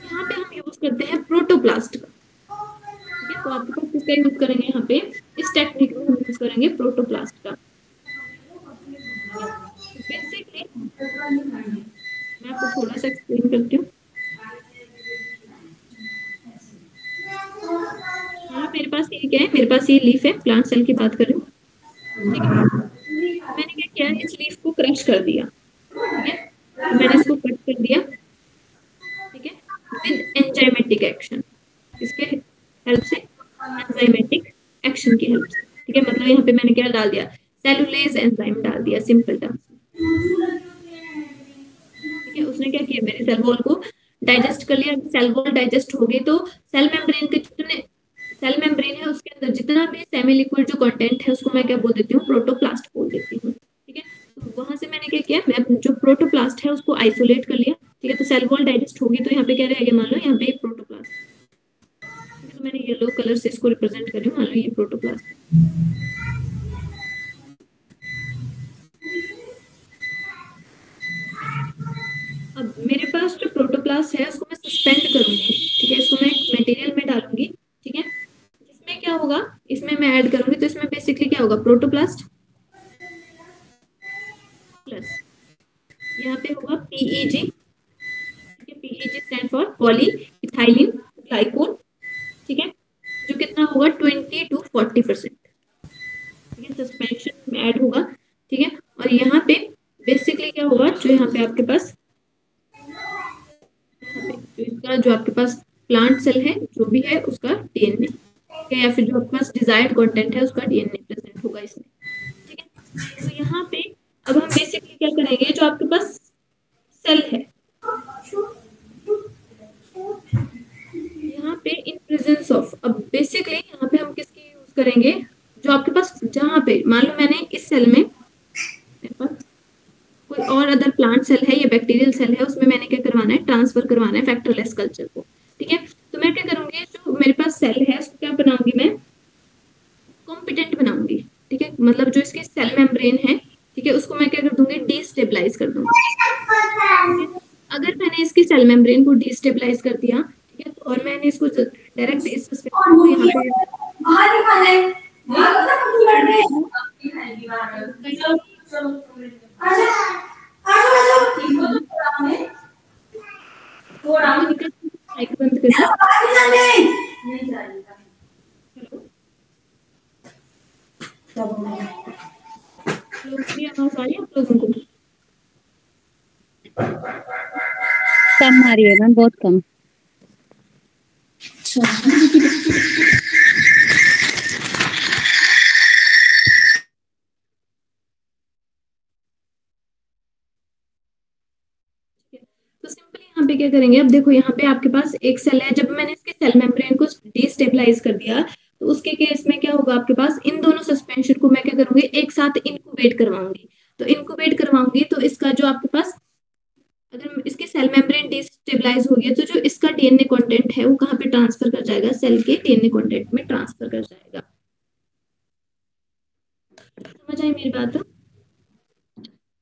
यहाँ पे हम यूज करते हैं प्रोटोप्लास्ट का। ठीक है, तो आपके पास किसका यूज करेंगे यहाँ पे, इस टेक्निक में हम यूज करेंगे प्रोटोप्लास्ट का। बेसिकली मैं आपको थोड़ा सा एक्सप्लेन करती हूँ। हाँ, मेरे पास ये क्या है, मेरे पास ये लीफ है, प्लांट सेल की बात कर रही हूँ। ठीक है, तो मैंने क्या किया, इस लीफ को क्रश कर दिया। ठीक है, तो मैंने इसको कट कर दिया। ठीक है, विद एंजाइमेटिक एक्शन, किसके हेल्प से, एंजाइमेटिक एक्शन की हेल्प से। ठीक है, मतलब यहाँ पे मैंने क्या डाल दिया, सेलुलेज एंजाइम डाल दिया सिंपल टर्म्स। ठीक है, उसने क्या किया, मेरे सेल वॉल को डाइजेस्ट कर लिया। सेल वॉल डाइजेस्ट हो गई तो सेल मेम्ब्रेन के जितने सेल मेम्ब्रेन है उसके अंदर जितना भी सेमी लिक्विड जो कंटेंट है उसको मैं क्या बोल देती हूँ, प्रोटोप्लास्ट बोल देती हूँ। ठीक है, तो वहां से मैंने क्या किया, मैं जो प्रोटोप्लास्ट है उसको आइसोलेट कर लिया। ठीक है, तो सेल वॉल डाइजेस्ट होगी तो यहाँ पे क्या रहेगा, मान लो यहाँ पे प्रोटोप्लास्ट। ठीक है, तो मैंने येलो कलर से इसको रिप्रेजेंट कर रही हूँ, मान लो ये प्रोटोप्लास्ट है। अब मेरे पास जो प्रोटोप्लास्ट है उसको मैं सस्पेंड करूंगी। ठीक है, इसको मैं एक मटेरियल में डालूंगी। ठीक है, इसमें क्या होगा, इसमें मैं ऐड करूंगी तो इसमें बेसिकली क्या होगा, प्रोटोप्लास्ट प्लस यहाँ पे होगा पीईजी। ठीक है, PEG stand for poly ethylene glycol. ठीक है, जो कितना होगा 20 to 40%। ठीक है, सस्पेंशन में ऐड होगा। ठीक है, और यहाँ पे बेसिकली क्या होगा, जो यहाँ पे आपके पास, यहाँ पे जो इसका जो आपके पास प्लांट सेल है जो भी है उसका डीएनए, या फिर जो आपके पास डिजायर्ड कंटेंट है उसका डीएनए प्रेजेंट होगा इसमें। ठीक है, तो यहाँ पे अब हम बेसिकली क्या करेंगे, जो आपके पास सेल है यहाँ पे इन प्रेजेंस ऑफ, अब बेसिकली यहाँ पे हम किसकी यूज करेंगे, जो आपके पास जहाँ पे मान लो मैंने इस सेल में, मेरे पास कोई और अदर प्लांट सेल है या बैक्टीरियल सेल है, उसमें मैंने क्या करवाना है, ट्रांसफर करवाना है फैक्टरलेस कल्चर को। ठीक है, तो मैं क्या करूंगी, जो मेरे पास सेल है उसको क्या बनाऊंगी मैं, कॉम्पिटेंट बनाऊंगी। ठीक है, मतलब जो इसकी सेल मेम्ब्रेन है, ठीक है, उसको मैं क्या कर दूंगी, डिस्टेबलाइज कर दूंगी। ठीक है, अगर मैंने इसकी सेल मेम्ब्रेन को डिस्टेबलाइज कर दिया, ठीक है, और मैंने इसको डायरेक्ट इस सस्पेंशन को यहाँ पे माइक बंद करिए। हेलो, मेरी आवाज आ रही है आप लोगों को? कम आ रही है मैम, बहुत कम। तो सिंपली यहाँ पे क्या करेंगे, अब देखो यहाँ पे आपके पास एक सेल है, जब मैंने इसके सेल मेम्ब्रेन को डिस्टेबलाइज कर दिया तो उसके केस में क्या होगा, आपके पास इन दोनों सस्पेंशन को मैं क्या करूंगी, एक साथ इनक्यूबेट करवाऊंगी। तो इनक्यूबेट करवाऊंगी तो इसका जो आपके पास, अगर इसकी सेल मेम्ब्रेन डिस्टेबलाइज हो गया तो जो इसका डीएनए कंटेंट है वो कहाँ पे ट्रांसफर कर जाएगा, सेल के डीएनए कंटेंट में ट्रांसफर कर जाएगा। समझ आई मेरी बात?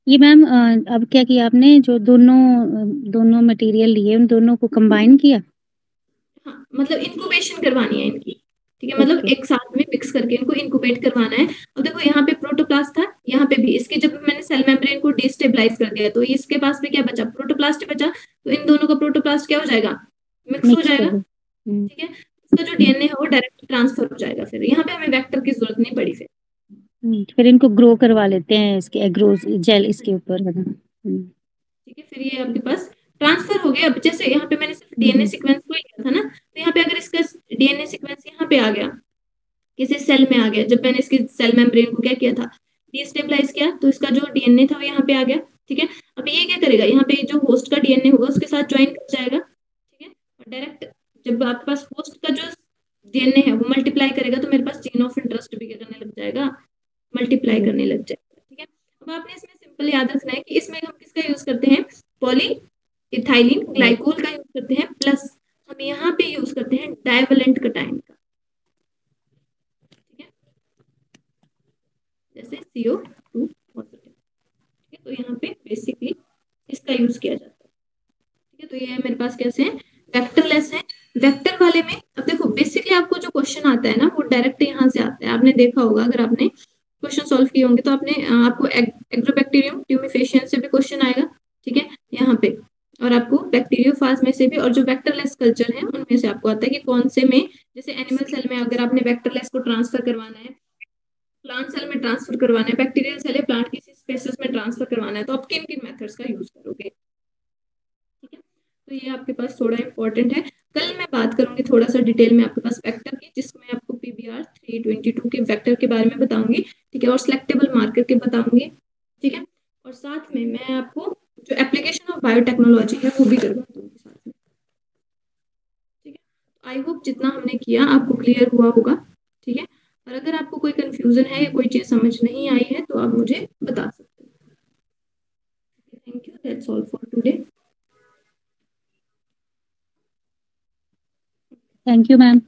ये मैम अब क्या किया आपने, जो दोनों मटेरियल लिए उन दोनों को कंबाइन किया? हाँ, मतलब इंक्यूबेशन करवानी है इनकी। ठीक है, मतलब ओके। एक साथ में मिक्स करके इनको इंक्यूबेट करवाना है। और देखो यहाँ पे प्रोटोप्लास्ट था, यहाँ पे भी इसके जब मैंने सेल मेम्ब्रेन को डिस्टेबलाइज कर दिया तो इसके पास में क्या बचा, प्रोटोप्लास्ट बचा। तो इन दोनों का प्रोटोप्लास्ट क्या हो जाएगा, मिक्स हो मिक्स हो जाएगा। गया। ठीक है, इसका जो डीएनए है वो डायरेक्ट ट्रांसफर हो जाएगा, फिर यहाँ पे हमें वेक्टर की जरूरत नहीं पड़ी फिर। फिर इनको ग्रो करवा लेते हैं, इसके एग्रोज जेल इसके ऊपर है ना। ठीक है, फिर ये आपके पास ट्रांसफर हो गया। अब जैसे यहाँ पे मैंने सिर्फ डीएनए हम्म, सीक्वेंस को ही किया था ना, तो यहाँ पे अगर इसका डीएनए सीक्वेंस यहाँ पे आ गया, किसी सेल में आ गया, जब मैंने इसकी सेल मेम्ब्रेन को क्या किया था, डिस्टेबलाइज किया, तो इसका जो डीएनए था वो यहाँ पे आ गया। ठीक है, अब ये क्या करेगा, यहाँ पे जो होस्ट का डीएनए होगा उसके साथ ज्वाइन कर जाएगा। ठीक है, और डायरेक्ट जब आपके पास होस्ट का जो डीएनए है वो मल्टीप्लाई करेगा तो मेरे पास जीन ऑफ इंटरेस्ट भी क्या करने लग जाएगा, मल्टीप्लाई करने लग जाएगा। ठीक है, अब आपने इसमें सिंपल याद रखना है कि इसमें हम किसका यूज करते हैं, पॉली इथाइलिन ग्लाइकोल का यूज करते हैं, प्लस हम यहाँ पे यूज करते हैं डाइवेलेंट कटाइन का, ठीक है, जैसे CO2 पॉजिटिव, ठीक है, तो यहाँ पे बेसिकली इसका यूज किया जाता है, ठीक है। तो ये मेरे पास कैसे है, वेक्टरलेस है। वेक्टर वाले में अब देखो बेसिकली आपको जो क्वेश्चन आता है ना वो डायरेक्ट यहाँ से आता है, आपने देखा होगा अगर आपने क्वेश्चन सॉल्व किए होंगे तो आपने आपको एग्रोबैक्टीरियम ट्यूमिफेशियन से भी क्वेश्चन आएगा, ठीक है, यहाँ पे, और आपको बैक्टीरियोफाज में से भी, और जो वेक्टरलेस कल्चर है उनमें से आपको आता है कि कौन से में, जैसे एनिमल सेल में अगर आपने वेक्टरलेस को ट्रांसफर करवाना है, प्लांट सेल में ट्रांसफर करवाना है, बैक्टीरियल सेल है प्लांट किसी स्पेसिस में ट्रांसफर करवाना है, तो आप किन किन मेथड्स का यूज करोगे, ठीक है। तो ये आपके पास थोड़ा इंपॉर्टेंट है। कल मैं बात करूंगी थोड़ा सा डिटेल में आपके पास वेक्टर की, जिसमें आपको PBR 322 के वेक्टर के बारे में बताऊंगी, ठीक है, और सिलेक्टेबल मार्कर के बताऊंगी, ठीक है, और साथ में मैं आपको जो एप्लीकेशन ऑफ बायोटेक्नोलॉजी है वो भी करवा दूंगी साथ में, ठीक है। आई होप जितना हमने किया आपको क्लियर हुआ होगा, ठीक है, और अगर आपको कोई कंफ्यूजन है या कोई चीज समझ नहीं आई है तो आप मुझे बता सकते हैं। Thank you, that's all for today. Thank you ma'am.